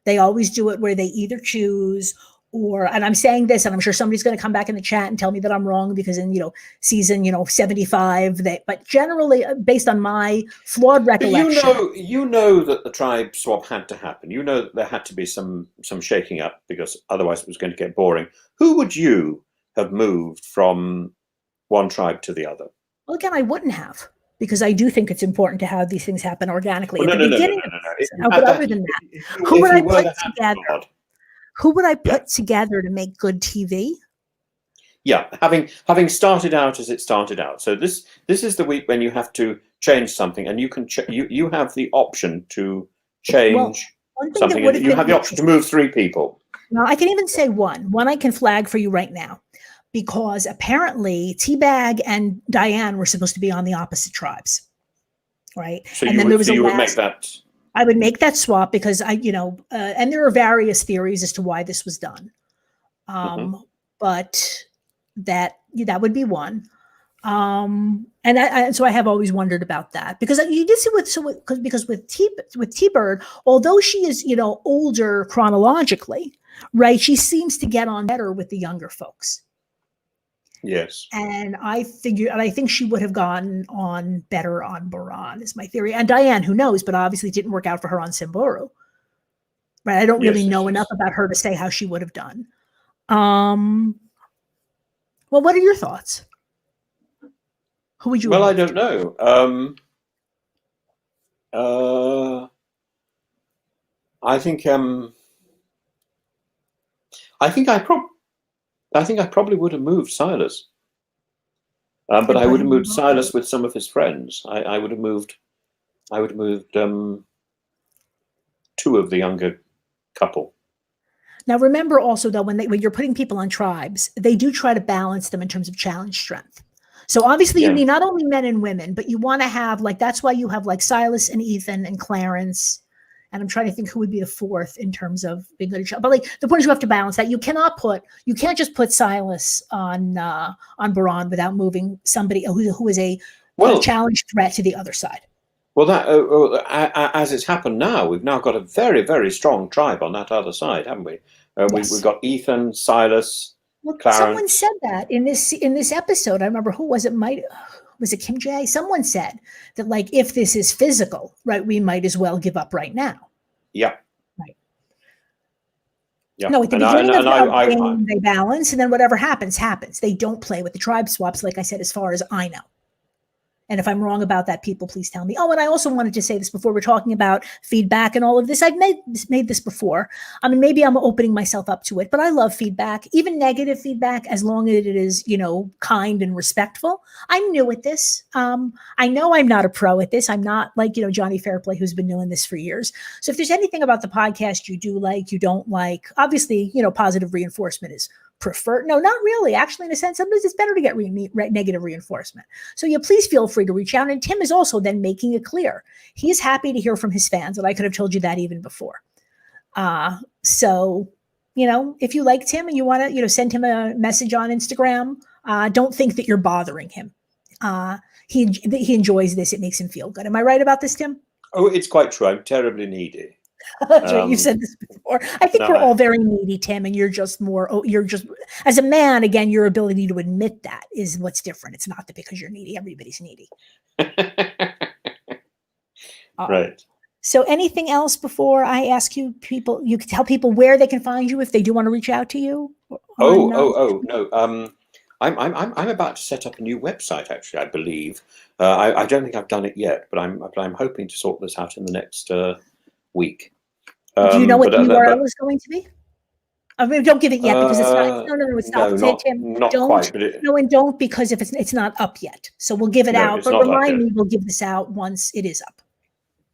They always do it where they either choose and I'm saying this, and I'm sure somebody's going to come back in the chat and tell me that I'm wrong, because in, season, 75, but generally, based on my flawed recollection. You know that the tribe swap had to happen. You know that there had to be some shaking up, because otherwise it was going to get boring. Who would you have moved from one tribe to the other? Well, again, I wouldn't have, because I do think it's important to have these things happen organically. No. But other than that, who would I put together? Who would I put together to make good TV? Yeah, having started out as it started out. So this is the week when you have to change something, and you can you have the option to change something. And you have the option to move 3 people. Now, I can even say one. One I can flag for you right now, because apparently Teabag and Diane were supposed to be on the opposite tribes, right? So and you would make that. I would make that swap, because and there are various theories as to why this was done. But that would be one. And so I have always wondered about that, because you did see with T-Bird, although she is, older chronologically, right? She seems to get on better with the younger folks. Yes. And I think she would have gotten on better on Baran, is my theory. And Diane, who knows, but obviously it didn't work out for her on Samburu. Right. I don't really know enough about her to say how she would have done. Well, what are your thoughts? Who would you? Well, I don't know. I think I probably would have moved Silas, but I would have moved Silas with some of his friends. I would have moved 2 of the younger couple. Now, remember also, though, when you're putting people on tribes, they do try to balance them in terms of challenge strength. So obviously, you need not only men and women, but you want to have that's why you have Silas and Ethan and Clarence. And I'm trying to think who would be the 4th in terms of being good at show. But the point is, you have to balance that. You can't just put Silas on Baran without moving somebody who is a challenge threat to the other side. Well, that as it's happened now, we've now got a very, very strong tribe on that other side, haven't we? We've got Ethan, Silas, Clarence. Someone said that in this episode. I remember who was it? Was it Kim J? Someone said that if this is physical, right, we might as well give up right now. Yeah. Right. Yeah. No, at the beginning of the game, they balance, and then whatever happens, happens. They don't play with the tribe swaps, like I said, as far as I know. And if I'm wrong about that, people please tell me. Oh, and I also wanted to say this before we're talking about feedback and all of this. I've made this before. I mean, maybe I'm opening myself up to it, but I love feedback, even negative feedback, as long as it is, kind and respectful. I'm new at this. I know I'm not a pro at this. I'm not like, Johnny Fairplay, who's been doing this for years. So if there's anything about the podcast you do like, you don't like, obviously, positive reinforcement is preferred. No, not really. Actually, in a sense, sometimes it's better to get negative reinforcement. So please feel free to reach out. And Tim is also then making it clear. He is happy to hear from his fans. And I could have told you that even before. So if you liked him and you want to, send him a message on Instagram, don't think that you're bothering him. He enjoys this. It makes him feel good. Am I right about this, Tim? Oh, it's quite true. I'm terribly needy. You've said this before. I think we're all very needy, Tim, and you're just as a man, again, your ability to admit that is what's different. It's not that because you're needy, everybody's needy. Right. So anything else before I ask you can tell people where they can find you if they do want to reach out to you? No. I'm about to set up a new website, actually, I believe. I don't think I've done it yet, but I'm hoping to sort this out in the next week. Do you know what the URL is going to be? I mean, don't give it yet because it's not. No, it's not. Not don't, quite. But no, and don't because if it's not up yet. So we'll give it out. But remind me, we'll give this out once it is up.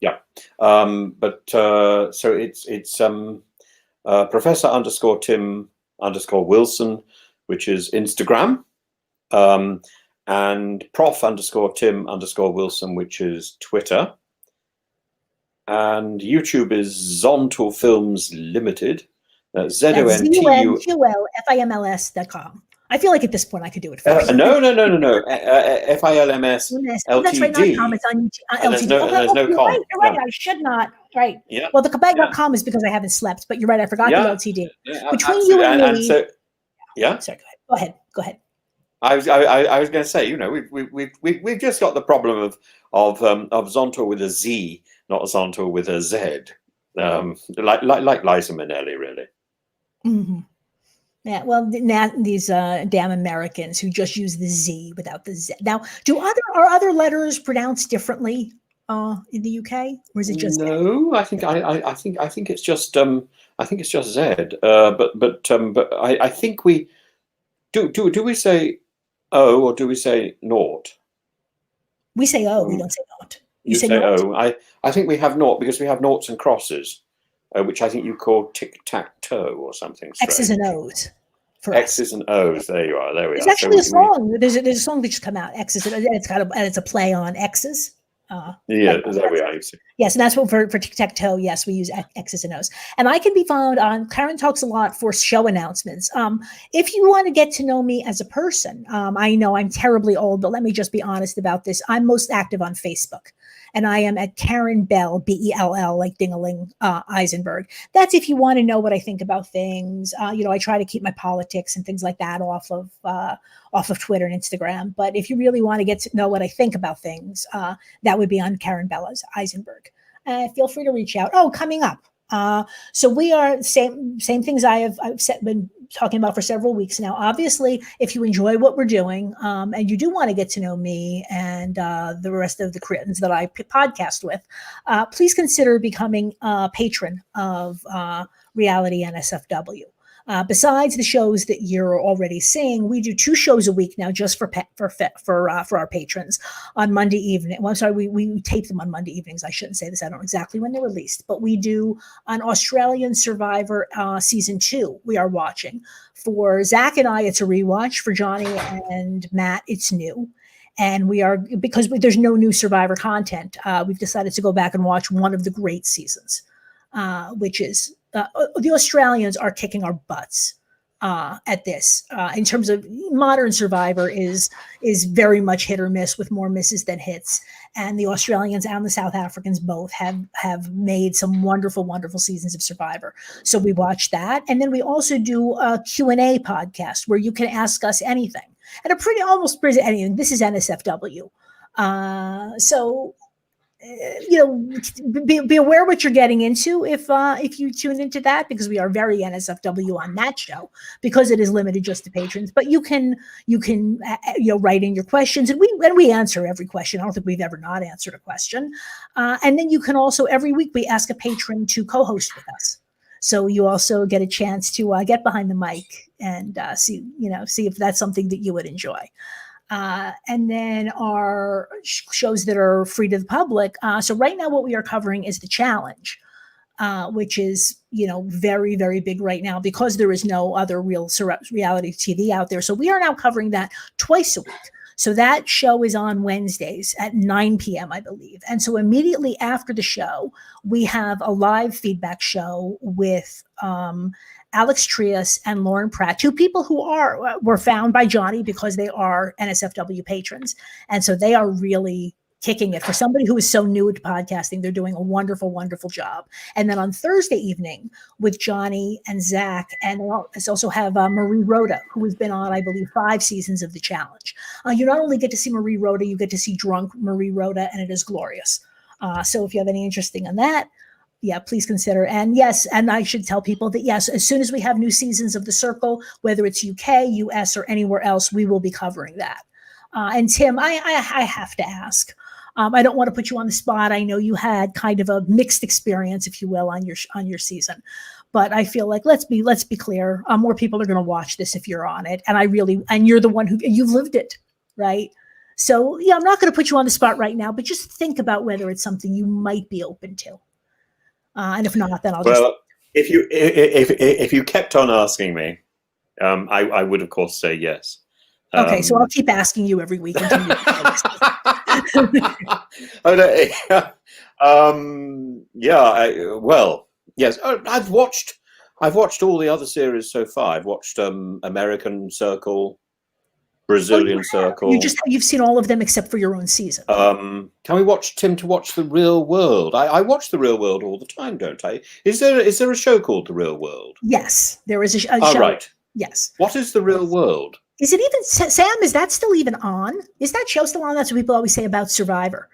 Yeah. So it's Professor _Tim_Wilson, which is Instagram, and Prof_Tim_Wilson, which is Twitter. And YouTube is Zontal Films Limited. ZONTULFIMLS.com. I feel like at this point I could do it first. No. FILMS Oh, that's right, not com. It's on LTD. There's no com. You're right. I should not. Right. Yeah. Well, the Quebec.com is because I haven't slept, but you're right. I forgot the LTD. Yeah, Between you and me. Sorry, go ahead. Go ahead. I was going to say, we've just got the problem of Zontal with a Z, not Zontal with a Z, like Liza Minnelli, really. Mm-hmm. Yeah, well, these damn Americans who just use the Z without the Z. Now, are other letters pronounced differently in the UK, or is it just no? I think it's just Z. But I think we do we say O or do we say naught? We say O. We don't say naught. You say O. I think we have naught because we have noughts and crosses. Which I think you call tic-tac-toe or something strange. X's and O's. X's and O's. There you are. There we are. There's actually a song. There's a song that just come out. X's and it's a play on X's. There we are. Yes, and that's what for tic-tac-toe. Yes, we use X's and O's. And I can be found on Karen Talks a Lot for show announcements. If you want to get to know me as a person, I know I'm terribly old, but let me just be honest about this. I'm most active on Facebook. And I am at Karen Bell, Bell, like Dingaling Eisenberg. That's if you want to know what I think about things. I try to keep my politics and things like that off of Twitter and Instagram. But if you really want to get to know what I think about things, that would be on Karen Bell Eisenberg. Feel free to reach out. Oh, coming up. So we are same things I've been talking about for several weeks now. Obviously, if you enjoy what we're doing and you do want to get to know me and the rest of the creators that I podcast with, please consider becoming a patron of Reality NSFW. Besides the shows that you're already seeing, we do 2 shows a week now just for our patrons on Monday evening. Well, I'm sorry, we tape them on Monday evenings. I shouldn't say this. I don't know exactly when they're released, but we do an Australian Survivor season 2. We are watching. For Zach and I, it's a rewatch. For Johnny and Matt, it's new. And because there's no new Survivor content, we've decided to go back and watch one of the great seasons, which is the Australians are kicking our butts at this. In terms of modern Survivor is very much hit or miss with more misses than hits. And the Australians and the South Africans both have made some wonderful, wonderful seasons of Survivor. So we watch that. And then we also do a Q&A podcast where you can ask us anything. And almost anything. This is NSFW. So be aware what you're getting into if you tune into that, because we are very NSFW on that show because it is limited just to patrons. But you can write in your questions and we answer every question. I don't think we've ever not answered a question. And then you can also every week we ask a patron to co-host with us. So you also get a chance to get behind the mic and see if that's something that you would enjoy. And then our shows that are free to the public. So right now what we are covering is the challenge, which is, very, very big right now because there is no other real reality TV out there. So we are now covering that twice a week. So that show is on Wednesdays at 9 p.m., I believe. And so immediately after the show, we have a live feedback show with Alex Trias and Lauren Pratt, two people who were found by Johnny because they are NSFW patrons. And so they are really kicking it. For somebody who is so new to podcasting, they're doing a wonderful, wonderful job. And then on Thursday evening with Johnny and Zach, and they also have Marie Rhoda, who has been on, I believe, 5 seasons of The Challenge. You not only get to see Marie Rhoda, you get to see drunk Marie Rhoda, and it is glorious. So if you have any interest in that, yeah, please consider. And yes, and I should tell people that yes, as soon as we have new seasons of The Circle, whether it's UK, US, or anywhere else, we will be covering that. And Tim, I have to ask. I don't want to put you on the spot. I know you had kind of a mixed experience, if you will, on your season, but I feel like let's be clear. More people are going to watch this if you're on it, and you're the one you've lived it, right? So yeah, I'm not going to put you on the spot right now, but just think about whether it's something you might be open to. And if not, then I'll just. Well, if you kept on asking me, I would of course say yes. Okay, so I'll keep asking you every week until you. Well, yes. I've watched all the other series so far. I've watched American Circle, Brazilian Circle. You've seen all of them except for your own season. Can we watch The Real World? I watch The Real World all the time, don't I? Is there a show called The Real World? Yes, there is a show. Right. Yes. What is The Real World? Is it even, Sam, is that still even on? Is that show still on? That's what people always say about Survivor.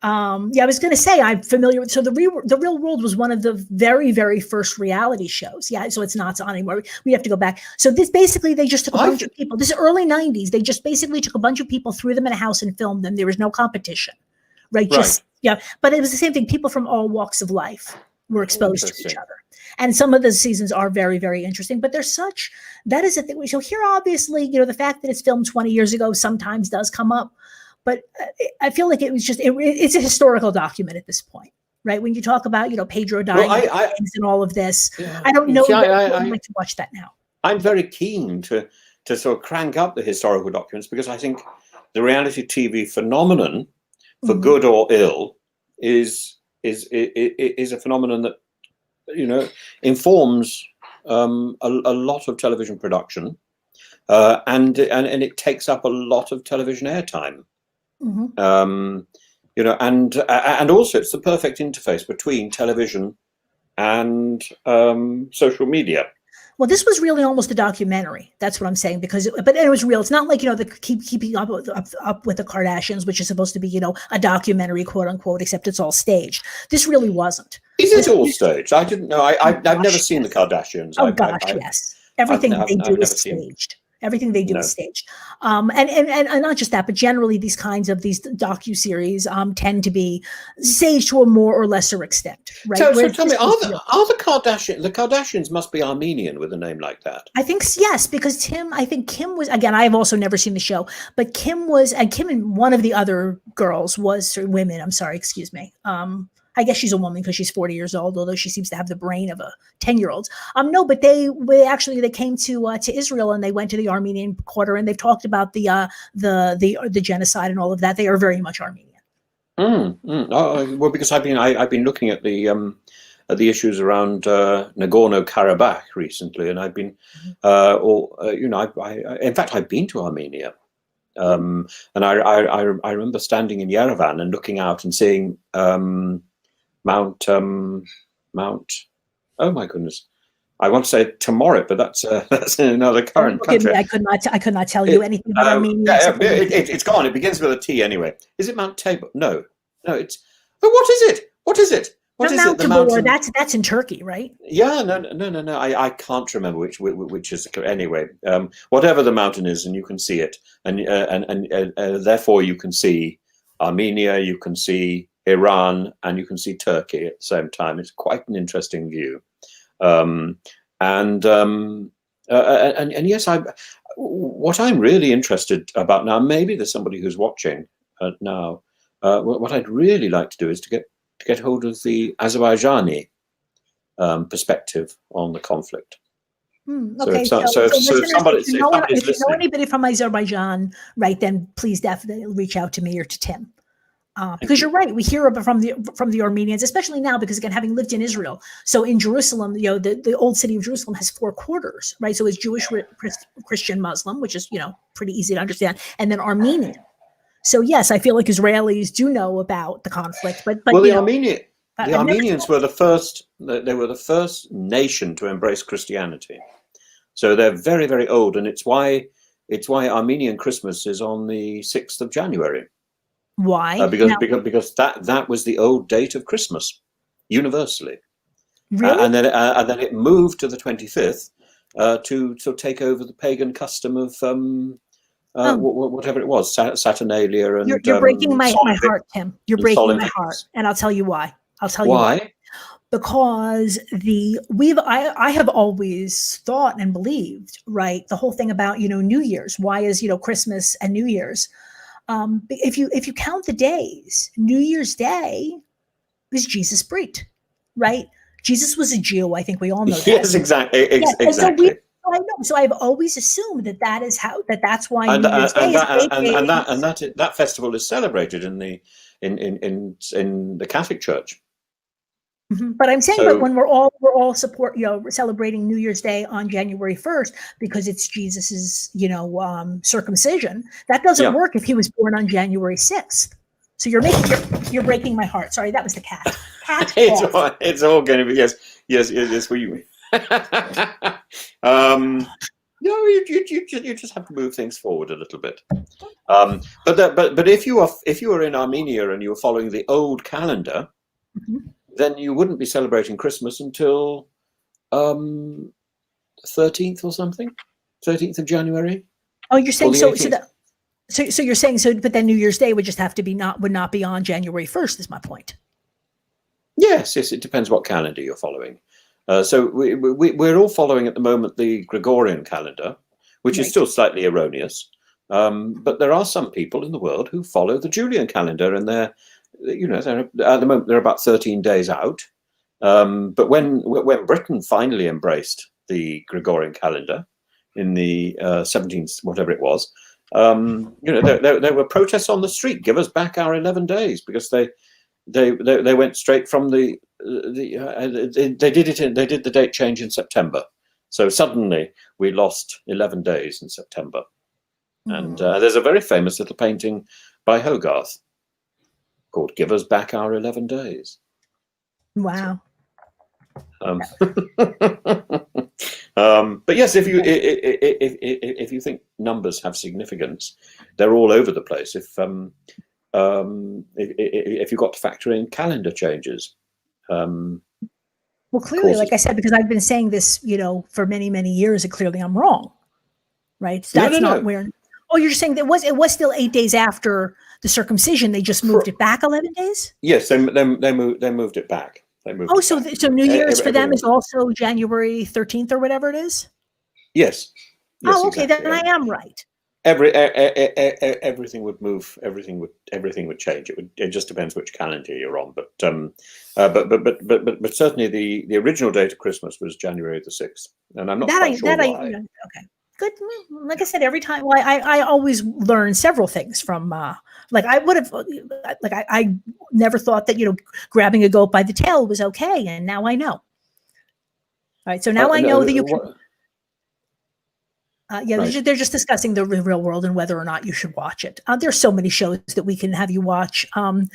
I was going to say I'm familiar with, so the Real World was one of the very, very first reality shows. Yeah, so it's not on anymore. We have to go back. So this basically, they just took a bunch of people. This is early 90s. They just basically took a bunch of people, threw them in a house and filmed them. There was no competition, right? But it was the same thing. People from all walks of life were exposed to each other. And some of the seasons are very, very interesting, but that is a thing. So here, obviously, the fact that it's filmed 20 years ago sometimes does come up, but I feel like it was it's a historical document at this point, right? When you talk about, Pedro dying and all of this, I don't know. I'd like to watch that now. I'm very keen to sort of crank up the historical documents because I think the reality TV phenomenon, for good or ill, is a phenomenon that informs a lot of television production, and it takes up a lot of television airtime. And also it's the perfect interface between television and social media. Well, this was really almost a documentary. That's what I'm saying, but it was real. It's not like, the keeping up with the Kardashians, which is supposed to be, a documentary, quote unquote, except it's all staged. This really wasn't. Is it all staged? I didn't know. I've never seen the Kardashians. Oh gosh, yes. Everything they do is staged. Everything they do is staged. And not just that, but generally these kinds of these docuseries tend to be staged to a more or lesser extent, right? So tell me, are the Kardashians must be Armenian with a name like that? I think yes, because I think Kim was, again, I've also never seen the show, but Kim and one of the other girls women, I'm sorry, excuse me. I guess she's a woman because she's 40 years old, although she seems to have the brain of a 10-year-old. No, but they came to Israel and they went to the Armenian quarter and they've talked about the genocide and all of that. They are very much Armenian. Well, because I've been looking at the issues around Nagorno-Karabakh recently, and I've been, in fact, I've been to Armenia. And I remember standing in Yerevan and looking out and seeing Mount. Oh my goodness! I want to say Tomorit, but that's another current country. I could not tell you anything about Armenia. It's gone. It begins with a T anyway. Is it Mount Tabor? No, it's. But what is it? What is it? What is Mount it? Tabor. That's in Turkey, right? Yeah, no. I can't remember which is anyway. Whatever the mountain is, and you can see it, and therefore you can see Armenia, you can see Iran, and you can see Turkey at the same time. It's quite an interesting view, and yes, what I'm really interested about now. Maybe there's somebody who's watching now. What I'd really like to do is to get hold of the Azerbaijani perspective on the conflict. Okay, so if somebody's if you know listening, anybody from Azerbaijan, right, then please definitely reach out to me or to Tim. Because you're right, we hear about from the Armenians, especially now, because again, having lived in Israel, so in Jerusalem, the old city of Jerusalem has 4 quarters, right? So it's Jewish, Christian, Muslim, which is pretty easy to understand, and then Armenian. So yes, I feel like Israelis do know about the conflict, but well, the Armenians were the first. They were the first nation to embrace Christianity, so they're very, very old, and it's why Armenian Christmas is on the 6th of January. Why? Because that was the old date of Christmas, universally. Really? And then it moved to the 25th to take over the pagan custom of whatever it was, Saturnalia. And you're breaking my heart, Tim. You're breaking my heart, and I'll tell you why. Why? Because I have always thought and believed, right, the whole thing about New Year's. Why is Christmas and New Year's? If you count the days, New Year's Day is Jesus Brit, right? Jesus was a Jew. I think we all know that. Yes, exactly. Exactly. So I've always assumed that's why and, New Year's Day is that festival is celebrated in the Catholic Church. Mm-hmm. But I'm saying, but when we're all celebrating New Year's Day on January 1st because it's Jesus's circumcision, that doesn't work if he was born on January 6th. So you're breaking my heart. Sorry, that was the cat. It's all going to be yes for you. You just have to move things forward a little bit. But if you are in Armenia and you are following the old calendar. Mm-hmm. Then you wouldn't be celebrating Christmas until 13th or something, 13th of January. Oh, you're saying so you're saying but then New Year's Day would just have to be would not be on January 1st. Is my point. Yes, it depends what calendar you're following. So we're all following at the moment the Gregorian calendar, which is still slightly erroneous. But there are some people in the world who follow the Julian calendar, and they're at the moment they're about 13 days out. But when Britain finally embraced the Gregorian calendar in the 17th, whatever it was, there were protests on the street. Give us back our 11 days, because they went straight from they did the date change in September. So suddenly we lost 11 days in September. And there's a very famous little painting by Hogarth called "Give Us Back Our 11 Days." Wow. But yes, if you think numbers have significance, they're all over the place. If you've got to factor in calendar changes. Well, clearly, like I said, because I've been saying this, for many, many years, and clearly I'm wrong, right? So that's not where. Oh, you're just saying that it was still 8 days after the circumcision. They just moved it back 11 days. Yes, they moved it back. So New Year's for them is also January 13th or whatever it is. Yes. Oh, okay, exactly. Then I am right. Everything would move. Everything would change. It just depends which calendar you're on. But certainly the original date of Christmas was January the 6th, and I'm not quite sure why. Okay. Good. Like I said, every time, I always learn several things from, I never thought that, grabbing a goat by the tail was okay. And now I know. All right. So now I know that you can. Right. They're just discussing the real world and whether or not you should watch it. There's so many shows that we can have you watch. So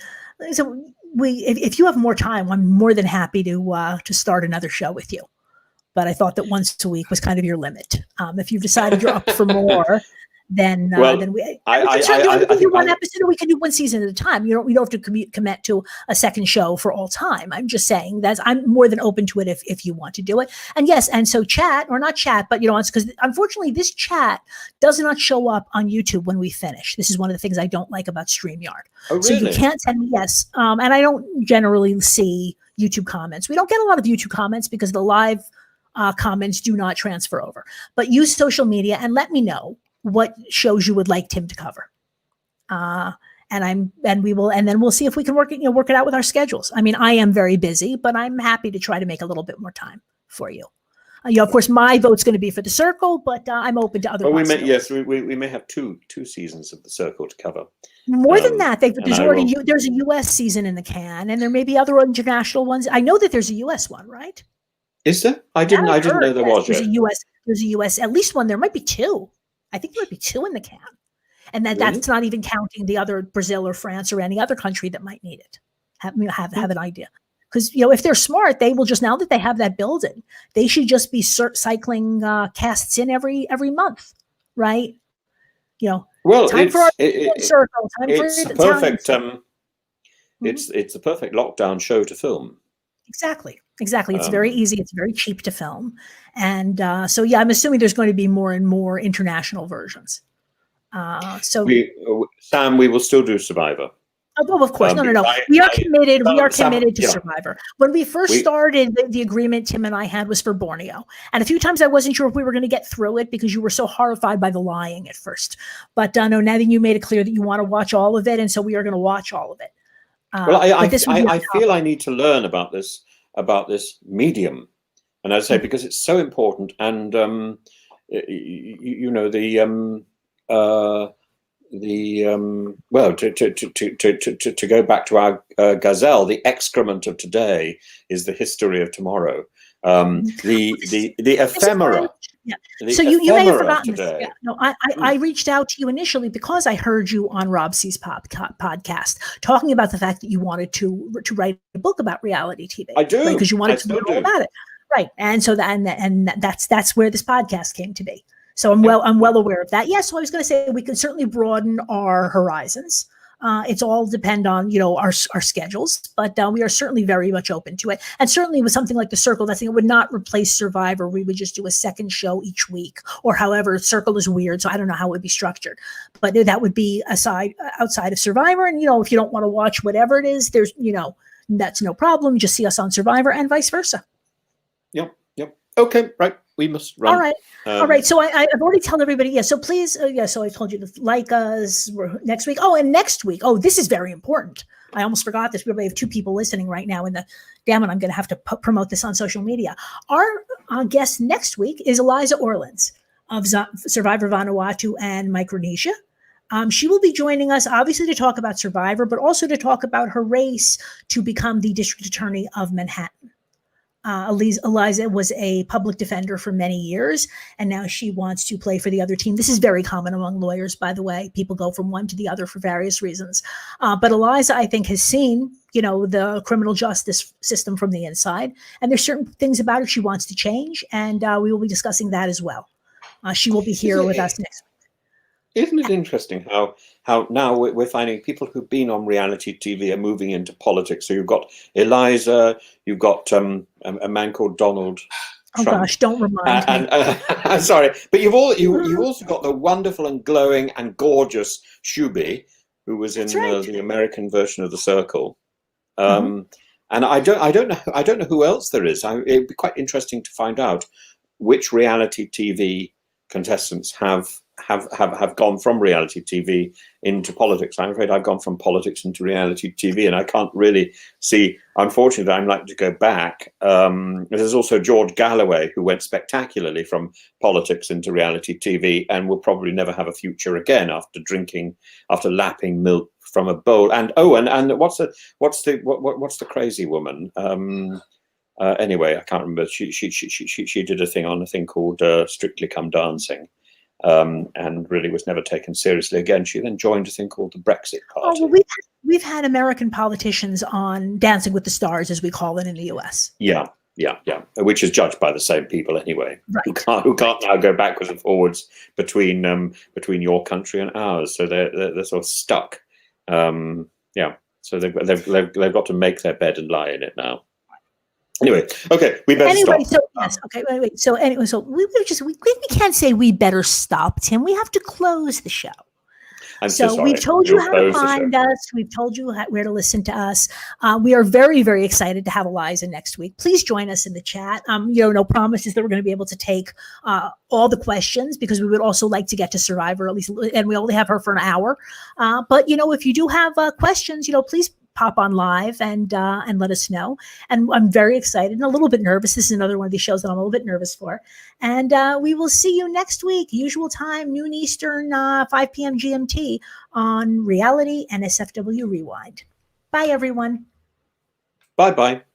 if you have more time, I'm more than happy to start another show with you. But I thought that once a week was kind of your limit. If you've decided you're up for more, then we can do one episode, or we can do one season at a time. We don't have to commit to a second show for all time. I'm just saying that I'm more than open to it if you want to do it. And yes, and so not chat, but it's because unfortunately this chat does not show up on YouTube when we finish. This is one of the things I don't like about StreamYard. Oh, really? So you can't send me and I don't generally see YouTube comments. We don't get a lot of YouTube comments because the live comments do not transfer over. But use social media and let me know what shows you would like Tim to cover. And then we'll see if we can work it out with our schedules. I mean, I am very busy, but I'm happy to try to make a little bit more time for you. Of course, my vote's going to be for the Circle, but I'm open to other. Well, we may have two seasons of the Circle to cover. More than that, there's will, there's a U.S. season in the can, and there may be other international ones. I know that there's a U.S. one, right? is there? I didn't know there was. There's a U.S. at least one. There might be two. I think there might be two in the can, and that's not even counting the other Brazil or France or any other country that might need it. Have an idea. Because, if they're smart, they will just, now that they have that building, they should just be cycling casts in every month, right? Well, time for circle. Time it's for perfect. It's a perfect lockdown show to film. Exactly. It's very easy. It's very cheap to film, and so I'm assuming there's going to be more and more international versions. Sam, we will still do Survivor. Oh, of course. No. We are committed. We are committed to Survivor. When we first started, the agreement Tim and I had was for Borneo. And a few times I wasn't sure if we were going to get through it because you were so horrified by the lying at first. But no, now that you made it clear that you want to watch all of it, and so we are going to watch all of it. Well, I feel I need to learn about this medium, and I say because it's so important, and to go back to our gazelle, the excrement of today is the history of tomorrow. The ephemera. Yeah. So you may have forgotten this. Yeah. No, I reached out to you initially because I heard you on Rob C's podcast talking about the fact that you wanted to write a book about reality TV. I do, because you wanted to know all about it, right? And so that's where this podcast came to be. So I'm well aware of that. Yes, so I was going to say we can certainly broaden our horizons. It's all depend on our schedules, but we are certainly very much open to it. And certainly with something like The Circle, that thing would not replace Survivor. We would just do a second show each week, or however. Circle is weird, so I don't know how it would be structured. But that would be outside of Survivor. And if you don't want to watch whatever it is, there's that's no problem. Just see us on Survivor and vice versa. Yep. Okay, right. We must run. All right. So I've already told everybody. Yeah. So please. So I told you to like us next week. Oh, and next week. Oh, this is very important. I almost forgot this. We have 2 people listening right now. Damn it, I'm going to have to promote this on social media. Our guest next week is Eliza Orleans of Survivor Vanuatu and Micronesia. She will be joining us, obviously, to talk about Survivor, but also to talk about her race to become the district attorney of Manhattan. Eliza was a public defender for many years, and now she wants to play for the other team. This is very common among lawyers, by the way. People go from one to the other for various reasons. But Eliza, I think, has seen, the criminal justice system from the inside, and there's certain things about it she wants to change, and we will be discussing that as well. She will be here with us next week. Isn't it interesting how now we're finding people who've been on reality TV are moving into politics? So you've got Eliza, you've got a man called Donald Trump. Oh gosh, don't remind me. I'm sorry, but you've also got the wonderful and glowing and gorgeous Shubi, who was in the American version of The Circle. And I don't know who else there is. It'd be quite interesting to find out which reality TV contestants have gone from reality TV into politics. I'm afraid I've gone from politics into reality TV, and I can't really see, unfortunately, I'm likely to go back. There's also George Galloway, who went spectacularly from politics into reality TV and will probably never have a future again after lapping milk from a bowl. And what's the crazy woman? Anyway, I can't remember. She did a thing called Strictly Come Dancing. And really was never taken seriously again. She then joined a thing called the Brexit Party. Oh, well, we've had American politicians on Dancing with the Stars, as we call it in the US. Yeah, which is judged by the same people anyway, right. who can't now go backwards and forwards between your country and ours. So they're sort of stuck. So they've got to make their bed and lie in it now. Anyway, okay, we better stop. So yes, okay, wait. So anyway, we can't say we better stop, Tim. We have to close the show. I'm so sorry. We've told you how to find us. We've told you where to listen to us. We are very, very excited to have Eliza next week. Please join us in the chat. No promises that we're going to be able to take all the questions, because we would also like to get to Survivor at least, and we only have her for an hour. But if you do have questions, please pop on live and let us know. And I'm very excited and a little bit nervous. This is another one of these shows that I'm a little bit nervous for. And we will see you next week, usual time, noon Eastern, 5 p.m. GMT on Reality NSFW Rewind. Bye, everyone. Bye-bye.